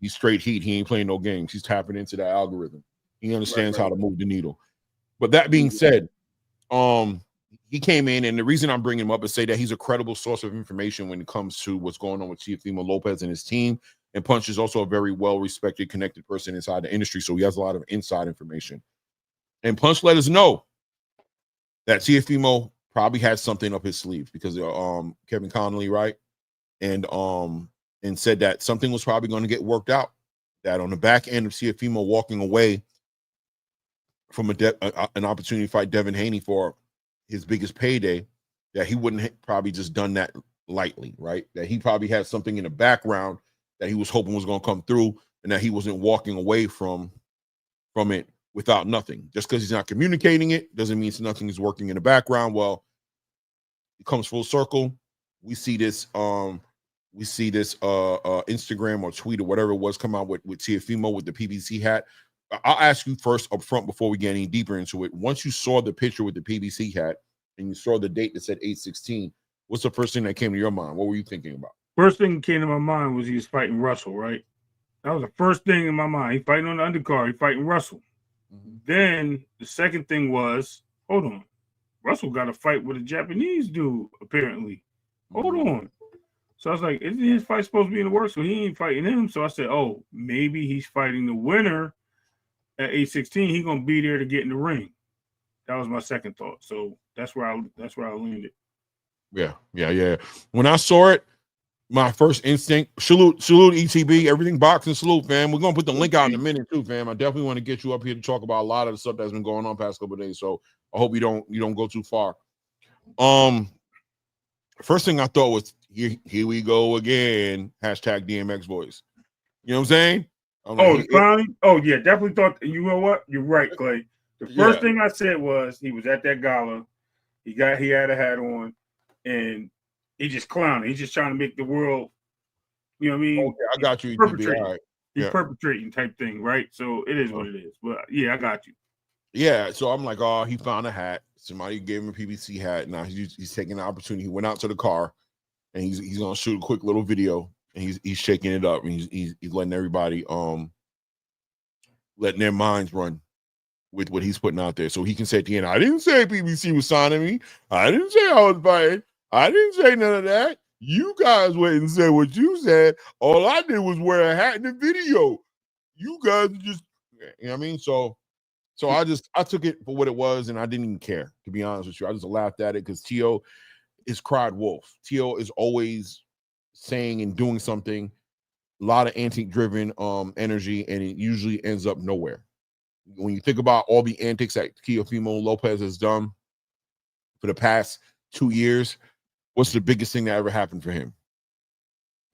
straight heat. He ain't playing no games. He's tapping into that algorithm. He understands how to move the needle. But that being said, he came in, and the reason I'm bringing him up is say that he's a credible source of information when it comes to what's going on with Teofimo Lopez and his team. And Punch is also a very well-respected, connected person inside the industry, so he has a lot of inside information. And Punch let us know that Teofimo probably had something up his sleeve because Kevin Connolly, right? And said that something was probably going to get worked out. That on the back end of Teofimo walking away from an opportunity to fight Devin Haney for his biggest payday, that he wouldn't probably just done that lightly, right? That he probably had something in the background that he was hoping was going to come through, and that he wasn't walking away from it without nothing. Just because he's not communicating it doesn't mean nothing is working in the background. Well, it comes full circle. We see this Instagram or tweet or whatever it was come out with Teofimo with the PBC hat. I'll ask you first up front before we get any deeper into it. Once you saw the picture with the PBC hat and you saw the date that said 8/16, what's the first thing that came to your mind? What were you thinking about?
First thing that came to my mind was he was fighting Russell, right? That was the first thing in my mind. He fighting on the undercard. He fighting Russell. Mm-hmm. Then the second thing was, hold on. Russell got a fight with a Japanese dude, apparently. Hold on. So I was like, isn't his fight supposed to be in the works? So he ain't fighting him. So I said, oh, maybe he's fighting the winner at 8/16. He's gonna be there to get in the ring. That was my second thought. So that's where I landed. Yeah.
When I saw it, my first instinct, salute ETB, everything boxing, salute, fam. We're gonna put the link out in a minute too, fam. I definitely want to get you up here to talk about a lot of the stuff that's been going on past couple of days. So I hope you don't go too far. First thing I thought was here we go again. Hashtag DMX boys. You know what I'm saying?
Yeah, definitely thought. You know what? You're right, Clay. The first thing I said was he was at that gala. He had a hat on, and he just clowning. He's just trying to make the world. You know what I mean?
Okay, I got you.
Perpetrating.
All right.
He's perpetrating type thing, right? So it is what it is. But yeah, I got you.
Yeah, so I'm like, oh, he found a hat. Somebody gave him a PBC hat. Now he's taking the opportunity. He went out to the car, and he's gonna shoot a quick little video, and he's shaking it up, and he's letting everybody letting their minds run with what he's putting out there, so he can say at the end, I didn't say PBC was signing me. I didn't say I was fighting. I didn't say none of that. You guys went and said what you said. All I did was wear a hat in the video. You guys just, you know what I mean? So I took it for what it was, and I didn't even care, to be honest with you. I just laughed at it because Teo is cried wolf. Teo is always saying and doing something, a lot of antique-driven energy, and it usually ends up nowhere. When you think about all the antics that Teofimo Lopez has done for the past 2 years, what's the biggest thing that ever happened for him?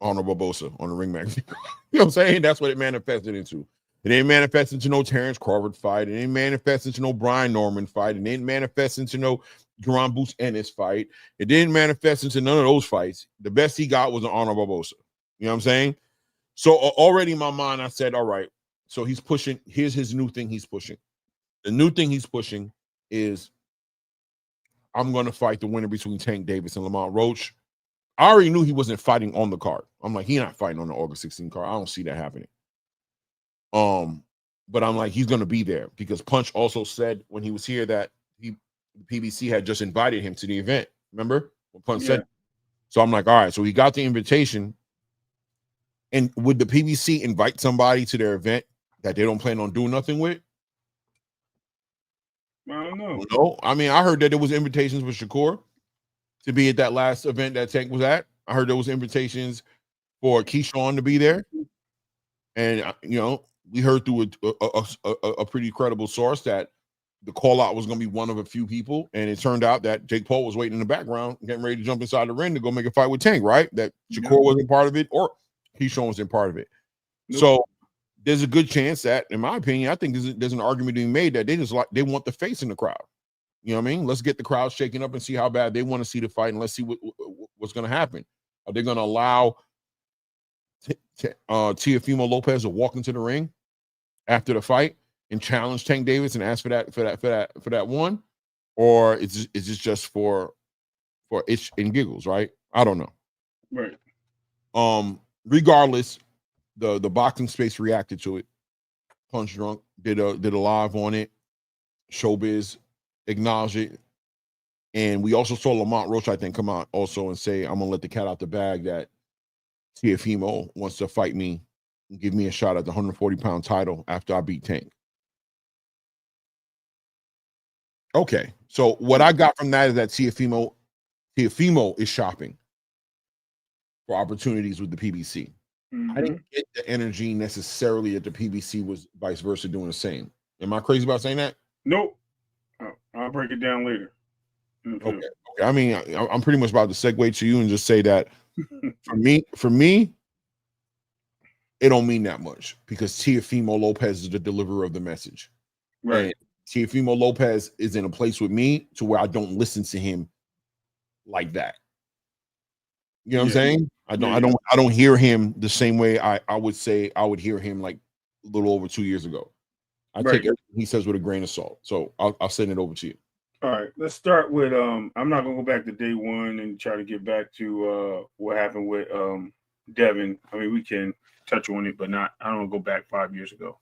Honor Barbosa on the ring magazine. You know what I'm saying? That's what it manifested into. It didn't manifest into no Terrence Crawford fight. It didn't manifest into no Brian Norman fight. It didn't manifest into no Duran Boots Ennis fight. It didn't manifest into none of those fights. The best he got was an Honor Barbosa. You know what I'm saying? So already in my mind, I said, all right, so he's pushing. Here's his new thing he's pushing. The new thing he's pushing is I'm going to fight the winner between Tank Davis and Lamont Roach. I already knew he wasn't fighting on the card. I'm like, he's not fighting on the August 16 card. I don't see that happening. But I'm like, he's going to be there because Punch also said when he was here that PBC had just invited him to the event. Remember when Punch said? So I'm like, all right, so he got the invitation. And would the PBC invite somebody to their event that they don't plan on doing nothing with?
I don't know.
No, I mean, I heard that there was invitations with Shakur to be at that last event that Tank was at. I heard there was invitations for Keyshawn to be there. And, you know, we heard through a pretty credible source that the call out was going to be one of a few people. And it turned out that Jake Paul was waiting in the background, getting ready to jump inside the ring to go make a fight with Tank, right? That Shakur wasn't part of it or Keyshawn wasn't part of it. Nope. So there's a good chance that, in my opinion, I think there's an argument being made that they want the face in the crowd. You know what I mean? Let's get the crowd shaking up and see how bad they want to see the fight, and let's see what's going to happen. Are they going to allow Teofimo Lopez to walk into the ring after the fight and challenge Tank Davis and ask for that one, or is this just for itch and giggles? Right? I don't know.
Right.
Regardless, the boxing space reacted to it. Punch Drunk did a live on it. Showbiz acknowledged it. And we also saw Lamont Roach, I think, come out also and say, I'm going to let the cat out the bag that Teofimo wants to fight me and give me a shot at the 140-pound title after I beat Tank. Okay, so what I got from that is that Teofimo is shopping for opportunities with the PBC. I didn't get the energy necessarily that the PBC was vice versa doing the same. Am I crazy about saying that?
Nope. I'll break it down later.
Okay. I mean, I'm pretty much about to segue to you and just say that for me, it don't mean that much because Teofimo Lopez is the deliverer of the message.
Right.
And Teofimo Lopez is in a place with me to where I don't listen to him like that. You know what I'm saying? I don't hear him the same way I would say I would hear him like a little over 2 years ago. I take everything he says with a grain of salt. So I'll send it over to you.
All right, let's start with I'm not gonna go back to day one and try to get back to what happened with Devin. I mean, we can touch on it, but I don't want to go back 5 years ago.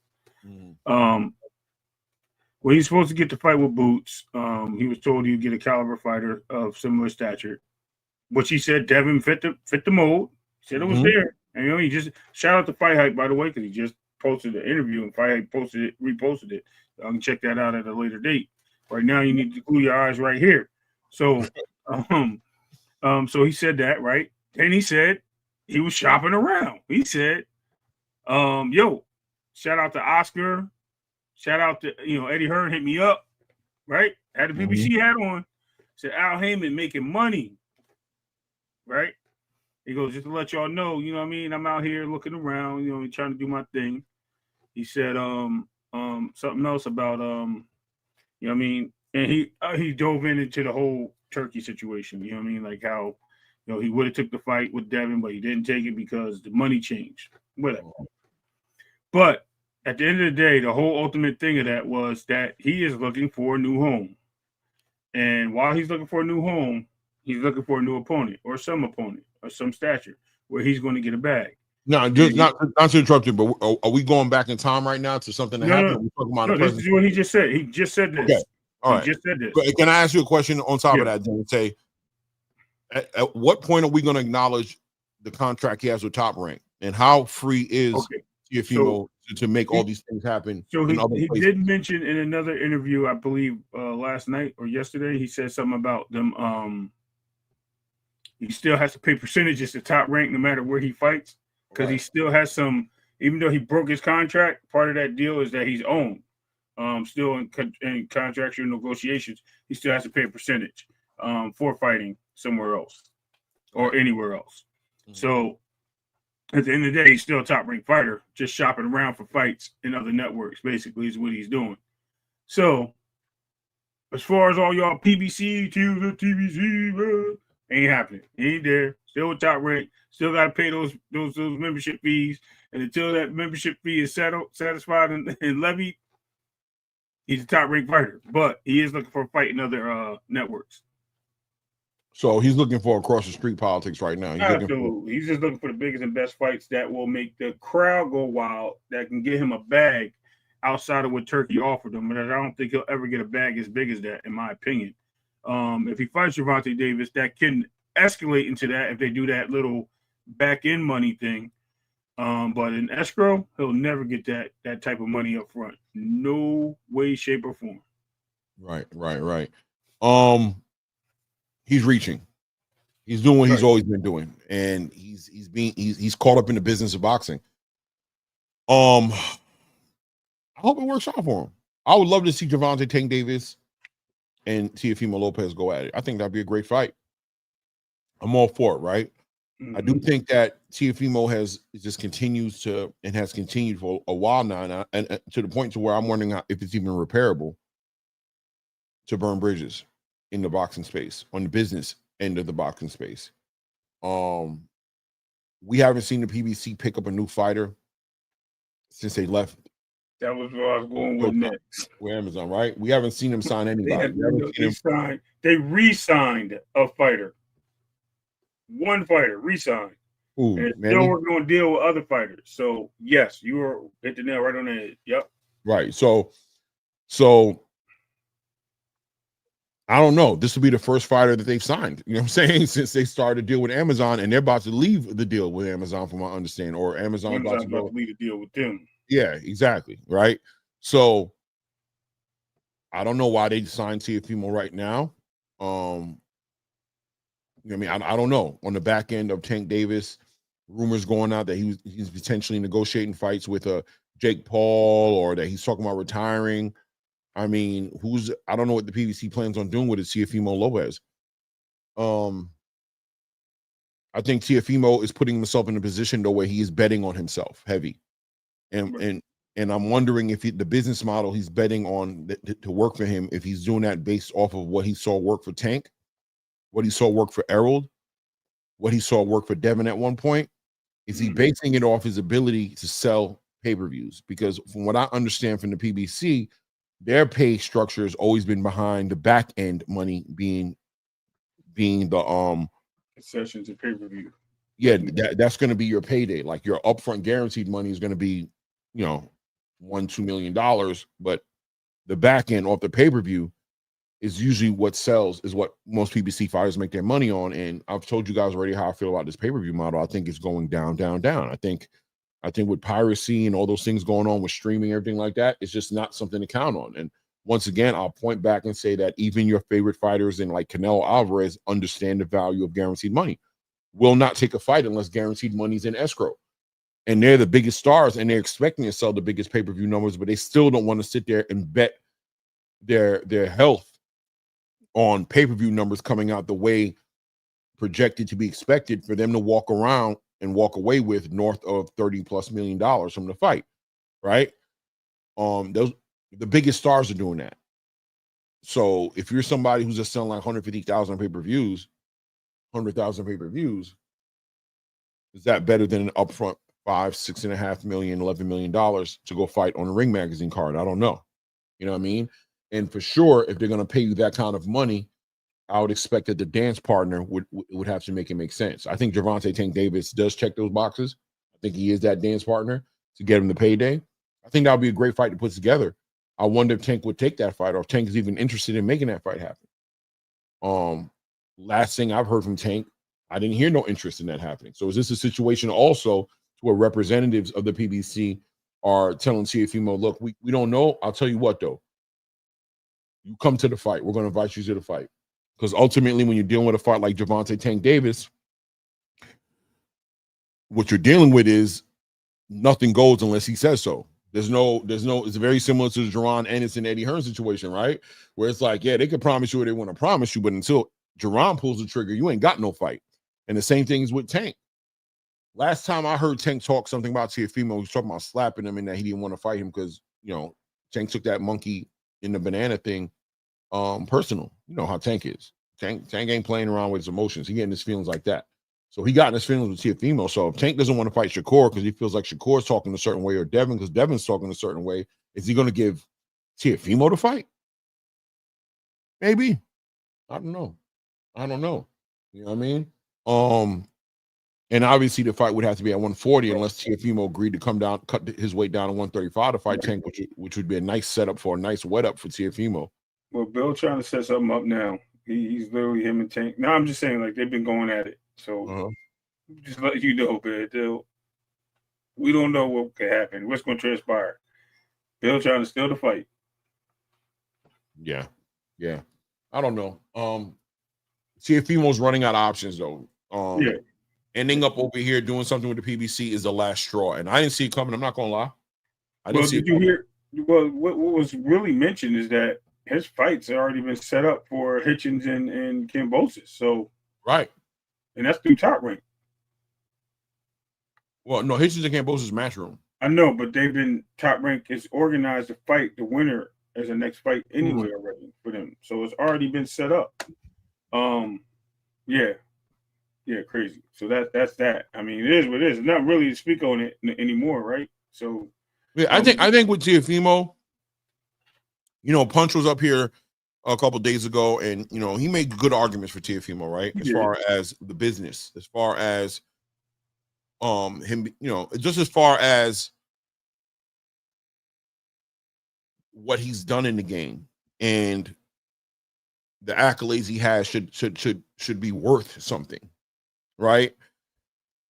When he's supposed to get the fight with Boots, he was told he'd get a caliber fighter of similar stature, which he said Devin fit the mold. He said it was there, and he just shout out to Fight Hype, by the way, because he just posted the interview and Fight Hype reposted it. I can check that out at a later date. Right now, you need to glue your eyes right here. So, so he said that, right? Then he said he was shopping around. He said, "Yo, shout out to Oscar, shout out to Eddie Hearn hit me up, right? Had the BBC hat on. Said Al Heyman making money, right? He goes, just to let y'all know, you know what I mean? I'm out here looking around, trying to do my thing. He said, something else about you know what I mean? And he dove into the whole Turkey situation. You know what I mean? Like how, he would have took the fight with Devin, but he didn't take it because the money changed. Whatever. But at the end of the day, the whole ultimate thing of that was that he is looking for a new home. And while he's looking for a new home, he's looking for a new opponent or some stature where he's going to get a bag.
No, just not to interrupt you, but are we going back in time right now to something that happened?
No, this is what he just said. He just said this.
Okay. All right.
He just said this.
But can I ask you a question on top of that, then? Say, at what point are we going to acknowledge the contract he has with Top Rank, and how free is Teofimo to make all these things happen?
So he did mention in another interview, I believe, last night or yesterday, he said something about them. He still has to pay percentages to Top Rank no matter where he fights. Because he still has some, even though he broke his contract, part of that deal is that he's owned. Still in contractual negotiations, he still has to pay a percentage for fighting somewhere else or anywhere else. So at the end of the day, he's still a top-ranked fighter, just shopping around for fights in other networks, basically, is what he's doing. So as far as all y'all PBC, TBC, ain't happening. He ain't there. Still with Top Rank. Still got to pay those membership fees. And until that membership fee is satisfied and levied, he's a top-ranked fighter. But he is looking for a fight in other networks.
So he's looking for across-the-street politics right now.
Absolutely. He's just looking for the biggest and best fights that will make the crowd go wild, that can get him a bag outside of what Turkey offered him. But I don't think he'll ever get a bag as big as that, in my opinion. If he fights Gervonta Davis, that can escalate into that if they do that little back-end money thing. But in escrow, he'll never get that type of money up front. No way, shape, or form.
Right. He's reaching. He's doing what he's always been doing. And he's caught up in the business of boxing. I hope it works out for him. I would love to see Gervonta Tank Davis and Teofimo Lopez go at it. I think that'd be a great fight. I'm all for it, right? I do think that Teofimo has continued for a while now, and to the point to where I'm wondering if it's even repairable to burn bridges in the boxing space, on the business end of the boxing space. We haven't seen the PBC pick up a new fighter since they left.
That was what I was going with next.
With Amazon, right? We haven't seen them sign anybody.
They re-signed a fighter. One fighter re-signed. And still working on a deal with other fighters. So yes, you hit the nail right on the head. Yep.
Right. So I don't know. This will be the first fighter that they've signed. You know what I'm saying? Since they started to deal with Amazon, and they're about to leave the deal with Amazon, from my understanding, or Amazon about to
leave the deal with them.
Yeah, exactly. Right. So I don't know why they signed Teofimo right now. You know what I mean? I don't know. On the back end of Tank Davis, rumors going out that he's potentially negotiating fights with Jake Paul, or that he's talking about retiring. I mean, I don't know what the PBC plans on doing with it, Teofimo Lopez. I think Teofimo is putting himself in a position though where he is betting on himself heavy. And I'm wondering if the business model he's betting on to work for him, if he's doing that based off of what he saw work for Tank, what he saw work for Errol, what he saw work for Devin at one point. Is he basing it off his ability to sell pay-per-views? Because from what I understand from the PBC, their pay structure has always been behind the back end money being the
concessions and pay-per-view.
Yeah, that's going to be your payday. Like your upfront guaranteed money is going to be, $1-2 million, but the back end off the pay-per-view is usually what sells, is what most PBC fighters make their money on. And I've told you guys already how I feel about this pay-per-view model. I think it's going down, down, down. I think with piracy and all those things going on with streaming, everything like that, it's just not something to count on. And once again, I'll point back and say that even your favorite fighters in like Canelo Alvarez understand the value of guaranteed money. Will not take a fight unless guaranteed money's in escrow. And they're the biggest stars, and they're expecting to sell the biggest pay-per-view numbers, but they still don't want to sit there and bet their health on pay-per-view numbers coming out the way projected to be expected for them to walk around and walk away with north of $30+ million from the fight, right? The biggest stars are doing that. So if you're somebody who's just selling like 150,000 pay-per-views, 100,000 pay-per-views, is that better than an upfront $6.5 million, $11 million to go fight on a Ring Magazine card? I don't know. You know what I mean? And for sure, if they're going to pay you that kind of money, I would expect that the dance partner would have to make it make sense. I think Gervonta Tank Davis does check those boxes. I think he is that dance partner to get him the payday. I think that would be a great fight to put together. I wonder if Tank would take that fight, or if Tank is even interested in making that fight happen. Last thing I've heard from Tank, I didn't hear no interest in that happening. So is this a situation also where representatives of the PBC are telling Teofimo, look, we don't know. I'll tell you what, though. You come to the fight. We're going to invite you to the fight. Because ultimately, when you're dealing with a fight like Gervonta Tank Davis, what you're dealing with is nothing goes unless he says so. There's no, it's very similar to the Jerron Ennis and Eddie Hearn situation, right? Where it's like, yeah, they can promise you what they want to promise you, but until Jerron pulls the trigger, you ain't got no fight. And the same thing is with Tank. Last time I heard Tank talk something about Teofimo, he was talking about slapping him and that he didn't want to fight him because, Tank took that monkey in the banana thing personal. You know how Tank is. Tank ain't playing around with his emotions. He getting his feelings like that. So he got in his feelings with Teofimo. So if Tank doesn't want to fight Shakur because he feels like Shakur's talking a certain way, or Devin because Devin's talking a certain way, is he going to give Teofimo the fight? Maybe. I don't know. You know what I mean? And obviously the fight would have to be at 140 unless Teofimo agreed to come down, cut his weight down to 135 to fight Tank, which would be a nice setup for a nice wet up for Teofimo.
Well, Bill trying to set something up now. He's literally him and Tank. No, I'm just saying, like, they've been going at it. So just let you know, man. We don't know what could happen. What's going to transpire? Bill trying to steal the fight.
Yeah. I don't know. Teofimo's running out of options, though. Ending up over here doing something with the PBC is the last straw, and I didn't see it coming. I'm not gonna lie.
Did you hear? Well, what was really mentioned is that his fights have already been set up for Hitchens and Kambosos. So
right,
and that's through Top Rank.
Well, no, Hitchens and Kambosos Matchroom.
I know, but they've been Top Rank is organized to fight the winner as a next fight anyway already for them. So it's already been set up. Yeah, crazy. So that's that. I mean, it is what it is. It's not really to speak on it anymore, right? So
yeah, I think with Teofimo, Punch was up here a couple of days ago, and he made good arguments for Teofimo, right? As far as the business, as far as him, just as far as what he's done in the game and the accolades he has should be worth something, right?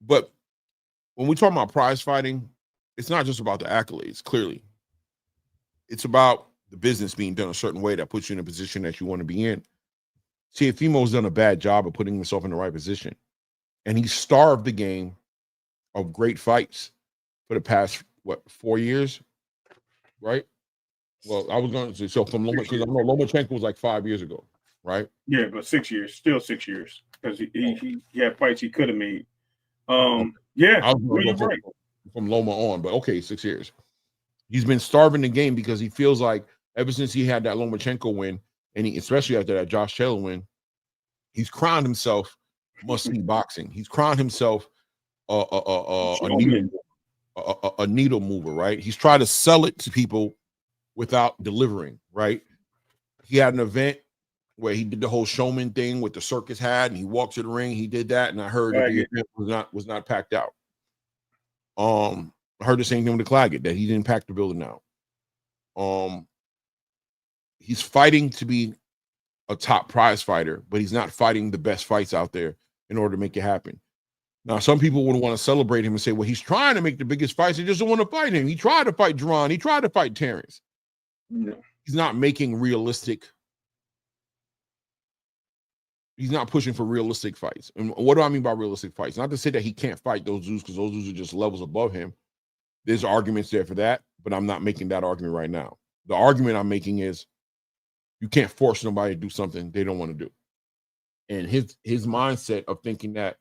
But when we talk about prize fighting, it's not just about the accolades, clearly. It's about the business being done a certain way that puts you in a position that you want to be in. Teofimo's done a bad job of putting himself in the right position. And he starved the game of great fights for the past, 4 years, right? Well, I was going to say, so from Lomachenko, because I know Lomachenko was like 5 years ago, right?
Yeah, but 6 years, still 6 years, because he had fights he could have made. Yeah,
I was going to go from Loma on, but okay, 6 years. He's been starving the game because he feels like ever since he had that Lomachenko win, and especially after that Josh Taylor win, he's crowned himself must-see boxing. He's crowned himself a needle mover, right? He's tried to sell it to people without delivering, right? He had an event where he did the whole showman thing with the circus hat, and he walked to the ring. He did that, and I heard that the event was not packed out. I heard the same thing with the Claggett, that he didn't pack the building out. He's fighting to be a top prize fighter, but he's not fighting the best fights out there in order to make it happen. Now, some people would want to celebrate him and say, well, he's trying to make the biggest fights. He doesn't want to fight him. He tried to fight Duran. He tried to fight Terrence.
No.
He's not making realistic. He's not pushing for realistic fights. And what do I mean by realistic fights? Not to say that he can't fight those dudes, because those dudes are just levels above him. There's arguments there for that, but I'm not making that argument right now. The argument I'm making is you can't force nobody to do something they don't want to do. And his mindset of thinking that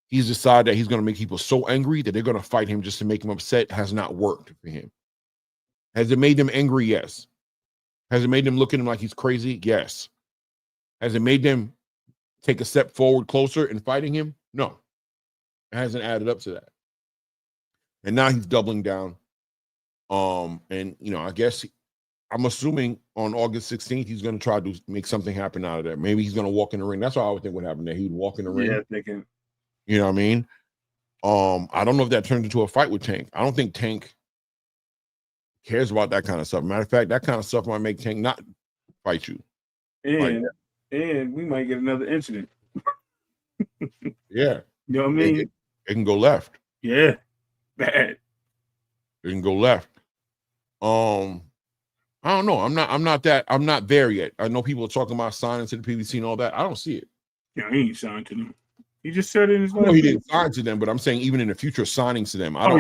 he's decided that he's going to make people so angry that they're going to fight him just to make him upset has not worked for him. Has it made them angry? Yes. Has it made them look at him like he's crazy? Yes. Has it made them take a step forward closer in fighting him? No. It hasn't added up to that. And now he's doubling down. And, I guess I'm assuming on August 16th, he's going to try to make something happen out of that. Maybe he's going to walk in the ring. That's what I would think would happen there. He'd walk in the ring.
Yeah, thinking.
You know what I mean? I don't know if that turns into a fight with Tank. I don't think Tank cares about that kind of stuff. Matter of fact, that kind of stuff might make Tank not fight you.
And we might get another incident.
Yeah.
You know what I mean?
It can go left.
Yeah. Bad.
It can go left. I don't know. I'm not there yet. I know people are talking about signing to the PBC and all that. I don't see it.
Yeah, he ain't signed to them. He just said in his
No, he didn't sign to them, but I'm saying even in the future signings to them. I don't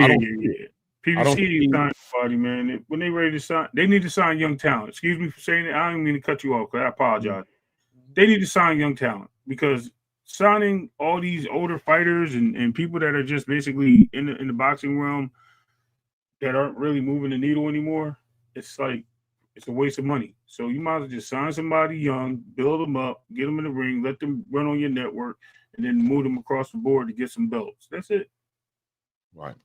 PBC signed somebody, man. When they ready to sign, they need to sign young talent. Excuse me for saying that. I don't mean to cut you off, because I apologize. They need to sign young talent, because signing all these older fighters and people that are just basically in the boxing realm that aren't really moving the needle anymore, it's like it's a waste of money. So you might as well just sign somebody young, build them up, get them in the ring, let them run on your network, and then move them across the board to get some belts. That's it.
Right.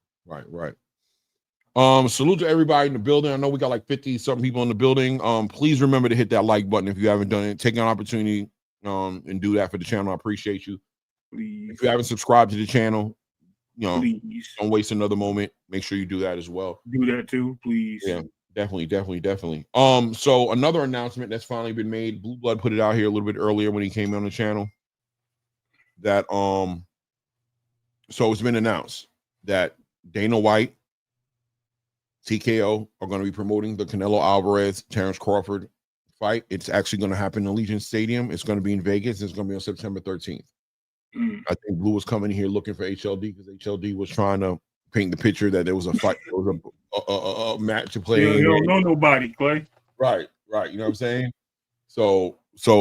Salute to everybody in the building. I know we got like 50-something people in the building. Please remember to hit that like button if you haven't done it. Take an opportunity and do that for the channel. I appreciate you. Please. If you haven't subscribed to the channel, please don't waste another moment. Make sure you do that as well.
Do that too, please.
Yeah, definitely. So another announcement that's finally been made. Blue Blood put it out here a little bit earlier when he came on the channel. That so it's been announced that Dana White, TKO are going to be promoting the Canelo Alvarez Terrence Crawford fight. It's actually going to happen in Allegiant Stadium. It's going to be in Vegas. It's going to be on September 13th. I think Blue was coming here looking for HLD because HLD was trying to paint the picture that there was a fight, there was a match to play.
You don't know nobody, Clay.
Right. You know what I'm saying? So,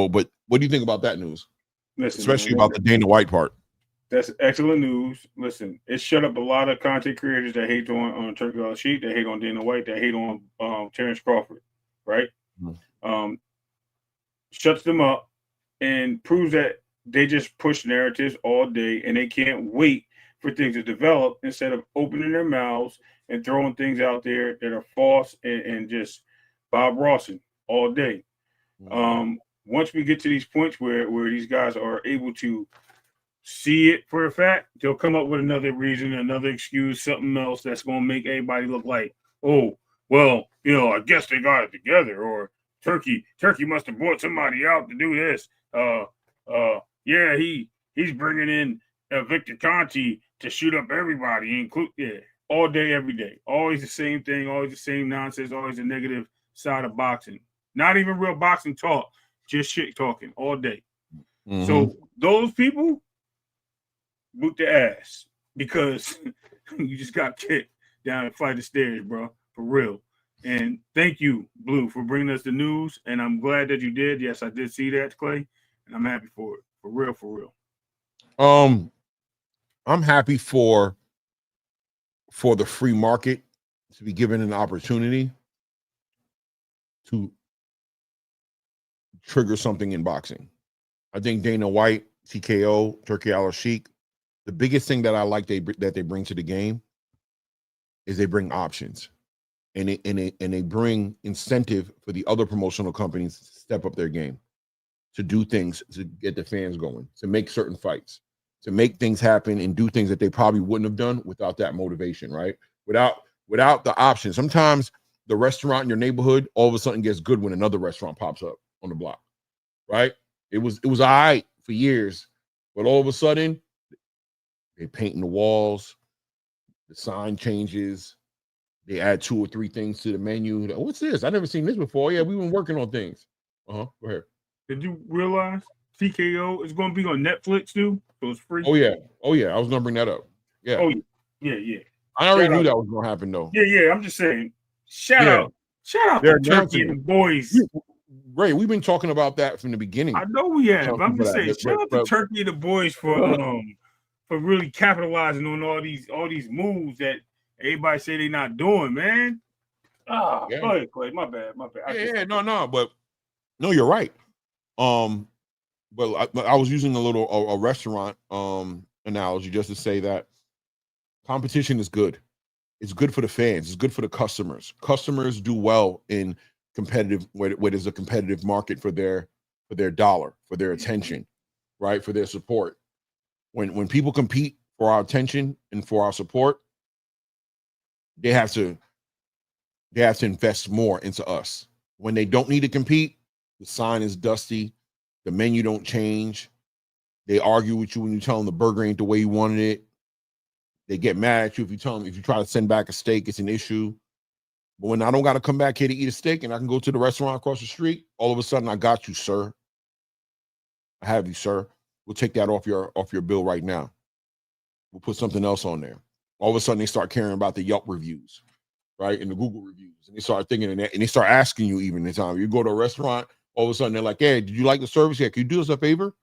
but what do you think about that news?
Listen,
especially about the Dana White part.
That's excellent news. Listen, it shut up a lot of content creators that hate on Turkey Sheet, that hate on Dana White, that hate on Terrence Crawford, right? Mm-hmm. Shuts them up and proves that they just push narratives all day and they can't wait for things to develop instead of opening their mouths and throwing things out there that are false and just Bob Rossing all day. Mm-hmm. Once we get to these points where these guys are able to see it for a fact, they'll come up with another reason, another excuse, something else that's going to make everybody look like, oh, well, I guess they got it together, or Turkey must have brought somebody out to do this. Yeah, he's bringing in Victor Conti to shoot up everybody, all day, every day. Always the same thing, always the same nonsense, always the negative side of boxing. Not even real boxing talk, just shit talking all day. Mm-hmm. So those people boot their ass because you just got kicked down a flight of stairs, bro, for real. And thank you, Blue, for bringing us the news. And I'm glad that you did. Yes, I did see that, Clay, and I'm happy for it. For real, for real.
I'm happy for the free market to be given an opportunity to trigger something in boxing. I think Dana White, TKO, Turki Al-Sheikh, the biggest thing that I like that they bring to the game is they bring options, and they bring incentive for the other promotional companies to step up their game, to do things to get the fans going, to make certain fights, to make things happen and do things that they probably wouldn't have done without that motivation, right? Without the option. Sometimes the restaurant in your neighborhood all of a sudden gets good when another restaurant pops up on the block, right? It was all right for years, but all of a sudden they painting the walls, the sign changes, they add 2 or 3 things to the menu. What's this? I've never seen this before. Yeah, we've been working on things. Go ahead.
Did you realize TKO is going to be on Netflix too? So it's free.
Oh yeah. I was gonna bring that up. Yeah.
Oh yeah.
I already knew that was gonna happen though.
Yeah. I'm just saying. Shout out to Turkey and the boys.
Ray, we've been talking about that from the beginning.
I know we have. I'm just saying, shout out to Turkey and the boys for really capitalizing on all these moves that everybody say they're not doing, man. Go ahead, Clay. My bad.
No, you're right. But I was using a restaurant analogy just to say that competition is good. It's good for the fans. It's good for the customers. Customers do well in competitive where there's a competitive market for their dollar, for their attention, right? For their support. When people compete for our attention and for our support, they have to invest more into us. When they don't need to compete, the sign is dusty, the menu don't change. They argue with you when you tell them the burger ain't the way you wanted it. They get mad at you if you try to send back a steak, it's an issue. But when I don't got to come back here to eat a steak and I can go to the restaurant across the street, all of a sudden I got you, sir. I have you, sir. We'll take that off your bill right now. We'll put something else on there. All of a sudden they start caring about the Yelp reviews, right? And the Google reviews. And they start thinking of that, and they start asking you even the time. You go to a restaurant, all of a sudden they're like, hey, did you like the service? Yeah, can you do us a favor?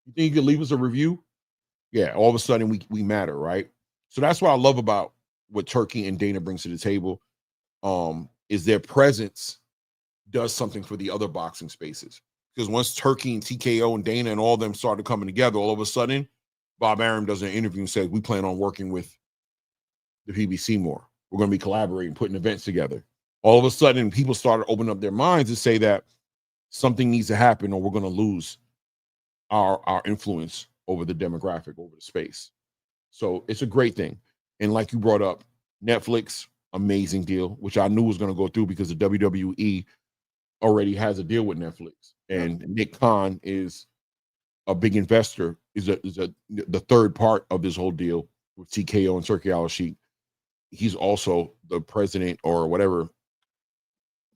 You think you could leave us a review? Yeah, all of a sudden we matter, right? So that's what I love about what Turkey and Dana brings to the table, is their presence does something for the other boxing spaces. Because once Turkey and TKO and Dana and all of them started coming together, all of a sudden, Bob Arum does an interview and says, we plan on working with the PBC more. We're going to be collaborating, putting events together. All of a sudden, people started opening up their minds to say that something needs to happen or we're going to lose our influence over the demographic, over the space. So it's a great thing. And like you brought up, Netflix, amazing deal, which I knew was going to go through because the WWE already has a deal with Netflix. And Nick Khan is a big investor, is the third part of this whole deal with TKO and Turki Al-Sheikh. He's also the president or whatever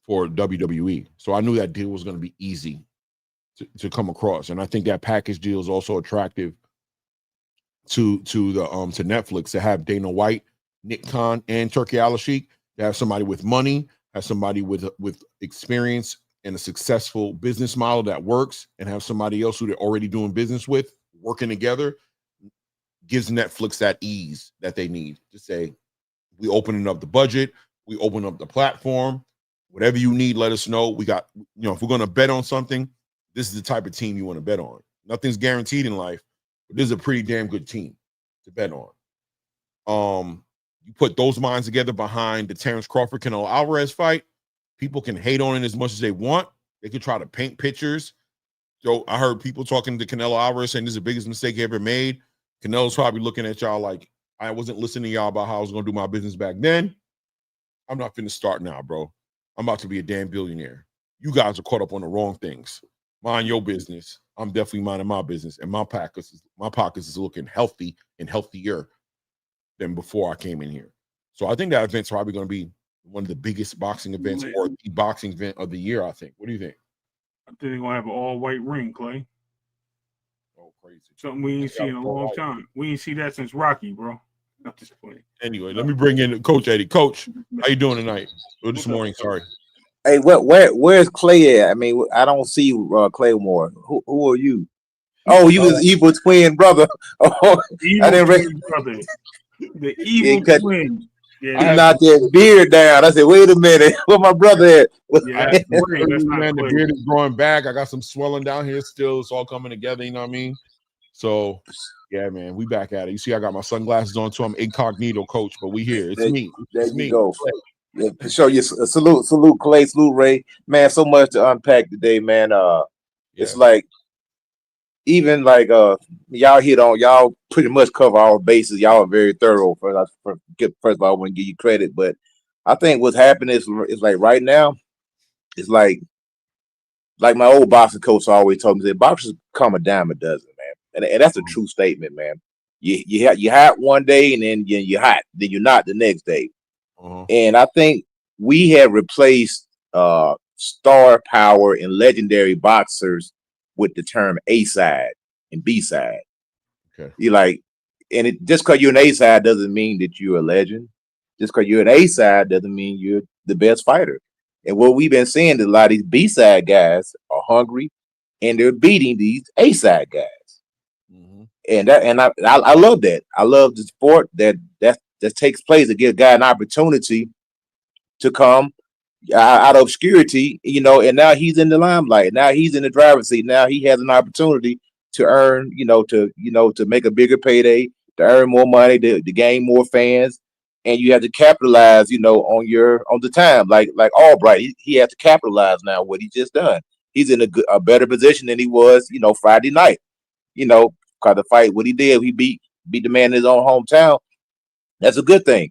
for WWE. So I knew that deal was going to be easy to come across. And I think that package deal is also attractive to Netflix, to have Dana White, Nick Khan, and Turki Al-Sheikh, to have somebody with money, have somebody with experience and a successful business model that works, and have somebody else who they're already doing business with working together, gives Netflix that ease that they need to say, we opening up the budget, we open up the platform, whatever you need, let us know. We got, if we're going to bet on something, this is the type of team you want to bet on. Nothing's guaranteed in life, but this is a pretty damn good team to bet on. You put those minds together behind the Terrence Crawford Canelo Alvarez fight. People can hate on it as much as they want. They could try to paint pictures. So I heard people talking to Canelo Alvarez saying this is the biggest mistake he ever made. Canelo's probably looking at y'all like, I wasn't listening to y'all about how I was going to do my business back then. I'm not finna start now, bro. I'm about to be a damn billionaire. You guys are caught up on the wrong things. Mind your business. I'm definitely minding my business, and my pockets is looking healthy and healthier than before I came in here. So I think that event's probably going to be one of the biggest boxing events or the boxing event of the year, I think. What do you think?
I think they're going to have an all-white ring, Clay.
Oh, crazy.
Something we ain't seen in a long time. We ain't see that since Rocky, bro. Not this point.
Anyway, let me bring in Coach Eddie. Coach, how you doing tonight? Or this morning, sorry.
Hey, where's Clay at? I mean, I don't see Claymore. Who are you? Oh, you was evil twin brother. Oh,
I didn't recognize brother. The evil twin.
Yeah, he knocked that beard down. I said, "Wait a minute, where my brother at?"
Yeah, that's man, the beard is growing back. I got some swelling down here still. It's all coming together. You know what I mean? So, yeah, man, we back at it. You see, I got my sunglasses on too. I'm incognito, Coach, but we here. It's me.
There you go. Yeah, show you salute Clay, salute Ray, man. So much to unpack today, man. It's like even like y'all pretty much cover all bases. Y'all are very thorough. First of all, I want to give you credit, but I think what's happening is like right now, it's like my old boxing coach always told me that boxers come a dime a dozen, man, and that's a true statement, man. You hot one day and then you're hot, then you're not the next day. And I think we have replaced star power and legendary boxers with the term A side and B side. Okay. You like, and it just because you're an A side doesn't mean that you're a legend. Just because you're an A side doesn't mean you're the best fighter. And what we've been seeing is a lot of these B side guys are hungry and they're beating these A side guys. And I love that. I love the sport that takes place to give a guy an opportunity to come out of obscurity, and now he's in the limelight. Now he's in the driver's seat. Now he has an opportunity to earn, to make a bigger payday, to earn more money, to gain more fans. And you have to capitalize, on the time. Like Albright, he has to capitalize now what he just done. He's in a better position than he was, Friday night. Because the fight, what he did, he beat the man in his own hometown. That's a good thing.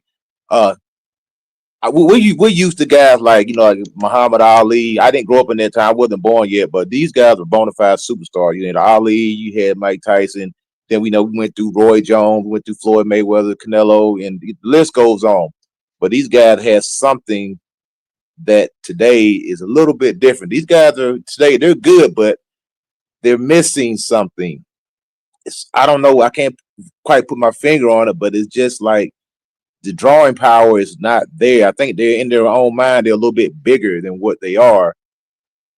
We're used to guys like Muhammad Ali. I didn't grow up in that time. I wasn't born yet, but these guys were bona fide superstars. You had Ali, you had Mike Tyson. Then we went through Roy Jones, we went through Floyd Mayweather, Canelo, and the list goes on. But these guys have something that today is a little bit different. These guys they're good, but they're missing something. I don't know. I can't quite put my finger on it, but it's just like the drawing power is not there. I think they're in their own mind. They're a little bit bigger than what they are.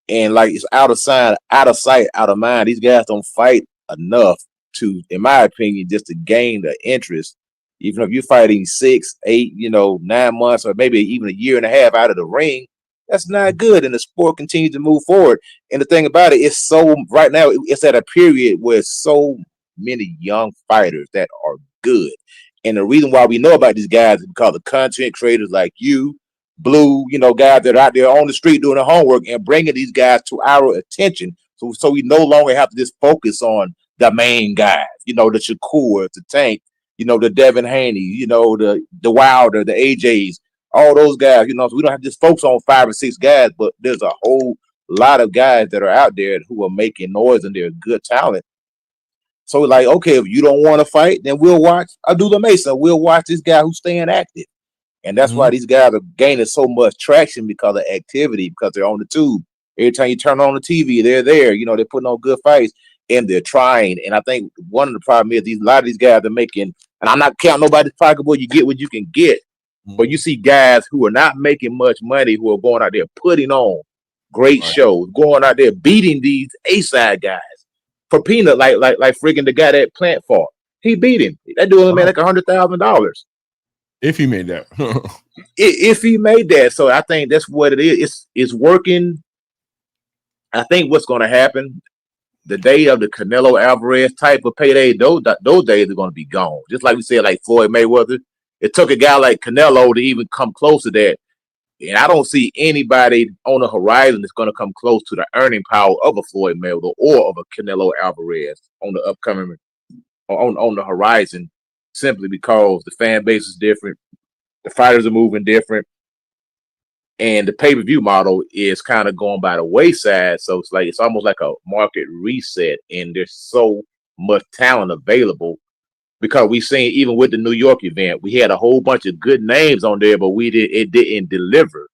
And like it's out of sight, out of mind. These guys don't fight enough to, in my opinion, just to gain the interest. Even if you're fighting 6, 8, 9 months, or maybe even a year and a half out of the ring, that's not good. And the sport continues to move forward. And the thing about it, it's so right now, it's at a period where so many young fighters that are good. And the reason why we know about these guys is because of content creators like you, Blue, guys that are out there on the street doing the homework and bringing these guys to our attention. So we no longer have to just focus on the main guys, the Shakur, the Tank, the Devin Haney, the Wilder, the AJs, all those guys, so we don't have to just focus on 5 or 6 guys, but there's a whole lot of guys that are out there who are making noise and they're good talent. So like, okay, if you don't want to fight, then we'll watch Abdullah Mason. We'll watch this guy who's staying active. And that's why these guys are gaining so much traction because of activity, because they're on the tube. Every time you turn on the TV, they're there. They're putting on good fights and they're trying. And I think one of the problems is a lot of these guys are making, and I'm not counting nobody's pocketbook, you get what you can get. But you see guys who are not making much money who are going out there putting on great shows, going out there beating these A-side guys. For peanut, like friggin' the guy that Plant fought, he beat him. That dude only made like $100,000.
If he made that,
if he made that, so I think that's what it is. It's working. I think what's going to happen the day of the Canelo Alvarez type of payday, those days are going to be gone. Just like we said, like Floyd Mayweather, it took a guy like Canelo to even come close to that. And I don't see anybody on the horizon that's going to come close to the earning power of a Floyd Mayweather or of a Canelo Alvarez on the upcoming on the horizon, simply because the fan base is different, the fighters are moving different, And the pay-per-view model is kind of going by the wayside. So it's almost like a market reset, and there's so much talent available because we've seen even with the New York event, we had a whole bunch of good names on there, but it didn't deliver.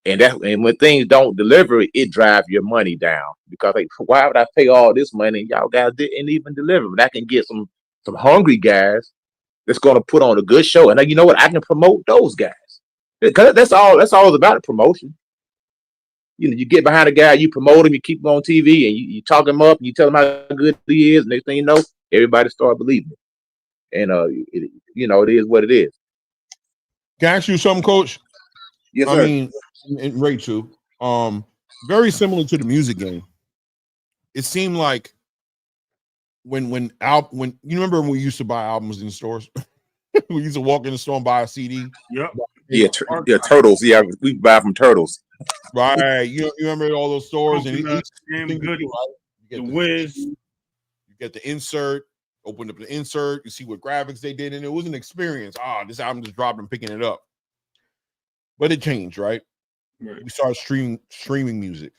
And when things don't deliver, it drives your money down because like, why would I pay all this money and y'all guys didn't even deliver? But I can get some hungry guys that's going to put on a good show, and you know what? I can promote those guys because that's all it's about, the promotion. You know, you get behind a guy, you promote him, you keep him on TV, and you talk him up, and you tell him how good he is. And next thing you know, everybody start believing it. And it is what it is.
Can I ask you something, Coach?
Yes, sir.
I mean, and Ray too. Very similar to the music game. It seemed like when you remember when we used to buy albums in stores, we used to walk in the store and buy a CD.
Yep.
Yeah, Turtles. Yeah, we buy from Turtles.
Right. You remember all those stores and
good. The Wiz.
You get the insert. Open up the insert. You see what graphics they did, and it was an experience. This album just dropped and picking it up. But it changed, right? We started streaming music.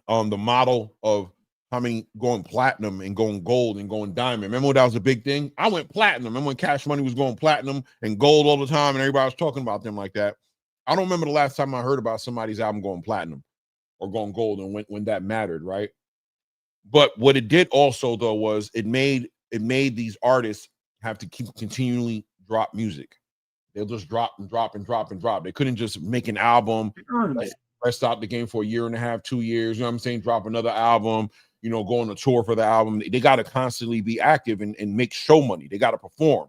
The model of how many going platinum and going gold and going diamond. Remember when that was a big thing? I went platinum. Remember when Cash Money was going platinum and gold all the time and everybody was talking about them like that? I don't remember the last time I heard about somebody's album going platinum or going gold and when that mattered, right? But what it did also, though, was it made these artists have to keep continually drop music. They'll just drop and drop and drop and drop. They couldn't just make an album, rest out the game for a year and a half, 2 years. You know what I'm saying? Drop another album, go on a tour for the album. They got to constantly be active and make show money. They got to perform,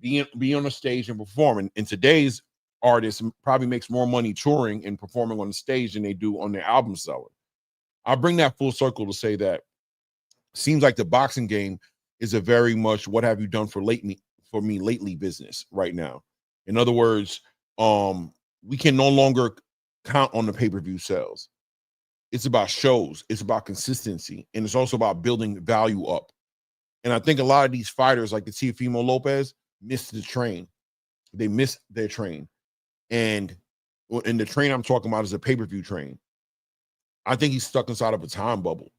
be on the stage and perform. And today's artists probably makes more money touring and performing on the stage than they do on their album selling. I bring that full circle to say that seems like the boxing game is a very much what have you done for me lately business right now. In other words, we can no longer count on the pay-per-view sales. It's about shows. It's about consistency. And it's also about building value up. And I think a lot of these fighters like the Teofimo Lopez missed the train. They missed their train. And the train I'm talking about is a pay-per-view train. I think he's stuck inside of a time bubble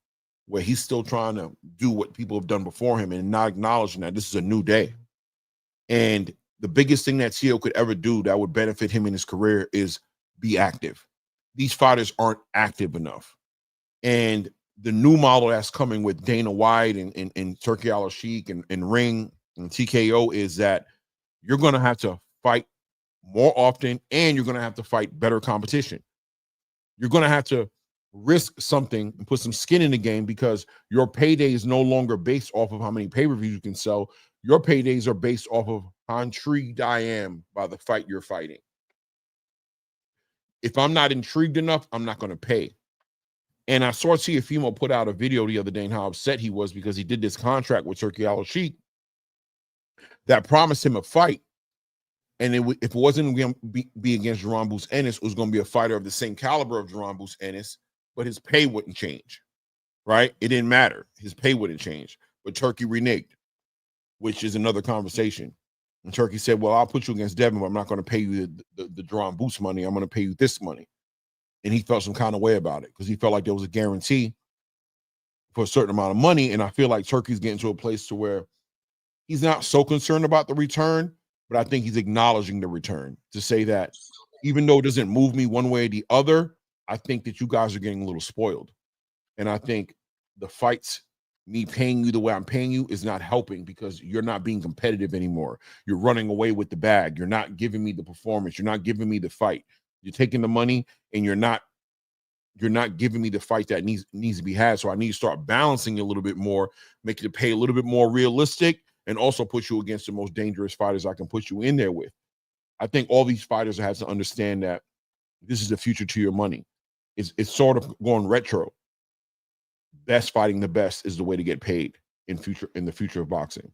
where he's still trying to do what people have done before him and not acknowledging that this is a new day. And the biggest thing that Teo could ever do that would benefit him in his career is be active. These fighters aren't active enough. And the new model that's coming with Dana White and Turki Al-Sheikh and Ring and TKO is that you're going to have to fight more often and you're going to have to fight better competition. You're going to have to risk something and put some skin in the game because your payday is no longer based off of how many pay-per-views you can sell. Your paydays are based off of how intrigued I am by the fight you're fighting. If I'm not intrigued enough, I'm not going to pay. And I saw Teofimo put out a video the other day and how upset he was because he did this contract with Turki Al-Sheikh that promised him a fight. And if it wasn't going to be against Jaron Boots Ennis, it was going to be a fighter of the same caliber of Jaron Boots Ennis, but his pay wouldn't change, right? It didn't matter. His pay wouldn't change. But Turki reneged, which is another conversation. And Turki said, well, I'll put you against Devin, but I'm not going to pay you the Jaron Boots money. I'm going to pay you this money. And he felt some kind of way about it because he felt like there was a guarantee for a certain amount of money. And I feel like Turki's getting to a place to where he's not so concerned about the return, but I think he's acknowledging the return to say that even though it doesn't move me one way or the other, I think that you guys are getting a little spoiled. And I think the fights, me paying you the way I'm paying you is not helping because you're not being competitive anymore. You're running away with the bag. You're not giving me the performance. You're not giving me the fight. You're taking the money and you're not giving me the fight that needs to be had. So I need to start balancing it a little bit more, make the pay a little bit more realistic, and also put you against the most dangerous fighters I can put you in there with. I think all these fighters have to understand that this is the future to your money. It's sort of going retro. Best fighting the best is the way to get paid in the future of boxing.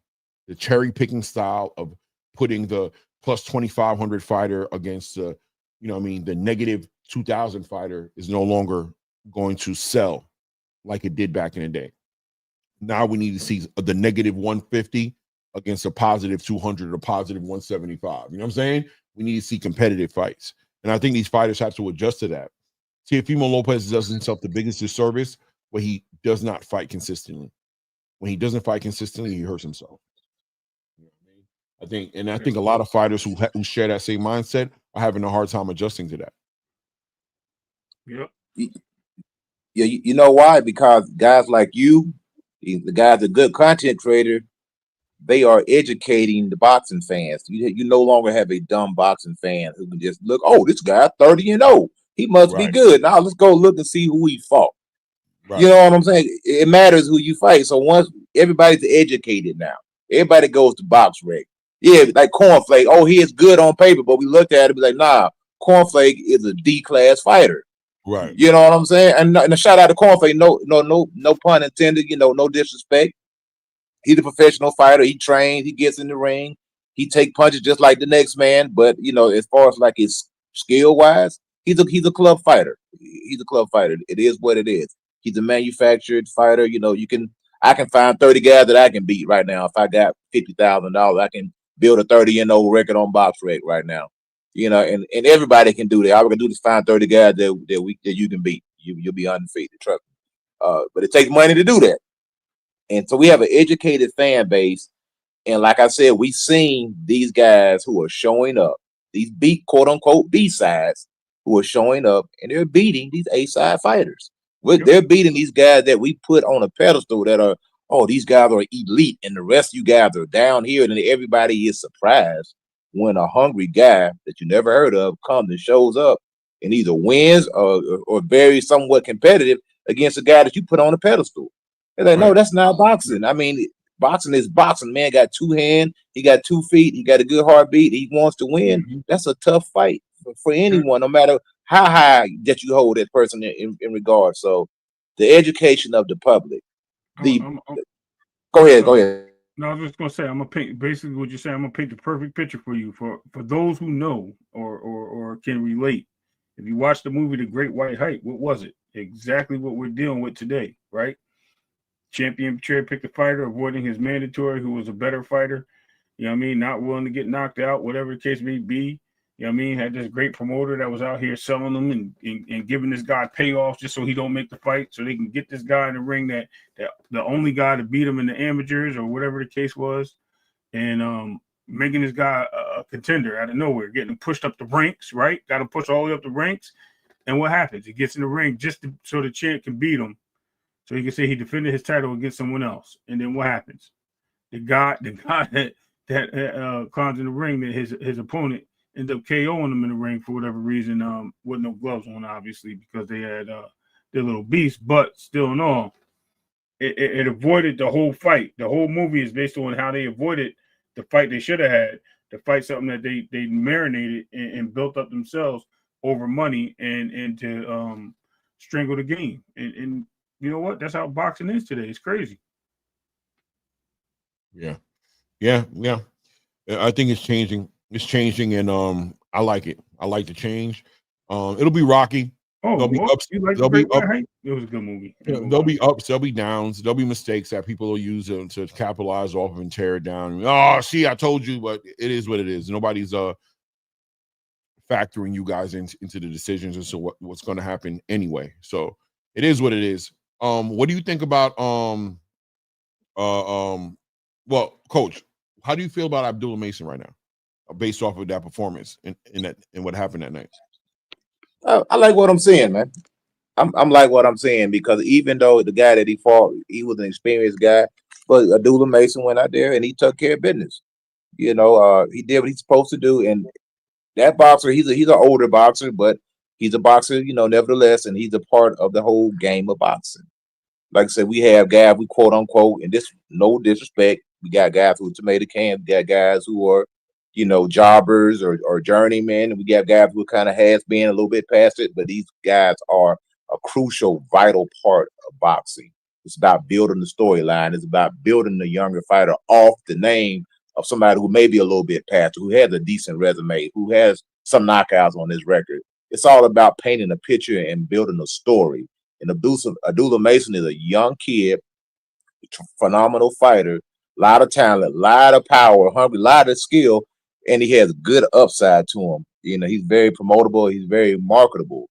The cherry picking style of putting the plus 2,500 fighter against the, the negative 2,000 fighter is no longer going to sell like it did back in the day. Now we need to see the negative 150 against a positive 200 or positive 175. You know what I'm saying? We need to see competitive fights. And I think these fighters have to adjust to that. Teofimo Lopez does himself the biggest disservice where he does not fight consistently. When he doesn't fight consistently, he hurts himself. You know what I mean? I think a lot of fighters who share that same mindset are having a hard time adjusting to that.
Yep.
Yeah, you know why? Because guys like you, the guys, a good content creator, they are educating the boxing fans. You no longer have a dumb boxing fan who can just look, oh, this guy 30-0. He must be good. Now let's go look and see who he fought. Right. You know what I'm saying? It matters who you fight. So once everybody's educated now, everybody goes to BoxRec. Yeah, like Cornflake. Oh, he is good on paper, but we looked at it, be like, nah, Cornflake is a D-class fighter.
Right.
You know what I'm saying? And a shout out to Cornflake. No pun intended. No disrespect. He's a professional fighter. He trains. He gets in the ring. He take punches just like the next man. But as far as like his skill wise, he's a club fighter. He's a club fighter. It is what it is. He's a manufactured fighter. I can find 30 guys that I can beat right now. If I got $50,000, I can build a 30-0 record on BoxRec right now. And everybody can do that. All we can do is find 30 guys that you can beat. You'll be undefeated. Trust me. But it takes money to do that. And so we have an educated fan base. And like I said, we've seen these guys who are showing up, these quote unquote B-sides who are showing up, and they're beating these A-side fighters. They're beating these guys that we put on a pedestal that are, oh, these guys are elite, and the rest of you guys are down here. And everybody is surprised when a hungry guy that you never heard of comes and shows up and either wins or very somewhat competitive against a guy that you put on a pedestal. They're like, no, that's not boxing. I mean, boxing is boxing. Man got 2 hands, he got 2 feet, he got a good heartbeat, he wants to win. Mm-hmm. That's a tough fight for anyone, no matter how high that you hold that person in regard. So the education of the public. Go ahead.
No, I was just gonna say, I'm gonna paint basically what you're saying. I'm gonna paint the perfect picture for you for those who know or can relate. If you watch the movie The Great White Hype, what was it? Exactly what we're dealing with today, right? Champion cherry-picked a fighter, avoiding his mandatory, who was a better fighter. You know what I mean? Not willing to get knocked out, whatever the case may be. You know what I mean? Had this great promoter that was out here selling them and giving this guy payoffs just so he don't make the fight, so they can get this guy in the ring that the only guy to beat him in the amateurs or whatever the case was, and making this guy a contender out of nowhere, getting him pushed up the ranks, right? Got him pushed all the way up the ranks. And what happens? He gets in the ring so the champ can beat him. So he can say he defended his title against someone else. And then what happens? The guy that climbs in the ring, that his opponent ended up KOing him in the ring for whatever reason. With no gloves on, obviously, because they had their little beast. But still in all, it avoided the whole fight. The whole movie is based on how they avoided the fight they should have had, to fight something that they marinated and built up themselves over money and to strangle the game. And you know what? That's how boxing is today. It's crazy.
Yeah. I think it's changing. It's changing, and I like it. I like the change. It'll be rocky.
Oh,
there'll be ups.
There'll be up. It was a good movie.
There'll be ups. There'll be downs. There'll be mistakes that people will use to capitalize off of and tear it down. Oh, see, I told you, but it is what it is. Nobody's factoring you guys into the decisions as to what's going to happen anyway. So it is what it is. What do you think about well, Coach, how do you feel about Abdullah Mason right now, based off of that performance and what happened that night?
I like what I'm saying, man. I'm like what I'm saying, because even though the guy that he fought, he was an experienced guy, but Abdullah Mason went out there and he took care of business. He did what he's supposed to do. And that boxer, he's an older boxer, but he's a boxer, nevertheless, and he's a part of the whole game of boxing. Like I said, we have guys, we quote unquote, and this, no disrespect, we got guys who are tomato cans, we got guys who are, jobbers or journeymen, and we got guys who kind of has been a little bit past it, but these guys are a crucial, vital part of boxing. It's about building the storyline. It's about building the younger fighter off the name of somebody who may be a little bit past, who has a decent resume, who has some knockouts on his record. It's all about painting a picture and building a story. And Abdullah Mason is a young kid, phenomenal fighter, a lot of talent, a lot of power, hungry, a lot of skill. and he has a good upside to him. You know, he's very promotable. He's very marketable.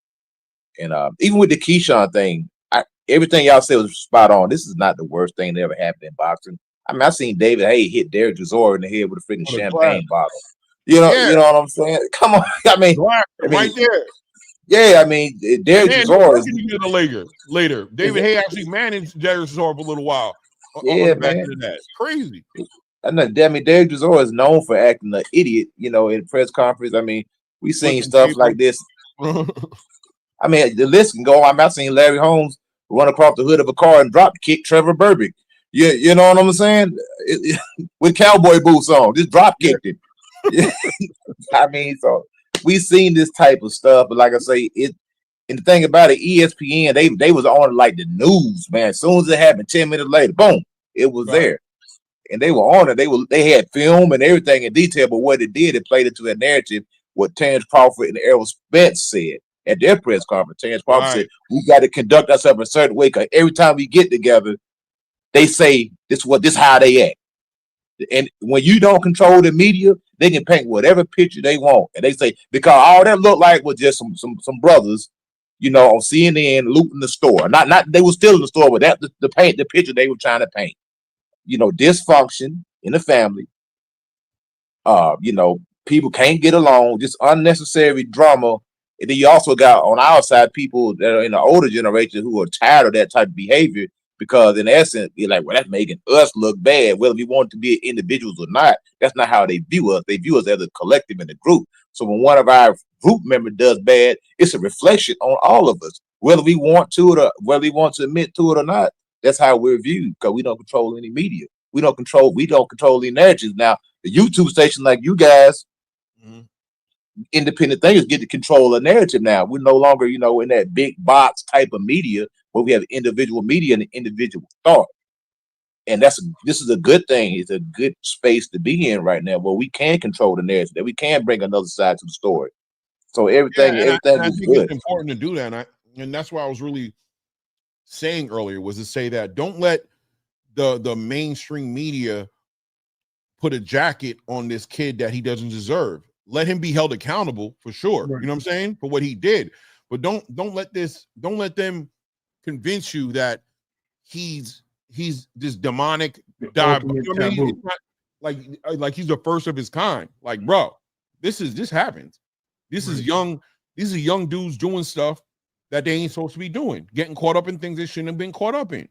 And even with the Keyshawn thing, everything y'all said was spot on. This is not the worst thing that ever happened in boxing. I mean, I've seen David Haye hit Derek Chisora in the head with a freaking champagne bottle. You know what I'm saying? Come on. I mean,
right there.
Yeah, I mean, Derek Chisora
is later. David Haye actually managed Derek Chisora for a little while.
Yeah, man.
That. Crazy.
I know, Derek Chisora is known for acting an idiot, you know, in press conference. I mean, we seen stuff like this. I mean, the list can go on. I've seen Larry Holmes run across the hood of a car and drop kick Trevor Burbick. You know what I'm saying? With cowboy boots on, just drop kicked him. I mean, so we've seen this type of stuff, but like I say, and the thing about it, ESPN, they was on like the news, man. As soon as it happened, 10 minutes later, boom, it was there. And they were on it. They had film and everything in detail, but what it did, it played into a narrative what Terrence Crawford and Errol Spence said at their press conference. Terrence Crawford said, we got to conduct ourselves a certain way, because every time we get together, they say this how they act. And when you don't control the media, they can paint whatever picture they want. And they say, because all that looked like was just some brothers, you know, on CNN looting the store. Not they were still in the store, but that's the picture they were trying to paint. You know, dysfunction in the family. You know, people can't get along, just unnecessary drama. And then you also got on our side people that are in the older generation who are tired of that type of behavior, because in essence, you're like, well, that's making us look bad. Whether we want to be individuals or not, that's not how they view us. They view us as a collective in a group. So when one of our group members does bad, it's a reflection on all of us, whether we want to or whether we want to admit to it or not. That's how we're viewed, because we don't control any media. We don't control the narratives. Now, the YouTube station like you guys, independent thinkers get to control the narrative now. We're no longer, you know, in that big box type of media where we have individual media and individual thought. And this is a good thing. It's a good space to be in right now, where we can control the narrative, that we can bring another side to the story. So everything is good.
It's important to do that. And that's why I was really saying earlier, was to say that don't let the mainstream media put a jacket on this kid that he doesn't deserve. Let him be held accountable for sure. Right. You know what I'm saying? For what he did. But don't let them convince you that he's this demonic dive. You know what I mean? It's not like he's the first of his kind. Like, bro, this happens. These are young dudes doing stuff that they ain't supposed to be doing, getting caught up in things they shouldn't have been caught up in.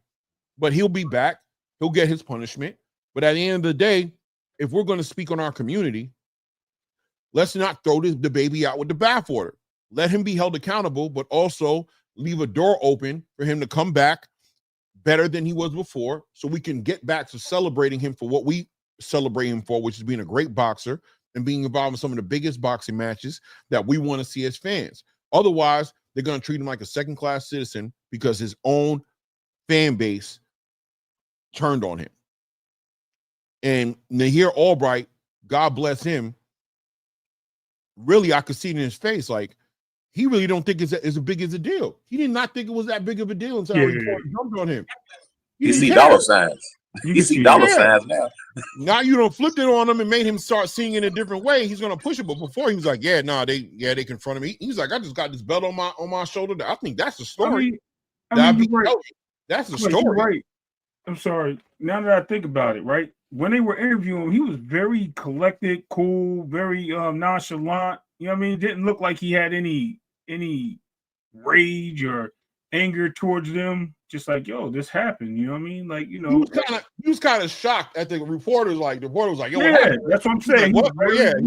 But he'll be back. He'll get his punishment. But at the end of the day, if we're going to speak on our community, let's not throw the baby out with the bathwater. Let him be held accountable, but also leave a door open for him to come back better than he was before, so we can get back to celebrating him for what we celebrate him for, which is being a great boxer and being involved in some of the biggest boxing matches that we want to see as fans. Otherwise, they're going to treat him like a second-class citizen because his own fan base turned on him. And Nahir Albright, God bless him, really, I could see it in his face, like, he really don't think it's as big as a deal. He did not think it was that big of a deal until he jumped on him.
You see dollar signs. You see dollar signs now.
Now you don't flip it on him and made him start seeing it a different way. He's gonna push it. But before he was like, they confronted me. He's like, I just got this belt on my shoulder. I think that's the story.
I mean, right.
That's the story.
Right. I'm sorry. Now that I think about it, right? When they were interviewing him, he was very collected, cool, very nonchalant. You know what I mean? It didn't look like he had any rage or anger towards them. Just like, yo, this happened. You know what I mean? Like, you know,
he was kind of shocked at the reporters. Like, the reporter was like, yo,
yeah, that's what I'm saying.
He was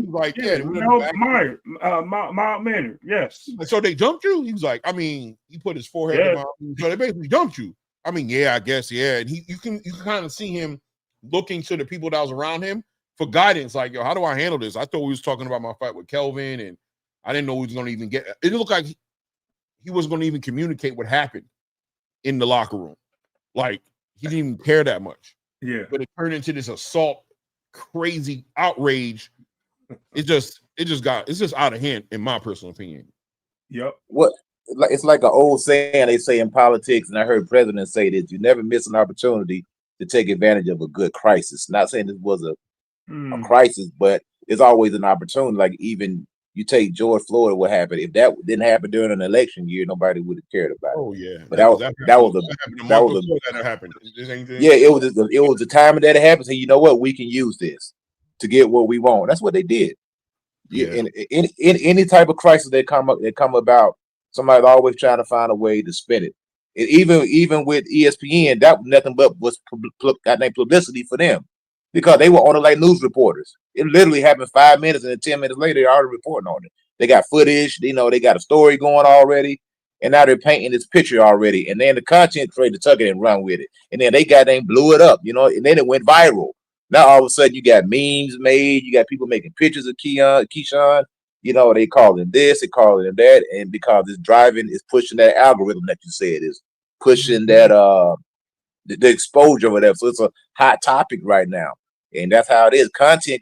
like,
mild manner. Yes.
So they jumped you? He was like, I mean, he put his forehead in so they basically jumped you. I mean, yeah, I guess, yeah. And you can kind of see him looking to the people that was around him for guidance. Like, yo, how do I handle this? I thought we was talking about my fight with Kelvin, and I didn't know he was going to even get. It looked like he wasn't going to even communicate what happened in the locker room. Like, he didn't even care that much.
Yeah.
But it turned into this assault, crazy outrage. It's just out of hand, in my personal opinion.
Yep.
It's like an old saying they say in politics, and I heard presidents say this: you never miss an opportunity to take advantage of a good crisis. Not saying this was a crisis, but it's always an opportunity. Like even you take George Floyd, what happened? If that didn't happen during an election year, nobody would have cared about it.
Oh yeah,
but that was a
happened.
Yeah, it was the time that it happened. So you know what? We can use this to get what we want. That's what they did. Yeah. In any type of crisis that come about, somebody's always trying to find a way to spin it. And even with ESPN, that was nothing but was publicity for them, because they were on it like news reporters. It literally happened 5 minutes, and then 10 minutes later, they're already reporting on it. They got footage, they got a story going already, and now they're painting this picture already. And then the content creator took it and run with it, and then they blew it up, and then it went viral. Now all of a sudden you got memes made, you got people making pictures of Keyshawn. They call him this, they call him that, and because it's driving, it's pushing that algorithm that you said is pushing that the exposure or whatever. So it's a hot topic right now, and that's how it is. The content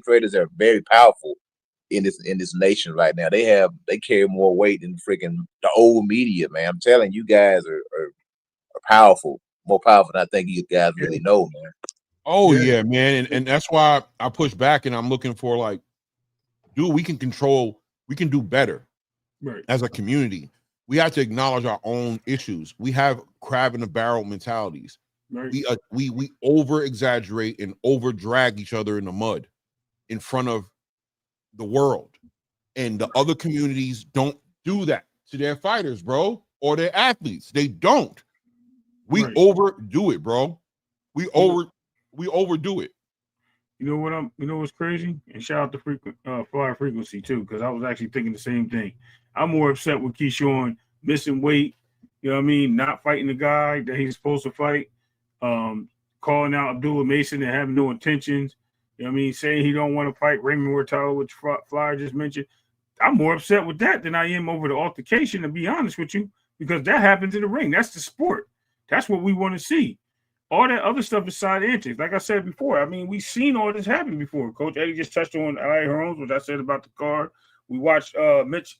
creators are very powerful in this nation right now. They carry more weight than freaking the old media, man. I'm telling you, guys are powerful, more powerful than I think you guys really know, man.
Oh yeah, man, and that's why I push back, and I'm looking for like, dude, we can do better,
right?
As a community, we have to acknowledge our own issues. We have crab in the barrel mentalities. Right. We over exaggerate and over drag each other in the mud in front of the world, and the other communities don't do that to their fighters, bro, or their athletes. They don't. We overdo it, bro. We overdo it.
You know what's crazy? And shout out to Flyer Frequency too, because I was actually thinking the same thing. I'm more upset with Keyshawn missing weight, not fighting the guy that he's supposed to fight, calling out Abdullah Mason and having no intentions, saying he don't want to fight Raymond Mortal, which Flyer just mentioned. I'm more upset with that than I am over the altercation, to be honest with you, because that happens in the ring. That's the sport. That's what we want to see. All that other stuff is side antics. Like I said before, we've seen all this happen before. Coach Eddie just touched on Ali Holmes, what I said about the card. We watched Mitch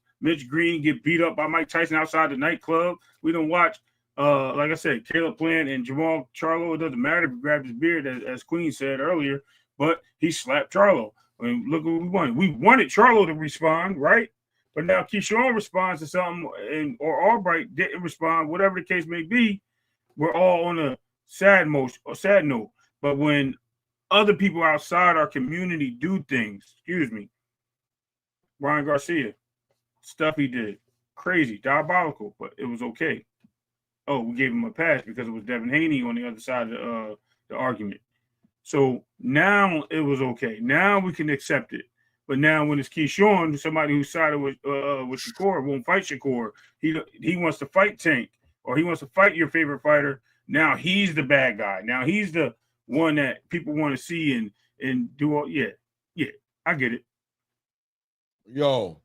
Green get beat up by Mike Tyson outside the nightclub. We don't watch, like I said, Caleb Plant and Jamal Charlo. It doesn't matter if he grabbed his beard, as Queen said earlier, but he slapped Charlo. Look what we wanted. We wanted Charlo to respond, right? But now Keyshawn responds to something, or Albright didn't respond, whatever the case may be. We're all on a sad note. But when other people outside our community do things, Ryan Garcia, stuff he did, crazy, diabolical, but it was okay. Oh, we gave him a pass because it was Devin Haney on the other side of the argument. So now it was okay. Now we can accept it. But now when it's Keyshawn, somebody who sided with Shakur, won't fight Shakur, he wants to fight Tank, or he wants to fight your favorite fighter. Now he's the bad guy. Now he's the one that people want to see and do all. Yeah, I get it.
Yo,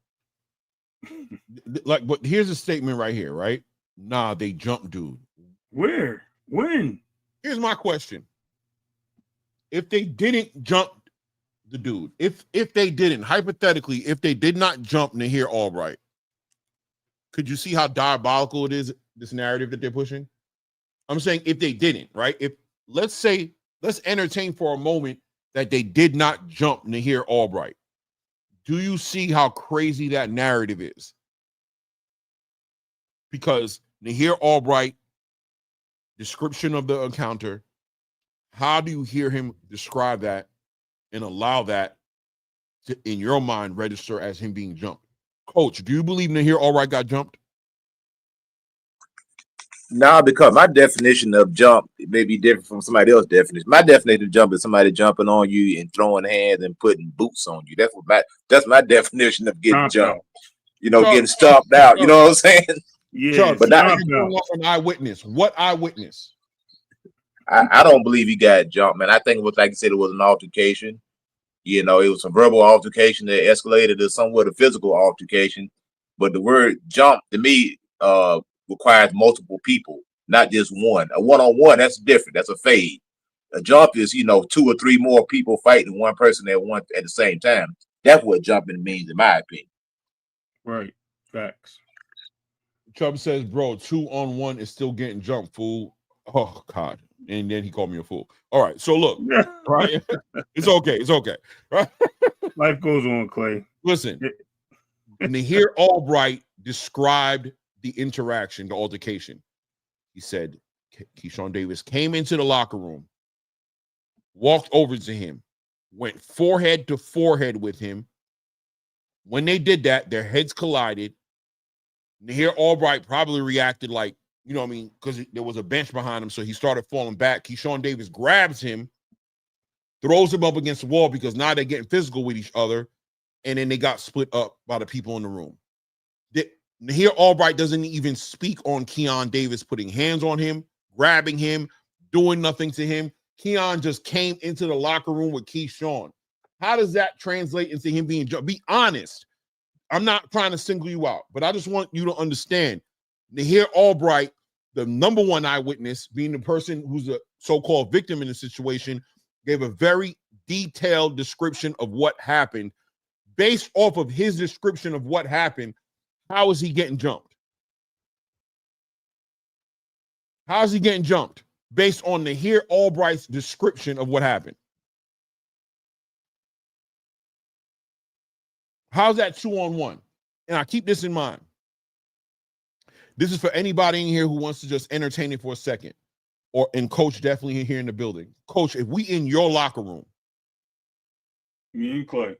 but here's a statement right here, right? Nah, they jumped, dude.
Where? When?
Here's my question. If they didn't jump the dude, if they didn't, hypothetically, if they did not jump Nahir Albright, could you see how diabolical it is, this narrative that they're pushing? I'm saying if they didn't, right? Let's entertain for a moment that they did not jump Nahir Albright. Do you see how crazy that narrative is? Because Nahir Albright, description of the encounter, how do you hear him describe that and allow that to, in your mind, register as him being jumped? Coach, do you believe Nahir Albright got jumped?
No, because my definition of jump may be different from somebody else's definition. My definition of jump is somebody jumping on you and throwing hands and putting boots on you. That's my definition of getting jumped. Getting stomped out. You know what I'm saying?
Yeah,
but not an eyewitness. What eyewitness?
I don't believe he got jumped, man. I think it was, like you said, it was an altercation. It was a verbal altercation that escalated to somewhat a physical altercation. But the word jump to me requires multiple people, not just one. A one-on-one, that's different. That's a fade. A jump is, 2 or 3 more people fighting one person at the same time. That's what jumping means, in my opinion.
Right. Facts.
Chubb says, bro, 2-on-1 is still getting jumped, fool. Oh, God. And then he called me a fool. All right. So look, right? It's okay. Right?
Life goes on, Clay.
Listen, Nahir Albright described the interaction, the altercation. He said Keyshawn Davis came into the locker room, walked over to him, went forehead to forehead with him. When they did that, their heads collided. Nahir Albright probably reacted like, you know what I mean, because there was a bench behind him, so he started falling back. Keyshawn Davis grabs him, throws him up against the wall because now they're getting physical with each other, and then they got split up by the people in the room. Nahir Albright doesn't even speak on Keyshawn Davis putting hands on him, grabbing him, doing nothing to him. Keyshawn just came into the locker room with Keyshawn. How does that translate into him being judged? Be honest. I'm not trying to single you out, but I just want you to understand Nahir Albright, the number one eyewitness, being the person who's a so-called victim in the situation, gave a very detailed description of what happened. Based off of his description of what happened, how is he getting jumped? How is he getting jumped? Based on Nahir Albright's description of what happened. How's that 2-on-1? And I keep this in mind. This is for anybody in here who wants to just entertain it for a second. And Coach definitely here in the building. Coach, if we in your locker room.
Me and Clay.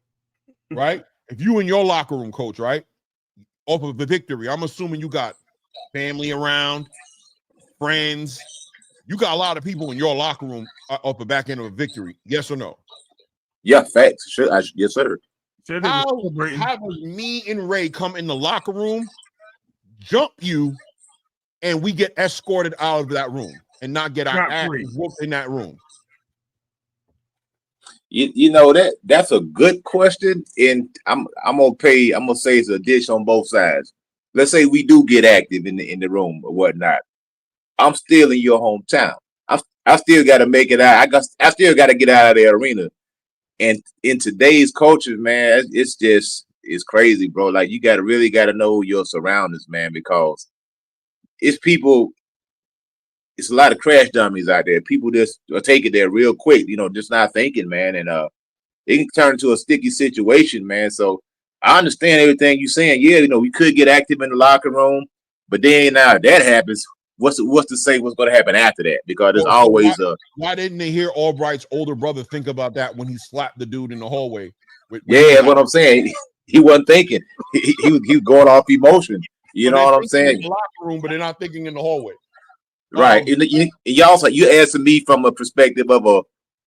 Right? If you in your locker room, Coach, right? Off of the victory, I'm assuming you got family around, friends. You got a lot of people in your locker room off the back end of a victory. Yes or no?
Yeah, facts. Sure. Yes, sir.
How does me and Ray come in the locker room, jump you, and we get escorted out of that room and not get our ass whooped in that room?
You know that's a good question, and I'm gonna say it's a dish on both sides. Let's say we do get active in the room or whatnot. I'm still in your hometown. I still got to make it out. I still got to get out of the arena. And in today's culture, man, it's crazy, bro. Like you really got to know your surroundings, man, because it's a lot of crash dummies out there. People just take it there real quick, just not thinking, man. And it can turn into a sticky situation, man. So I understand everything you're saying. Yeah, we could get active in the locker room, but then now if that happens, what's to say what's going to happen after that? Because there's always
why didn't they hear Albright's older brother think about that when he slapped the dude in the hallway?
That's what I'm saying. He wasn't thinking. He was going off emotion. You know what I'm saying?
In the locker room, but they're not thinking in the hallway.
Right. And you asking me from a perspective of a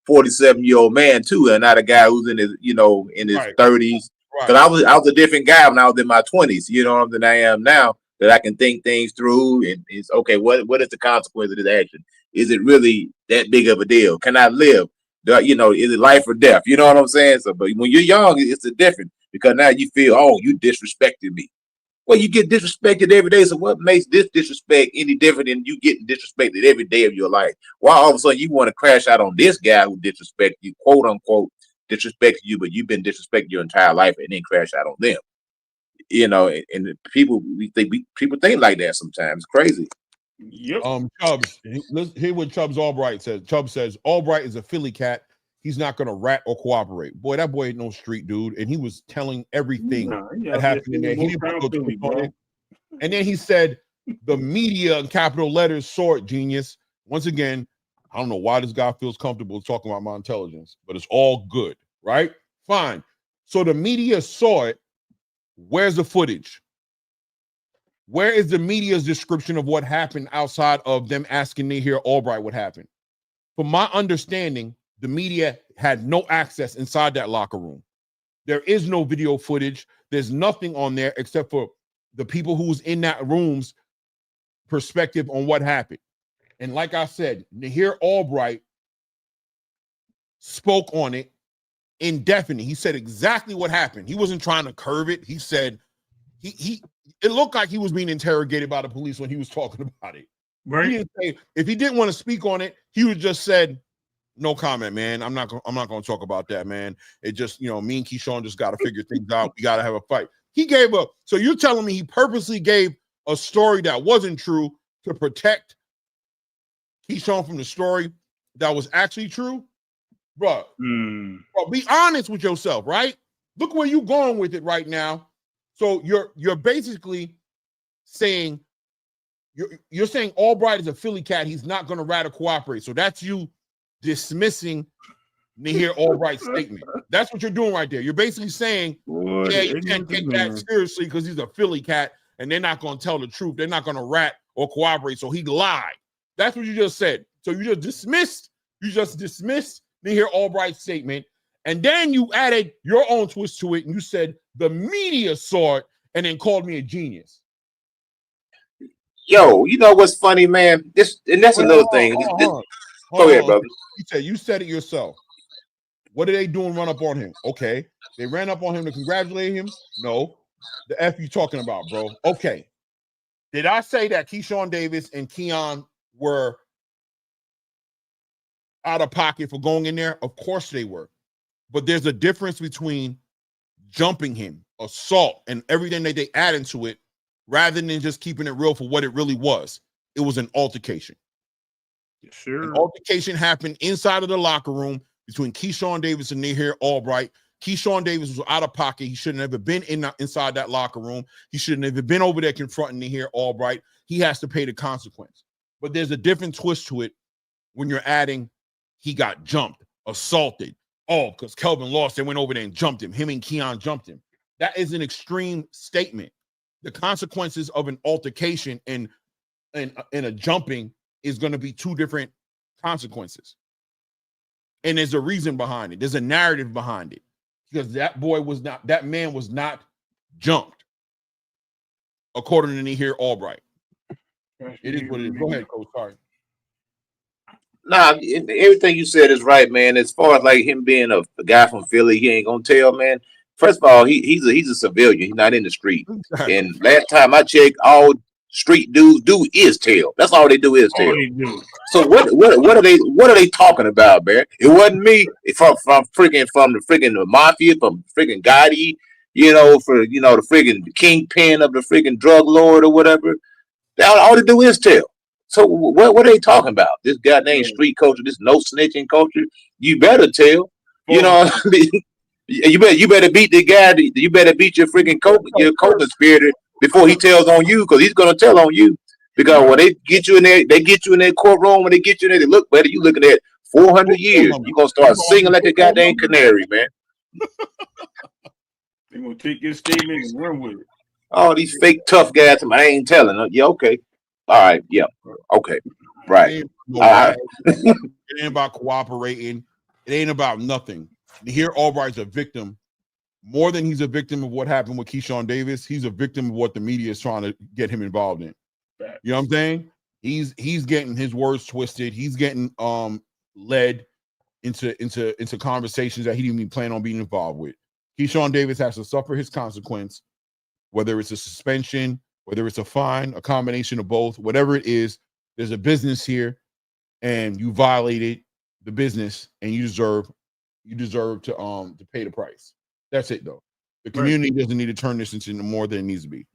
47-year-old man too, and not a guy who's in his, in his 30s. Because I was a different guy when I was in my 20s, than I am now, that I can think things through. And it's okay, what is the consequence of this action? Is it really that big of a deal? Can I live? Is it life or death? You know what I'm saying? So, but when you're young, it's a different, because now you feel, oh, you disrespected me. Well, you get disrespected every day. So what makes this disrespect any different than you getting disrespected every day of your life? Why all of a sudden you want to crash out on this guy who disrespected you, quote unquote, disrespected you, but you've been disrespected your entire life and then crash out on them? And people think like that sometimes. It's crazy.
Yep.
Chubbs, let's hear what Chubbs Albright says. Chubbs says Albright is a Philly cat. He's not gonna rat or cooperate. Boy, that boy ain't no street dude, and he was telling everything that happened in there. He didn't and then he said the media in capital letters saw it, genius. Once again, I don't know why this guy feels comfortable talking about my intelligence, but it's all good, right? Fine. So the media saw it. Where's the footage? Where is the media's description of what happened outside of them asking Nahir Albright what happened? From my understanding, the media had no access inside that locker room. There is no video footage. There's nothing on there except for the people who was in that room's perspective on what happened. And like I said, Nahir Albright spoke on it indefinitely. He said exactly what happened. He wasn't trying to curve it. He said it looked like he was being interrogated by the police when he was talking about it.
Right.
He didn't say, if he didn't want to speak on it, he would just said, no comment, man. I'm not going to talk about that, man. It just, me and Keyshawn just got to figure things out. We got to have a fight. He gave up. So you're telling me he purposely gave a story that wasn't true to protect Keyshawn from the story that was actually true, bro, be honest with yourself, right? Look where you going with it right now. So you're basically saying you're saying Albright is a Philly cat. He's not going to rather cooperate. So that's you dismissing Nahir Albright's statement. That's what you're doing right there. You're basically saying, yeah, you can't take that seriously because he's a Philly cat and they're not going to tell the truth. They're not going to rat or cooperate. So he lied. That's what you just said. So you just dismissed Nahir Albright's statement. And then you added your own twist to it. And you said the media saw it and then called me a genius.
Yo, you know what's funny, man? That's another thing. Go ahead, brother.
You said it yourself. What are they doing? Run up on him? Okay. They ran up on him to congratulate him? No. The F you talking about, bro? Okay. Did I say that Keyshawn Davis and Keon were out of pocket for going in there? Of course they were. But there's a difference between jumping him, assault, and everything that they add into it, rather than just keeping it real for what it really was. It was an altercation.
Sure.
An altercation happened inside of the locker room between Keyshawn Davis and Nahir Albright. Keyshawn Davis was out of pocket. He shouldn't have been inside that locker room. He shouldn't have been over there confronting Nahir Albright. He has to pay the consequence. But there's a different twist to it when you're adding he got jumped, assaulted. Oh, because Kelvin lost, they went over there and jumped him. Him and Keon jumped him. That is an extreme statement. The consequences of an altercation and a jumping is going to be two different consequences. And there's a reason behind it. There's a narrative behind it. Because that man was not jumped, according to Nahir Albright. It is what it is. Go ahead, Coach. Sorry.
Nah, everything you said is right, man. As far as like him being a guy from Philly, he ain't gonna tell, man. First of all, he's a civilian. He's not in the street. Exactly. And last time I checked, all street dudes do is tell. That's all they do is tell. So what are they talking about, man? It wasn't me from the freaking mafia, from freaking Gotti, the freaking kingpin of the freaking drug lord or whatever. All they do is tell. So what are they talking about? This goddamn street culture, this no snitching culture. You better tell. You know what I mean? You better beat the guy. You better beat your freaking co-conspirator before he tells on you, because he's gonna tell on you. Because when they get you in their courtroom, when they get you in there, they look better. You looking at 400 years. You're gonna start singing like a goddamn canary, man.
They're gonna take your statement and run with it.
All these fake tough guys, I ain't telling. Yeah, okay. All right, yeah. Okay. Right.
It ain't about cooperating. It ain't about nothing. Nahir Albright's a victim. More than he's a victim of what happened with Keyshawn Davis, he's a victim of what the media is trying to get him involved in. You know what I'm saying? He's getting his words twisted. He's getting led into conversations that he didn't even plan on being involved with. Keyshawn Davis has to suffer his consequence, whether it's a suspension, whether it's a fine, a combination of both, whatever it is. There's a business here, and you violated the business, and you deserve to pay the price. That's it, though. The community doesn't need to turn this into more than it needs to be.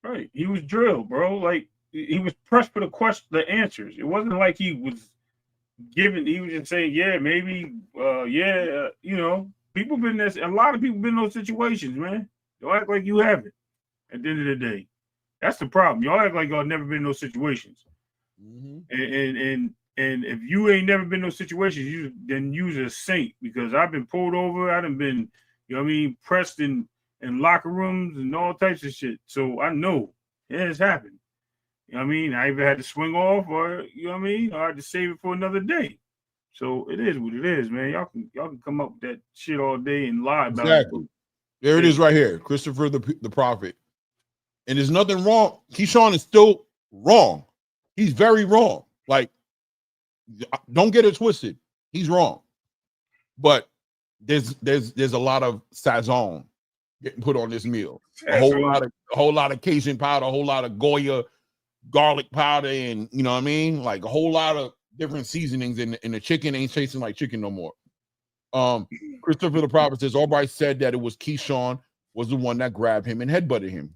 Right. He was drilled, bro. Like, he was pressed for the answers. It wasn't like he was just saying, yeah, maybe, people been there. A lot of people been in those situations, man. Don't act like you haven't. At the end of the day, that's the problem. Y'all act like y'all never been in those situations. Mm-hmm. And if you ain't never been in those situations, then you're a saint, because I've been pulled over. I done been, pressed in locker rooms and all types of shit. So I know it has happened. I either had to swing off or, or I had to save it for another day. So it is what it is, man. Y'all can come up with that shit all day and lie about it.
There it is right here. Christopher the Prophet. And there's nothing wrong. Keyshawn is still wrong. He's very wrong. Like, don't get it twisted. He's wrong. But there's a lot of sazon getting put on this meal. A whole lot of Cajun powder, a whole lot of Goya garlic powder, and like a whole lot of different seasonings, and the chicken ain't tasting like chicken no more. Christopher the Prophet says Albright said that it was Keyshawn was the one that grabbed him and headbutted him.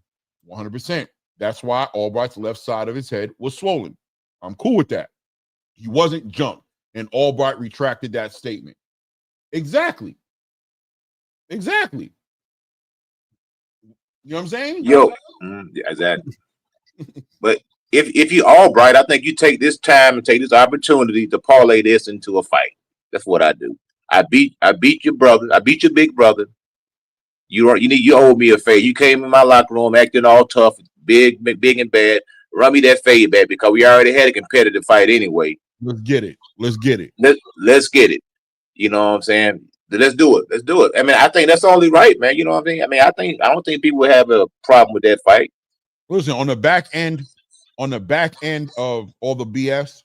100%. That's why Albright's left side of his head was swollen. I'm cool with that. He wasn't jumped. And Albright retracted that statement. Exactly. Exactly. You know what I'm saying?
Yo, exactly. But if you Albright, I think you take this time and take this opportunity to parlay this into a fight. That's what I do. I beat your brother. I beat your big brother. You owe me a favor. You came in my locker room acting all tough, big and bad. Run me that favor back because we already had a competitive fight anyway.
Let's get it. Let's get it.
Let's get it. You know what I'm saying? Let's do it. Let's do it. I mean, I think that's only right, man. You know what I mean? I mean, I don't think people would have a problem with that fight.
Listen, on the back end of all the BS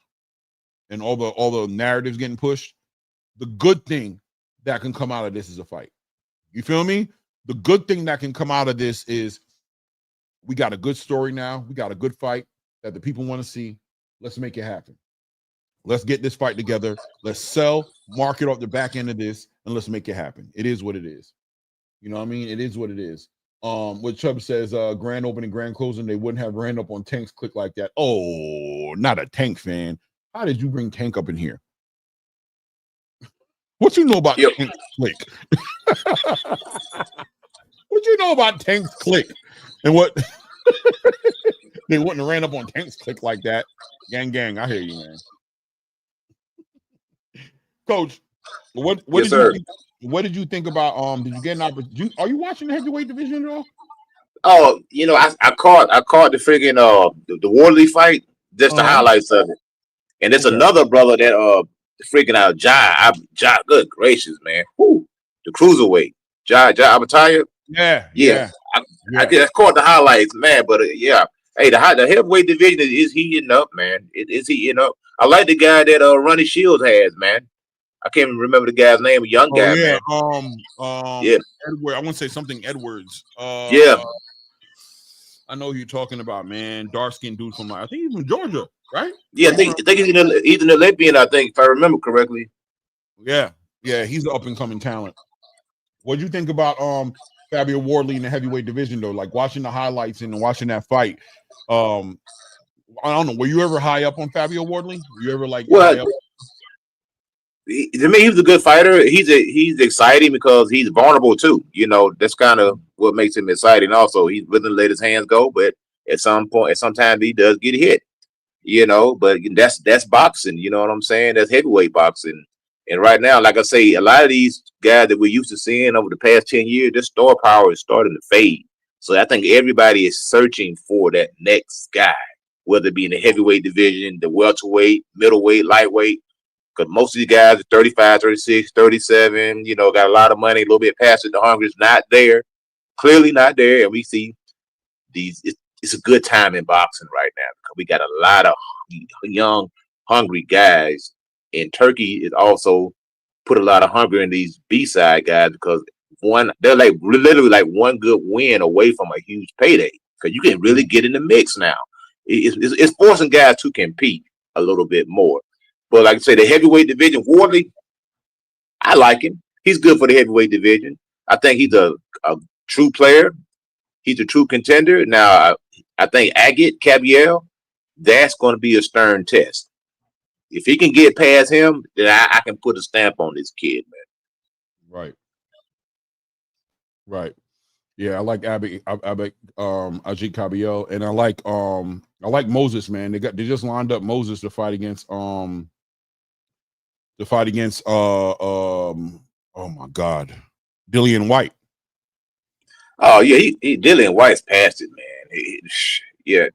and all the narratives getting pushed, the good thing that can come out of this is a fight. You feel me? The good thing that can come out of this is we got a good story now. We got a good fight that the people want to see. Let's make it happen. Let's get this fight together. Let's sell, market off the back end of this, and let's make it happen. It is what it is. You know what I mean? It is what it is. What Chubb says, grand opening, grand closing, they wouldn't have ran up on Tank's click like that. Oh, not a Tank fan. How did you bring Tank up in here? What you know about Tank's click? What you know about Tank's click? And what they wouldn't have ran up on Tank's click like that. Gang, I hear you, man. Coach, what did you think about did you get an opportunity? Are you watching the heavyweight division at all?
Oh, you know, I caught the freaking the Wardley fight, just the highlights of it. And there's another brother that freaking out Ja, good gracious, man. Whew, the cruiserweight. Ja Abataia.
Yeah.
I just caught the highlights, man. But hey, the heavyweight division is heating up, man. It is heating up. I like the guy that Ronnie Shields has, man. I can't even remember the guy's name. A young guy, man.
Edward. I want to say something Edwards.
I
know who you're talking about, man. Dark skinned dude from I think he's from Georgia, right?
Yeah, I think he's an Olympian. I think, if I remember correctly.
Yeah, he's an up and coming talent. What do you think about Fabio Wardley in the heavyweight division though? Like watching the highlights and watching that fight. I don't know. Were you ever high up on Fabio Wardley? Were you ever like high up?
To me, he was a good fighter. He's exciting because he's vulnerable too. You know, that's kind of what makes him exciting. Also, he's willing to let his hands go, but at sometimes he does get hit. You know, but that's boxing. You know what I'm saying? That's heavyweight boxing. And right now, like I say, a lot of these guys that we're used to seeing over the past 10 years, their star power is starting to fade. So I think everybody is searching for that next guy, whether it be in the heavyweight division, the welterweight, middleweight, lightweight. Because most of these guys are 35, 36, 37, you know, got a lot of money, a little bit past it. The hunger is not there, clearly not there. And we see it's a good time in boxing right now because we got a lot of young, hungry guys. And Turkey is also put a lot of hunger in these B-side guys because they're like literally like one good win away from a huge payday because you can really get in the mix now. It's forcing guys to compete a little bit more. But like I say, the heavyweight division, Wardley, I like him. He's good for the heavyweight division. I think he's a true player. He's a true contender. Now, I think Agate Cabiel, that's going to be a stern test. If he can get past him, then I can put a stamp on this kid, man.
Right. Yeah, I like Agate Cabiel, and I like Moses, man. They just lined up Moses to fight against oh my God, Dillian White.
Oh yeah, Dillian White's past it, man.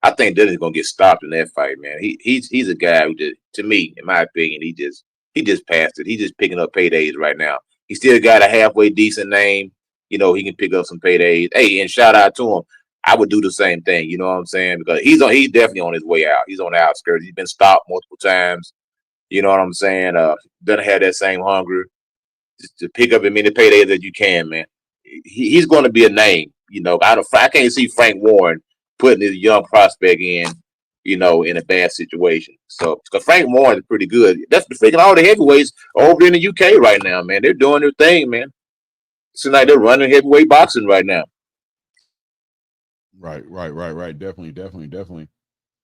I think Dillian's gonna get stopped in that fight, man. He's a guy who just, to me, in my opinion, he just passed it. He's just picking up paydays right now. He still got a halfway decent name. You know, he can pick up some paydays. Hey, and shout out to him. I would do the same thing. You know what I'm saying? Because he's definitely on his way out. He's on the outskirts. He's been stopped multiple times. You know what I'm saying? Doesn't have that same hunger just to pick up as many paydays as you can, man. He's going to be a name. You know, I can't see Frank Warren putting his young prospect in, you know, in a bad situation. So, because Frank Warren is pretty good. That's the freaking all the heavyweights over in the UK right now, man. They're doing their thing, man. Seems like they're running heavyweight boxing right now.
Right. Definitely.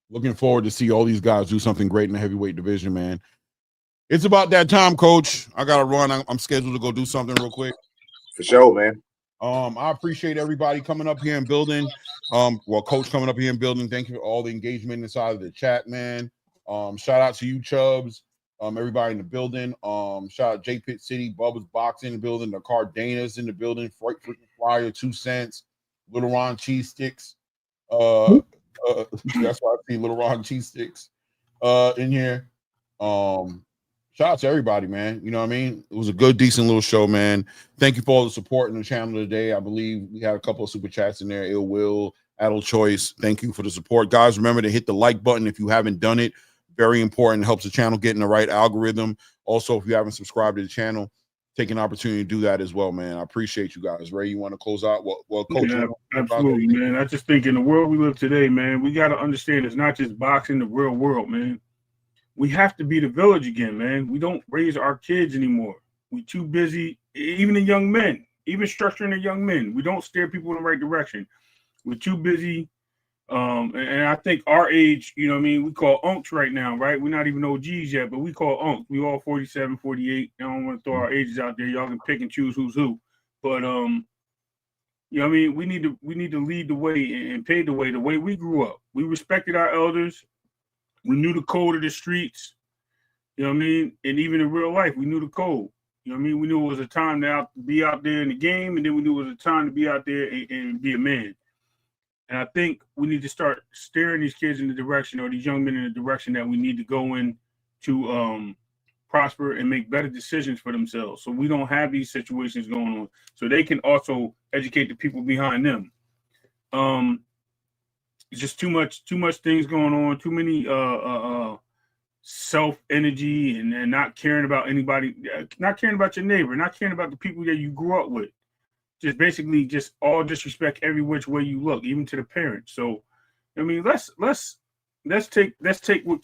Looking forward to see all these guys do something great in the heavyweight division, man. It's about that time, Coach. I got to run. I'm scheduled to go do something real quick.
For sure, man.
I appreciate everybody coming up here and building. Coach coming up here and building. Thank you for all the engagement inside of the chat, man. Shout out to you, Chubbs. Everybody in the building. Shout out J Pit City, Bubba's Box in the building, the Cardenas in the building, Freaking Flyer, 2 cents, Little Ron Cheese Sticks. That's why I see Little Ron Cheese Sticks in here. Shout out to everybody, man. You know what I mean? It was a good, decent little show, man. Thank you for all the support in the channel today. I believe we had a couple of super chats in there. Ill Will, Adult Choice. Thank you for the support. Guys, remember to hit the like button if you haven't done it. Very important. It helps the channel get in the right algorithm. Also, if you haven't subscribed to the channel, take an opportunity to do that as well, man. I appreciate you guys. Ray, you want to close out? Well, Coach.
Yeah, absolutely, man. I just think in the world we live today, man, we got to understand it's not just boxing, the real world, man. We have to be the village again, man. We don't raise our kids anymore. We too busy, even the young men, even structuring the young men. We don't steer people in the right direction. We're too busy. And I think our age, you know what I mean, we call unks right now, right? We're not even OGs yet, but we call unks. We all 47, 48. I don't want to throw our ages out there. Y'all can pick and choose who's who. But, you know what I mean? We need to lead the way and pave the way we grew up. We respected our elders. We knew the code of the streets, you know what I mean? And even in real life, we knew the code. You know what I mean? We knew it was a time to be out there in the game, and then we knew it was a time to be out there and be a man. And I think we need to start steering these kids in the direction, or these young men in the direction that we need to go in to prosper and make better decisions for themselves. So we don't have these situations going on. So they can also educate the people behind them. It's just too much things going on, too many self energy and not caring about anybody, not caring about your neighbor, not caring about the people that you grew up with. Just basically just all disrespect every which way you look, even to the parents. So I mean, let's take what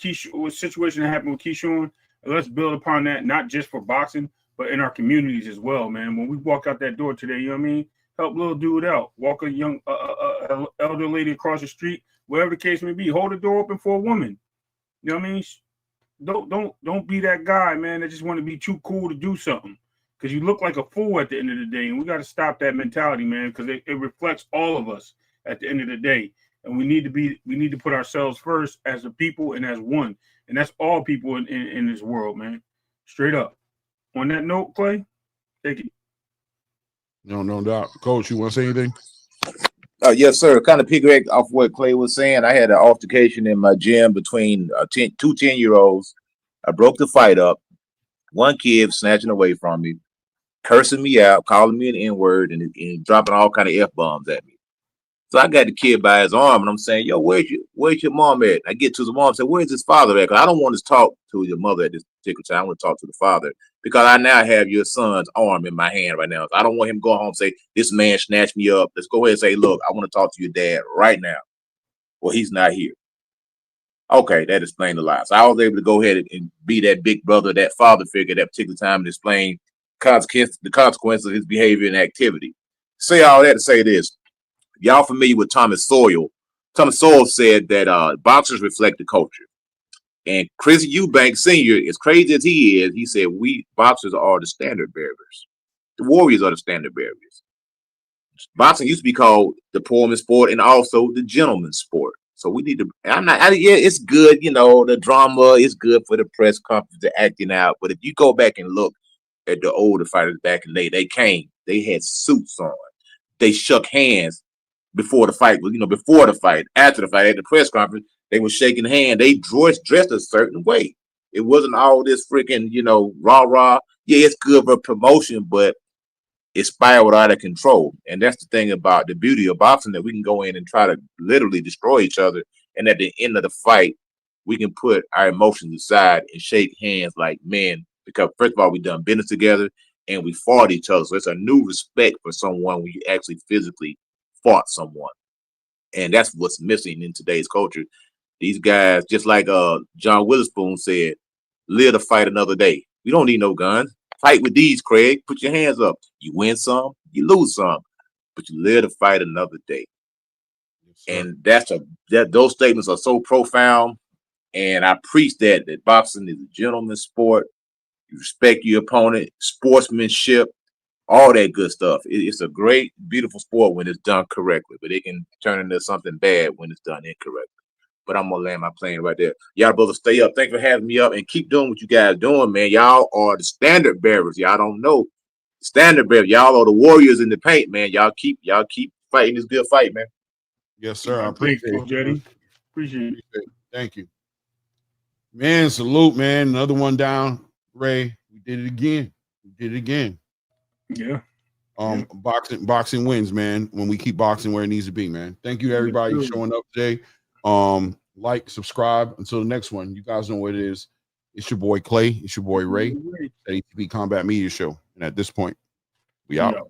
situation that happened with Keyshawn, and let's build upon that, not just for boxing, but in our communities as well, man. When we walk out that door today, you know what I mean? Help little dude out. Walk a young elder lady across the street, whatever the case may be. Hold the door open for a woman. You know what I mean? Don't be that guy, man, that just want to be too cool to do something. Because you look like a fool at the end of the day. And we got to stop that mentality, man, because it reflects all of us at the end of the day. And we need to put ourselves first as a people and as one. And that's all people in this world, man. Straight up. On that note, Clay, take it.
No doubt. Coach, you want to say anything?
Yes, sir. Kind of piggyback off what Clay was saying. I had an altercation in my gym between two 10-year-olds. I broke the fight up. One kid snatching away from me, cursing me out, calling me an N-word, and dropping all kind of F-bombs at me. So I got the kid by his arm, and I'm saying, yo, where's your mom at? I get to the mom and say, where's his father at? Because I don't want to talk to your mother at this particular time. I want to talk to the father, because I now have your son's arm in my hand right now. So I don't want him to go home and say, this man snatched me up. Let's go ahead and say, look, I want to talk to your dad right now. Well, he's not here. Okay, that explained a lot. So I was able to go ahead and be that big brother, that father figure at that particular time, and explain the consequences of his behavior and activity. Say all that to say this. Y'all familiar with Thomas Sowell? Thomas Sowell said that boxers reflect the culture. And Chris Eubanks Sr., as crazy as he is, he said, we boxers are the standard bearers. The warriors are the standard bearers. Boxing used to be called the poor man's sport and also the gentleman's sport. So we need to, yeah, it's good, you know, the drama is good for the press conference, the acting out. But if you go back and look at the older fighters back in the day, they had suits on. They shook hands before the fight, before the fight, after the fight, at the press conference, they were shaking hands. They dressed a certain way. It wasn't all this freaking, rah-rah. Yeah, it's good for promotion, but it spiraled out of control. And that's the thing about the beauty of boxing, that we can go in and try to literally destroy each other. And at the end of the fight, we can put our emotions aside and shake hands like men, because first of all, we done business together and we fought each other. So it's a new respect for someone when you actually physically fought someone. And that's what's missing in today's culture. These guys, just like John Witherspoon said, live to fight another day. We don't need no guns. Fight with these, Craig. Put your hands up. You win some, you lose some, but you live to fight another day. And those statements are so profound. And I preach that boxing is a gentleman's sport. You respect your opponent, sportsmanship, all that good stuff. It's a great, beautiful sport when it's done correctly, but it can turn into something bad when it's done incorrectly. But I'm gonna land my plane right there. Y'all brothers, stay up. Thanks for having me up and keep doing what you guys doing, man. Y'all are the standard bearers. Y'all don't know standard bearers. Y'all are the warriors in the paint, man. Y'all keep fighting this good fight, man.
Yes, sir. I appreciate it.
Jetty. Appreciate it.
Thank you. Man, salute, man. Another one down. Ray, we did it again.
Yeah.
Boxing wins, man. When we keep boxing where it needs to be, man. Thank you to everybody showing up today. Like, subscribe. Until the next one, you guys know what it is. It's your boy Clay. It's your boy Ray. At ATP Combat Media Show. And at this point, we out.